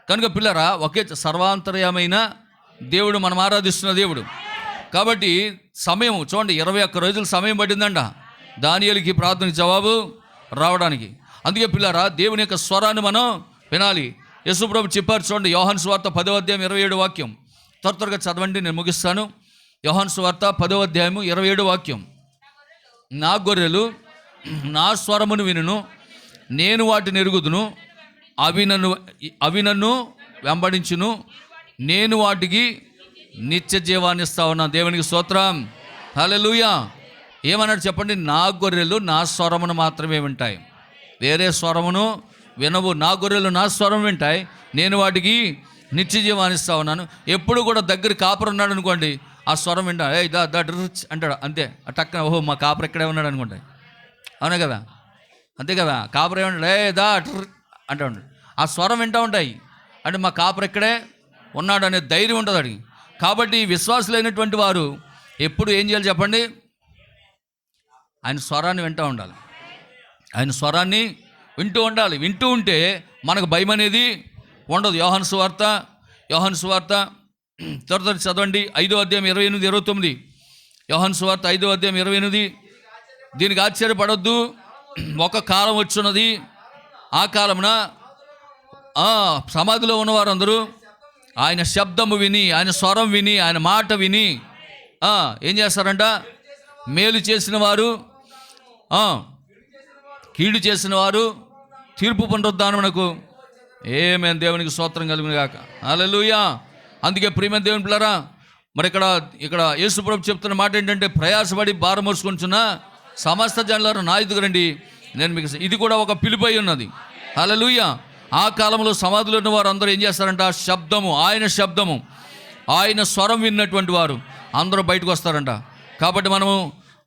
కనుక పిల్లరా, ఒకే సర్వాంతర్యమైన దేవుడు మనం ఆరాధిస్తున్న దేవుడు. కాబట్టి సమయం చూడండి, 21 రోజులు సమయం పట్టిందంట దానియేలుకి ప్రార్థనకి జవాబు రావడానికి. అందుకే పిల్లరా, దేవుని యొక్క స్వరాన్ని మనం వినాలి. యేసుప్రభు చెప్పారు చూడండి, యోహాను సువార్త 10వ అధ్యాయం 27 వాక్యం. త్వరగా చదవండి, నేను ముగిస్తాను. యోహాను సువార్త 10వ అధ్యాయము 27 వాక్యం. నా గొర్రెలు నా స్వరమును వినును, నేను వాటిని ఎరుగుదును, అవి నన్ను వెంబడించును, నేను వాటికి నిత్య జీవాన్ని ఇస్తా ఉన్నాను. దేవునికి స్తోత్రం, హల్లెలూయా. ఏమన్నాడు చెప్పండి? నా గొర్రెలు నా స్వరమును మాత్రమే వింటాయి, వేరే స్వరమును వినవు. నా గొర్రెలు నా స్వరం వింటాయి, నేను వాటికి నిత్య జీవాన్ని ఇస్తా ఉన్నాను. ఎప్పుడు కూడా దగ్గర కాపరు ఉన్నాడు అనుకోండి, ఆ స్వరం వింటా, ఏ దా అంటాడు అంతే. టక్కన ఓహో మా కాపరు ఇక్కడే ఉన్నాడు అనుకుంటాయి. అవునా కదా? అంతే కదా? కాపరు ఏమంటాడు, ఏ దా అంటాడు. ఆ స్వరం వింటూ ఉంటాయి, అంటే మా కాపరు ఇక్కడే ఉన్నాడు అనే ధైర్యం ఉంటుంది అడిగి. కాబట్టి విశ్వాసులైనటువంటి వారు ఎప్పుడు ఏం చేయాలి చెప్పండి? ఆయన స్వరాన్ని వింటూ ఉండాలి, ఆయన స్వరాన్ని వింటూ ఉండాలి. వింటూ ఉంటే మనకు భయం అనేది ఉండదు. యోహాను సువార్త త్వర చదవండి, 5వ అధ్యాయం 28 29. యోహాను సువార్త 5వ అధ్యాయం 28. దీనికి ఆశ్చర్యపడొద్దు, ఒక కాలం వచ్చున్నది, ఆ కాలమున సమాధిలో ఉన్నవారందరూ ఆయన శబ్దము విని, ఆయన స్వరం విని, ఆయన మాట విని ఏం చేస్తారంట? మేలు చేసిన వారు, కీడు చేసిన వారు తీర్పు పునరుద్ధానమునకు. ఏమేం దేవునికి స్తోత్రం కలుగును గాక, హల్లెలూయా. అందుకే ప్రియమైన దేవుని పిల్లరా, మరి ఇక్కడ యేసుప్రభు చెప్తున్న మాట ఏంటంటే, ప్రయాసపడి భారం మోసుకొంచున్న సమస్త జనులారా నా ఎదుగు రండి, నేను మీకు. ఇది కూడా ఒక పిలుపై ఉన్నది, హల్లెలూయా. ఆ కాలంలో సమాధిలో ఉన్న వారు అందరూ ఏం చేస్తారంట? శబ్దము, ఆయన శబ్దము, ఆయన స్వరం విన్నటువంటి వారు అందరూ బయటకు వస్తారంట. కాబట్టి మనము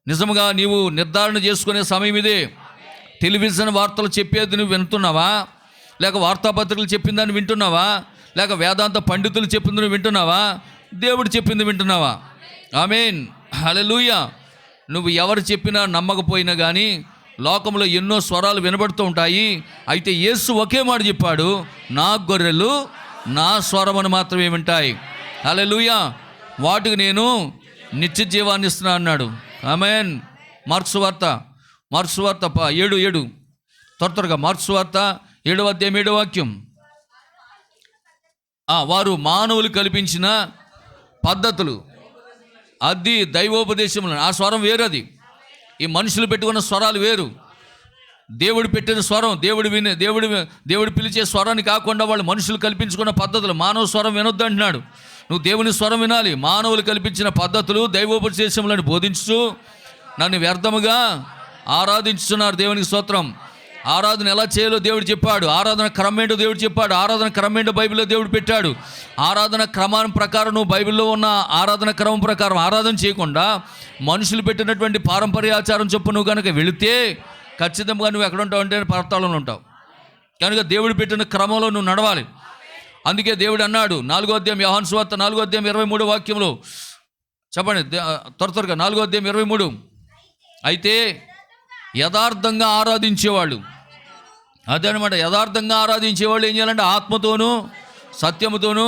నిజముగా నీవు నిర్ధారణ చేసుకునే సమయం ఇదే. టెలివిజన్ వార్తలు చెప్పేది నువ్వు వింటున్నావా, లేక వార్తాపత్రికలు చెప్పిన దాన్ని వింటున్నావా, లేక వేదాంత పండితులు చెప్పింది నువ్వు వింటున్నావా, దేవుడు చెప్పింది వింటున్నావా? ఆమేన్, హల్లెలూయా. నువ్వు ఎవరు చెప్పినా నమ్మకపోయినా కానీ లోకంలో ఎన్నో స్వరాలు వినబడుతూ ఉంటాయి. అయితే యేసు ఒకే మాట చెప్పాడు, నా గొర్రెలు నా స్వరమును మాత్రమే వింటాయి, హల్లెలూయా. వాటికి నేను నిత్య జీవాన్ని ఇస్తున్నా అన్నాడు. ఆమేన్. మార్క్సు వార్త 7:7. త్వరగా మార్క్సు వార్త 7వ అధ్యాయం 7వ వాక్యం. వారు మానవులు కల్పించిన పద్ధతులు, అది దైవోపదేశములు. ఆ స్వరం వేరది, ఈ మనుషులు పెట్టుకున్న స్వరాలు వేరు. దేవుడు పెట్టిన స్వరం, దేవుడు పిలిచే స్వరాన్ని కాకుండా వాళ్ళు మనుషులు కల్పించుకున్న పద్ధతులు. మానవ స్వరం వినొద్దు అంటున్నాడు. నువ్వు దేవుని స్వరం వినాలి. మానవులు కల్పించిన పద్ధతులు దైవోపదేశములను బోధించు నన్ను వ్యర్థముగా ఆరాధించుతున్నారు. దేవునికి స్తోత్రం. ఆరాధన ఎలా చేయాలో దేవుడు చెప్పాడు, ఆరాధన క్రమం ఏంటో దేవుడు చెప్పాడు, ఆరాధన క్రమం ఏంటో బైబిల్లో దేవుడు పెట్టాడు. ఆరాధన క్రమం ప్రకారం నువ్వు బైబిల్లో ఉన్న ఆరాధన క్రమం ప్రకారం ఆరాధన చేయకుండా మనుషులు పెట్టినటువంటి పారంపర్యాచారం చొప్పున నువ్వు కనుక వెళితే ఖచ్చితంగా నువ్వు ఎక్కడ ఉంటావు అంటే పర్వతాలలో ఉంటావు. కనుక దేవుడు పెట్టిన క్రమంలో నువ్వు నడవాలి. అందుకే దేవుడు అన్నాడు, 4వ అధ్యాయం యోహాను సువార్త 4వ అధ్యాయం 23 వాక్యంలో చెప్పండి త్వరగా, 4వ అధ్యాయం 23. అయితే యథార్థంగా ఆరాధించేవాళ్ళు, అదనమాట, యథార్థంగా ఆరాధించేవాళ్ళు ఏం చేయాలంటే ఆత్మతోనూ సత్యముతోనూ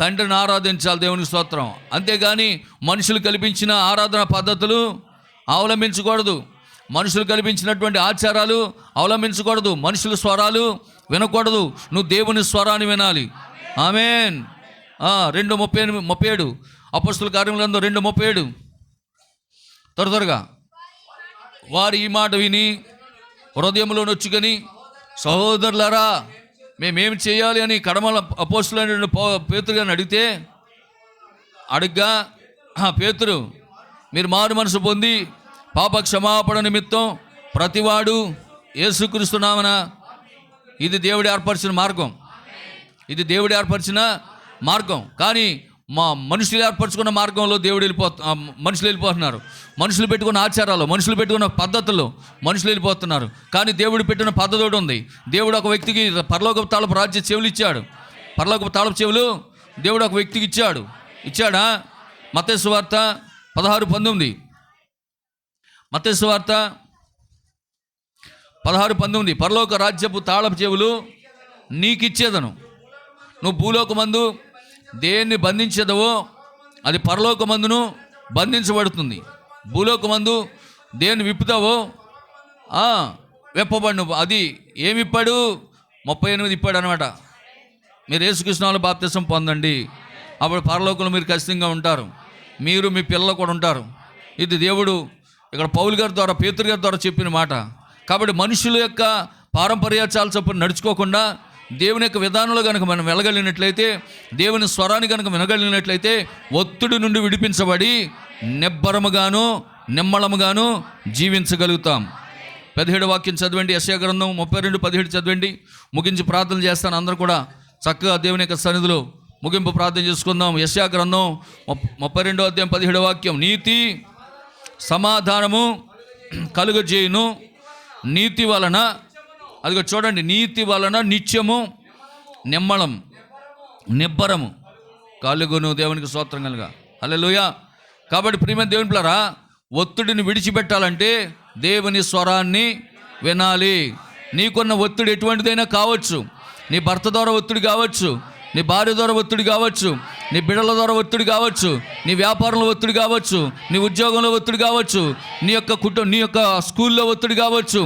తండ్రిని ఆరాధించాలి. దేవునికి స్తోత్రం. అంతేగాని మనుషులు కల్పించిన ఆరాధన పద్ధతులు అవలంబించకూడదు, మనుషులు కల్పించినటువంటి ఆచారాలు అవలంబించకూడదు, మనుషుల స్వరాలు వినకూడదు. నువ్వు దేవుని స్వరాన్ని వినాలి. ఆమేన్. 2:37 అపొస్తలుల కార్యములందు 2:37. త్వరగా వారు ఈ మాట విని హృదయంలో నొచ్చుకొని, సహోదరులారా మేమేమి చేయాలి అని కడమల అపొస్తలులైన పేతురు గారిని అడుగ్గా, పేతురు మీరు మారు మనసు పొంది పాప క్షమాపణ నిమిత్తం ప్రతివాడు యేసుక్రీస్తు నామమున, ఇది దేవుడు ఏర్పరిచిన మార్గం, ఇది దేవుడు ఏర్పరిచిన మార్గం. కానీ మా మనుషులు ఏర్పరచుకున్న మార్గంలో మనుషులు వెళ్ళిపోతున్నారు. మనుషులు పెట్టుకున్న ఆచారాలు, మనుషులు పెట్టుకున్న పద్ధతులు మనుషులు వెళ్ళిపోతున్నారు. కానీ దేవుడు పెట్టిన పద్ధతి ఒకటి ఉంది. దేవుడు ఒక వ్యక్తికి పరలోకపు తాళపు రాజ్య చెవులు ఇచ్చాడు. పరలోకపు తాళపు చెవులు దేవుడు ఒక వ్యక్తికి ఇచ్చాడా? మత్తయి సువార్త 16:19. మత్తయి సువార్త 16:19. పరలోక రాజ్యపు తాళపు చెవులు నీకిచ్చేదను. నువ్వు భూలోకమందు దేన్ని బంధించదవో అది పరలోకమందును బంధించబడుతుంది. భూలోకమందు దేన్ని విప్పుతావో విప్పబడి. అది ఏమి ఇప్పాడు? 38 ఇప్పాడు అనమాట. మీరు యేసుకృష్ణుల బాప్తిసం పొందండి, అప్పుడు పరలోకంలో మీరు ఖచ్చితంగా ఉంటారు. మీరు మీ పిల్లలు కూడా ఉంటారు. ఇది దేవుడు ఇక్కడ పౌలు గారి ద్వారా, పేతురు గారి ద్వారా చెప్పిన మాట. కాబట్టి మనుషుల యొక్క పారంపర్యాచాల చొప్పున నడుచుకోకుండా దేవుని యొక్క విధానంలో కనుక మనం వెళ్ళగలిగినట్లయితే, దేవుని స్వరాన్ని కనుక వినగలిగినట్లయితే ఒత్తిడి నుండి విడిపించబడి నిబ్బరముగాను నిమ్మళముగాను జీవించగలుగుతాం. 17 వాక్యం చదవండి. యెషయా గ్రంథం 32:17 చదవండి. ముగించి ప్రార్థన చేస్తాను. అందరూ కూడా చక్కగా దేవుని యొక్క సన్నిధిలో ముగింపు ప్రార్థన చేసుకుందాం. యెషయా గ్రంథం 32:17 వాక్యం. నీతి సమాధానము కలుగజేయును, నీతి వలన, అదిగో చూడండి, నీతి వలన నిత్యము నిబ్బరము కలుగును. దేవునికి స్తోత్రం కలుగా. హల్లెలూయా. కాబట్టి ప్రియమైన దేవుని పిల్లరా, ఒత్తిడిని విడిచిపెట్టాలంటే దేవుని స్వరాన్ని వినాలి. నీకున్న ఒత్తిడి ఎటువంటిదైనా కావచ్చు. నీ భర్త ద్వారా ఒత్తిడి కావచ్చు, నీ భార్య ద్వారా ఒత్తిడి కావచ్చు, నీ బిడ్డల ద్వారా ఒత్తిడి కావచ్చు, నీ వ్యాపారంలో ఒత్తిడి కావచ్చు, నీ ఉద్యోగంలో ఒత్తిడి కావచ్చు, నీ యొక్క స్కూల్లో ఒత్తిడి కావచ్చు.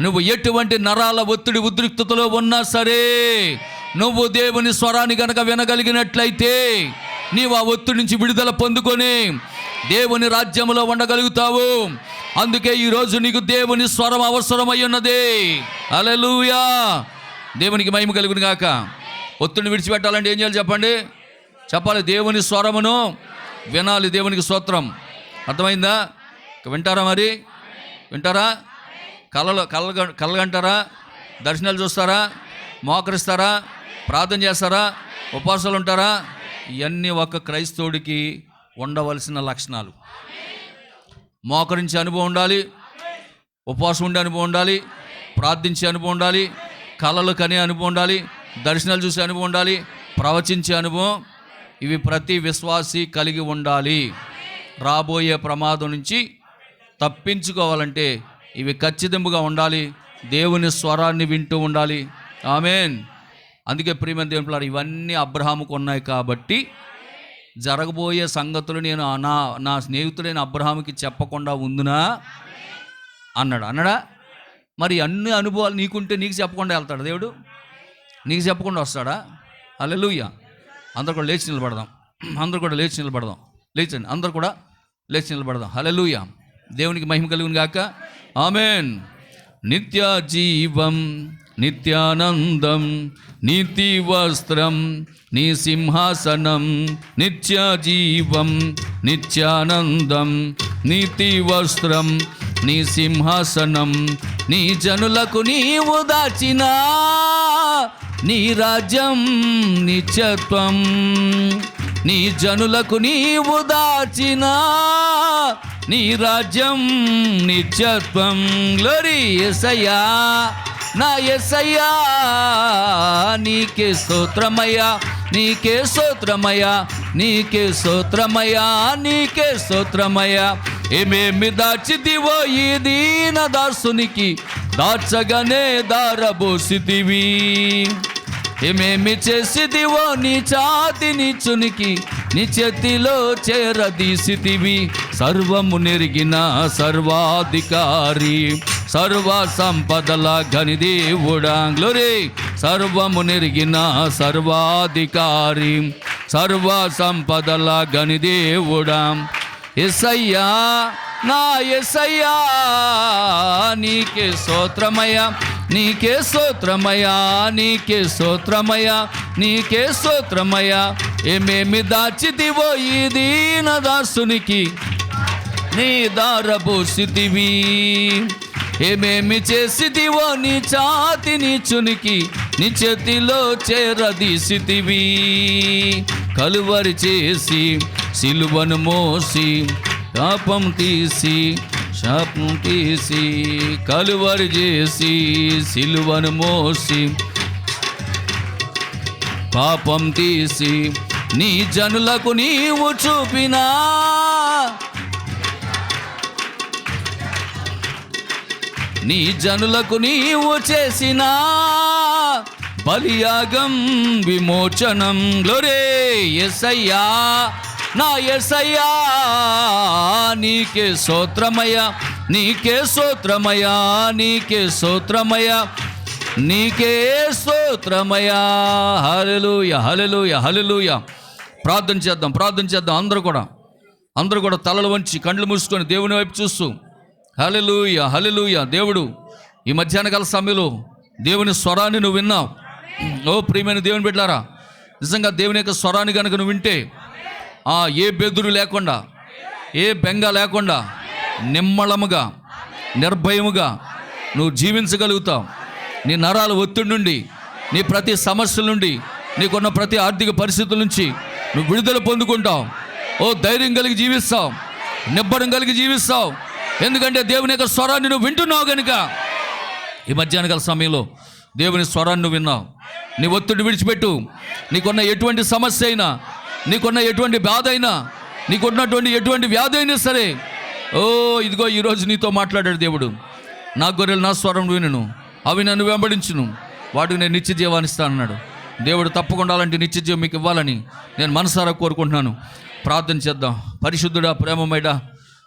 నువ్వు ఎటువంటి నరాల ఒత్తిడి ఉద్రిక్తతలో ఉన్నా సరే, నువ్వు దేవుని స్వరాన్ని కనుక వినగలిగినట్లయితే నీవు ఆ ఒత్తిడి నుంచి విడుదల పొందుకొని దేవుని రాజ్యంలో ఉండగలుగుతావు. అందుకే ఈరోజు నీకు దేవుని స్వరం అవసరమై ఉన్నది. హల్లెలూయా. దేవునికి మహిమ కలుగును గాక. ఒత్తిడిని విడిచిపెట్టాలంటే ఏం చేయాలి చెప్పాలి. దేవుని స్వరమును వినాలి. దేవునికి స్తోత్రం. అర్థమైందా? వింటారా? మరి వింటారా? కళ్ళగంటారా? దర్శనాలు చూస్తారా? మోకరిస్తారా? ప్రార్థన చేస్తారా? ఉపవాసాలు ఉంటారా? ఇవన్నీ ఒక క్రైస్తవుడికి ఉండవలసిన లక్షణాలు. మోకరించే అనుభవం ఉండాలి, ఉపవాసం ఉండే అనుభవం ఉండాలి, ప్రార్థించే అనుభవం ఉండాలి, కళలు కనే అనుభవం ఉండాలి, దర్శనాలు చూసే అనుభవం ఉండాలి, ప్రవచించే అనుభవం. ఇవి ప్రతి విశ్వాసి కలిగి ఉండాలి. రాబోయే ప్రమాదం నుంచి తప్పించుకోవాలంటే ఇవి ఖచ్చితంగా ఉండాలి. దేవుని స్వరాన్ని వింటూ ఉండాలి. ఆమేన్. అందుకే ప్రియమైన దేవుని పిల్లలు, ఇవన్నీ అబ్రహాముకు ఉన్నాయి కాబట్టి జరగబోయే సంగతులు నేను నా స్నేహితుడైన అబ్రహాముకి చెప్పకుండా ఉందునా అన్నాడా? మరి అన్ని అనుభవాలు నీకుంటే నీకు చెప్పకుండా వెళ్తాడు దేవుడు? నీకు చెప్పకుండా వస్తాడా? హల్లెలూయా. అందరూ కూడా లేచి నిలబడదాం. లేచండి. అందరూ కూడా లేచి నిలబడదాం. హల్లెలూయా. దేవునికి మహిమ కలుగును గాక. ఆమేన్. నిత్య జీవం నిత్యానందం నీతి వస్త్రం నీ సింహాసనం. నిత్య జీవం నిత్యానందం నీతి వస్త్రం నీ సింహాసనం. నీ జనులకు నీవు దాచిన నీ రాజ్యం నిత్యత్వం. నీ జనులకు నీవు దాచిన నీ రాజ్యం నిత్యత్వం. గ్లోరీ యేసయ్యా, నా యేసయ్యా, నీకే స్తోత్రమయ్యా, నీకే స్తోత్రమయ్యా, నీకే స్తోత్రమయ్యా, నీకే స్తోత్రమయ్యా. ఏమేమి దాచితివో ఈ దీన దాసునికి దాచగానే దారబోసితివి. ఏమేమి చేసిదివో నీ ఛాతి నిచ్చునికి నీ చేతిలో చేరదీసితివి. సర్వము నెరిగిన సర్వాధికారి, సర్వ సంపదల ఘనిదేవుడా. గ్లోరీ. సర్వము నెరిగిన సర్వాధికారి, సర్వ సంపదల ఘనిదేవుడా. యేసయ్యా, నా యేసయ్యా, నీకే స్తోత్రమయ్యా, నీకే స్తోత్రమయ్యా, నీకే స్తోత్రమయ్యా, నీకే స్తోత్రమయ్యా. ఏమేమి దాచితివో ఈ దీన దాసునికి నీ దారబోసితివి. ఏమేమి చేసిదివో నీ ఛాతి నీచునికి నీ చేతిలో చేరదీసితివి. కలువరి చేసి సిలువను మోసి శాపం తీసి కలువరి చేసి సిలువను మోసి పాపం తీసి నీ జనులకు నీవు చూపినా నీ జనులకు నీవు చేసిన బలియాగం విమోచనం. గ్లోరీ యేసయ్యా, నా యేసయ్యా, నీకే స్తోత్రమయ్యా, నీకే స్తోత్రమయ్యా, నీకే స్తోత్రమయ్యా, నీకే స్తోత్రమయ్యా. హల్లెలూయా, హల్లెలూయా, హల్లెలూయా. ప్రార్థన చేద్దాం. అందరూ కూడా తలలు వంచి కళ్ళు మూసుకొని దేవుని వైపు చూస్తూ హల్లెలూయా, హల్లెలూయా. దేవుడు ఈ మధ్యాహ్న కాల సమయంలో దేవుని స్వరాన్ని నువ్వు విన్నావు. ఓ ప్రియమైన దేవుని బిడ్డలారా, నిజంగా దేవుని యొక్క స్వరాన్ని కనుక నువ్వు వింటే ఏ బెదురు లేకుండా, ఏ బెంగ లేకుండా, నిమ్మళముగా, నిర్భయముగా నువ్వు జీవించగలుగుతావు. నీ నరాల ఒత్తిడి నుండి, నీ ప్రతి సమస్యల నుండి, నీకున్న ప్రతి ఆర్థిక పరిస్థితుల నుంచి నువ్వు విడుదల పొందుకుంటావు. ఓ ధైర్యం కలిగి జీవిస్తావు, నిబ్బరం కలిగి జీవిస్తావు. ఎందుకంటే దేవుని యొక్క స్వరాన్ని నువ్వు వింటున్నావు కనుక. ఈ మధ్యాహ్న కాల సమయంలో దేవుని స్వరాన్ని నువ్వు విన్నావు. నీ ఒత్తిడి విడిచిపెట్టు. నీకున్న ఎటువంటి సమస్య అయినా, నీకున్న ఎటువంటి బాధ అయినా, నీకున్నటువంటి ఎటువంటి వ్యాధి అయినా సరే, ఇదిగో ఈరోజు నీతో మాట్లాడాడు దేవుడు. నా గొర్రెలు నా స్వరం వినును, అవి నన్ను వెంబడించును, వాటికి నేను నిత్య జీవాన్ని ఇస్తానన్నాడు. దేవుడు తప్పకుండా అలాంటి నిత్య జీవం మీకు ఇవ్వాలని నేను మనసారా కోరుకుంటున్నాను. ప్రార్థన చేద్దాం. పరిశుద్ధుడా, ప్రేమమయుడా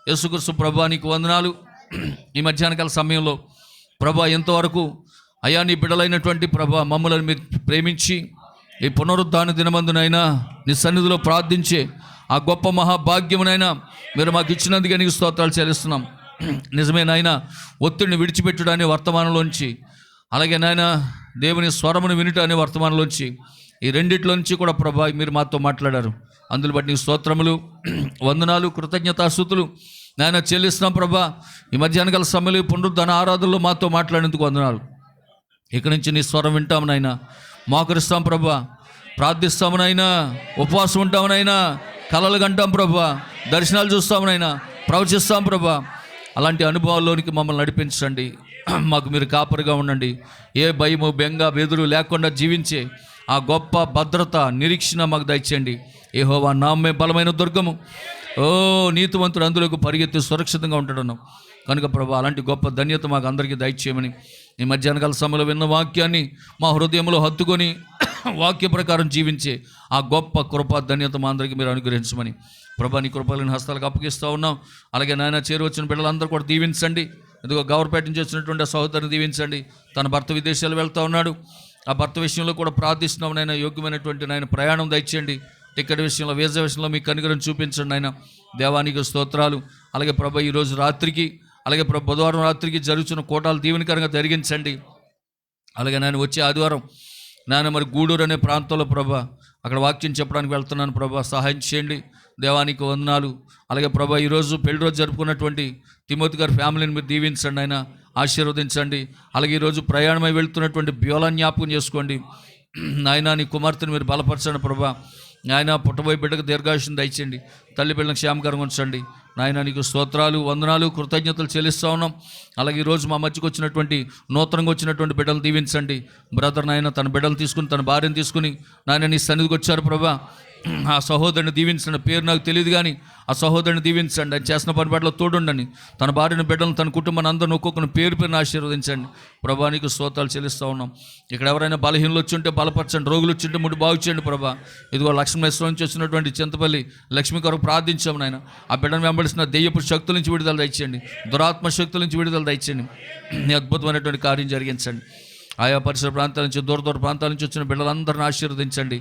యేసుక్రీస్తు ప్రభువా, నీకు వందనాలు. ఈ మధ్యాహ్న కాల సమయంలో ప్రభా, ఎంతవరకు అయా నీ బిడ్డలైనటువంటి ప్రభా మమ్మల్ని మీరు ప్రేమించి ఈ పునరుద్ధాన దినమందునైనా నీ సన్నిధిలో ప్రార్థించే ఆ గొప్ప మహాభాగ్యమునైనా మీరు మాకు ఇచ్చినందుకే నీకు స్తోత్రాలు చెల్లిస్తున్నాం. నిజమే నాయన, ఒత్తిడిని విడిచిపెట్టుడు అనే వర్తమానంలోంచి, అలాగే నాయన దేవుని స్వరమును వినుట అనే వర్తమానంలోంచి, ఈ రెండిట్లోంచి కూడా ప్రభా మీరు మాతో మాట్లాడారు. అందులో బట్టి నీకు స్తోత్రములు, వందనాలు, కృతజ్ఞతాస్తుతులు నాయన చెల్లిస్తున్నాం ప్రభా. ఈ మధ్యాహ్న కాల సమయంలో పునరుద్ధాన ఆరాధనలో మాతో మాట్లాడేందుకు వందనాలు. ఇక్కడి నుంచి నీ స్వరం వింటాము నాయన, మోకరిస్తాం ప్రభా, ప్రార్థిస్తాము నాయన, ఉపవాసం ఉంటాము నాయన, కలలు కంటాం ప్రభా, దర్శనాలు చూస్తాము నాయన, ప్రవచిస్తాం ప్రభా. అలాంటి అనుభవాల్లోనికి మమ్మల్ని నడిపించండి. మాకు మీరు కాపరిగా ఉండండి. ఏ భయము, బెంగ, బెదురు లేకుండా జీవించే ఆ గొప్ప భద్రత, నిరీక్షణ మాకు దయచేయండి. యెహోవా నామే బలమైన దుర్గము, నీతివంతుడు అందులోకి పరిగెత్తి సురక్షితంగా ఉంటాడు కనుక ప్రభా, అలాంటి గొప్ప ధన్యత మాకు అందరికీ దయచేయమని ఈ మధ్యాహ్న కాల సమయంలో విన్న వాక్యాన్ని మా హృదయంలో హత్తుకొని వాక్య ప్రకారం జీవించే ఆ గొప్ప కృప ధన్యత మా అందరికీ మీరు అనుగ్రహించమని ప్రభా నీ కృపలను హస్తాలకు అప్పగిస్తూ ఉన్నాం. అలాగే నాయన చేరువచ్చిన బిడ్డలందరూ కూడా దీవించండి. ఇదిగో గవర్పేట నుంచి వచ్చినటువంటి సహోదరుని దీవించండి. తన భర్త విదేశాలు వెళ్తూ ఉన్నాడు. ఆ భర్త విషయంలో కూడా ప్రార్థిస్తున్నాం నాయన, యోగ్యమైనటువంటి నాయన ప్రయాణం దయచేయండి. టికెట్ విషయంలో, వీసా విషయంలో మీకు కనుగరం చూపించండి నాయన. దేవానికి స్తోత్రాలు. అలాగే ప్రభా ఈరోజు రాత్రికి, అలాగే బుధవారం రాత్రికి జరుగుతున్న కోటాలు దీవెనకరంగా జరిగించండి. అలాగే నేను వచ్చే ఆదివారం నాయన మరి గూడూరు అనే ప్రాంతంలో ప్రభా అక్కడ వాక్యం చెప్పడానికి వెళ్తున్నాను ప్రభా, సహాయం చేయండి. దేవానికి వందనాలు. అలాగే ప్రభా ఈరోజు పెళ్లి రోజు జరుపుకున్నటువంటి తిమోతి గారి ఫ్యామిలీని మీరు దీవించండి ఆయన, ఆశీర్వదించండి. అలాగే ఈరోజు ప్రయాణమై వెళ్తున్నటువంటి బ్యోలా జ్ఞాపకం చేసుకోండి నాయన. నీ కుమార్తెను మీరు బలపరచండి ప్రభా. నాయన పుట్టబోయే బిడ్డకు దీర్ఘాయుష్యం దయచేయండి. తల్లి బిడ్డలకు క్షేమకరంగా ఉంచండి నాయన. నీకు స్తోత్రాలు, వందనాలు, కృతజ్ఞతలు చెల్లిస్తూ ఉన్నాం. అలాగే ఈరోజు మా మధ్యకు వచ్చినటువంటి నూతనంగా వచ్చినటువంటి బిడ్డలు దీవించండి. బ్రదర్ నాయన తన బిడ్డలు తీసుకుని, తన భార్యను తీసుకుని నాయన నీ సన్నిధికి వచ్చారు ప్రభా. ఆ సహోదరుని దీవించండి. పేరు నాకు తెలియదు కానీ ఆ సహోదరుని దీవించండి. ఆయన చేసిన పని పట్ల తోడుండండి. తన భార్యను, బిడ్డలను, తన కుటుంబాన్ని అందరిని ఒక్కొక్కరిని పేరు పేరుని ఆశీర్వదించండి ప్రభా. నీకు స్తోత్రాలు చెల్లిస్తూ ఉన్నాం. ఇక్కడ ఎవరైనా బలహీనలు వచ్చి ఉంటే బలపరచండి, రోగులు వచ్చి ఉంటే ముడి బాగు చేయండి ప్రభా. ఇదిగో లక్ష్మీశ్వరం నుంచి వచ్చినటువంటి చింతపల్లి లక్ష్మి కొరకు ప్రార్థించాము నాయన. ఆ బిడ్డను వెంబడిస్తున్న దెయ్యపు శక్తుల నుంచి విడుదల దయచేయండి, దురాత్మ శక్తుల నుంచి విడుదల దయచేయండి. నీ అద్భుతమైనటువంటి కార్యం జరిగించండి. ఆయా పరిసర ప్రాంతాల నుంచి, దూర దూర ప్రాంతాల నుంచి వచ్చిన బిడ్డలందరిని ఆశీర్వదించండి.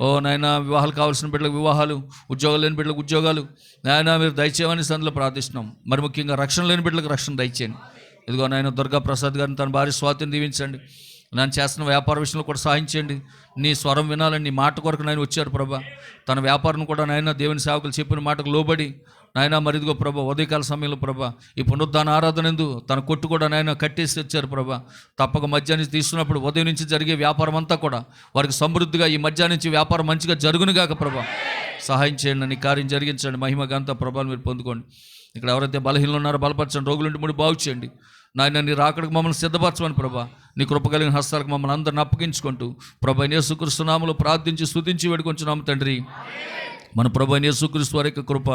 ఓ నాయన, వివాహాలు కావాల్సిన బిడ్డలకు వివాహాలు, ఉద్యోగాలు లేని బిడ్డలకు ఉద్యోగాలు నాయన మీరు దయచేయమని సందులో ప్రార్థిస్తున్నాం. మరి ముఖ్యంగా రక్షణ లేని బిడ్డలకు రక్షణ దయచేయండి. ఇదిగో నాయన దుర్గా ప్రసాద్ గారిని, తన భార్య స్వాతిని దీవించండి. నేను చేస్తున్న వ్యాపార విషయంలో కూడా సహాయం చేయండి. నీ స్వరం వినాలని నీ మాట కొరకు నాయన వచ్చారు ప్రభా. తన వ్యాపారం కూడా నాయన దేవుని సేవకులు చెప్పిన మాటకు లోబడి నాయన మరిదిగో ప్రభా ఉదయకాల సమయంలో ప్రభా ఈ పునరుద్ధాన ఆరాధన ఎందు తన కొట్టు కూడా నాయన కట్టేసి వచ్చారు ప్రభా. తప్పక మధ్యాహ్నం తీసుకున్నప్పుడు ఉదయం నుంచి జరిగే వ్యాపారం అంతా కూడా వారికి సమృద్ధిగా ఈ మధ్యాహ్నం నుంచి వ్యాపారం మంచిగా జరుగునుగాక ప్రభా. సహాయం చేయండి, నీ కార్యం జరిగించండి. మహిమ గంత ప్రభావం మీరు పొందుకోండి. ఇక్కడ ఎవరైతే బలహీనలు ఉన్నారో బలపరచండి, రోగులుంటి ముడి బాగు చేయండి నాయన. నీ రాకడకు మమ్మల్ని సిద్ధపరచమని ప్రభా. నీ కృప కలిగిన హస్తాలకు మమ్మల్ని అందరిని అప్పగించుకుంటూ ప్రభు యేసుక్రీస్తు నామములో ప్రార్థించి స్తుతించి వేడుకొంచున్నాము తండ్రి. మన ప్రభు యేసుక్రీస్తు వారి యొక్క కృప,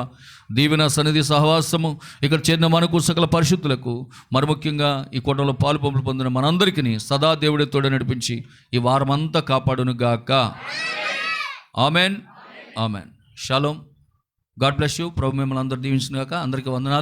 దీవెన, సన్నిధి, సహవాసము ఇక్కడ చేరిన మనకు సకల పరిశుద్ధులకు మరి ముఖ్యంగా ఈ కూటంలో పాలు పంపులు పొందిన మనందరికీ సదా దేవుడి తోడు నడిపించి ఈ వారమంతా కాపాడును గాక. Amen, amen. షాలోమ్. God bless you. ప్రభు మిమ్మల్ని అందరూ దీవించును గాక. అందరికీ వందనాలు.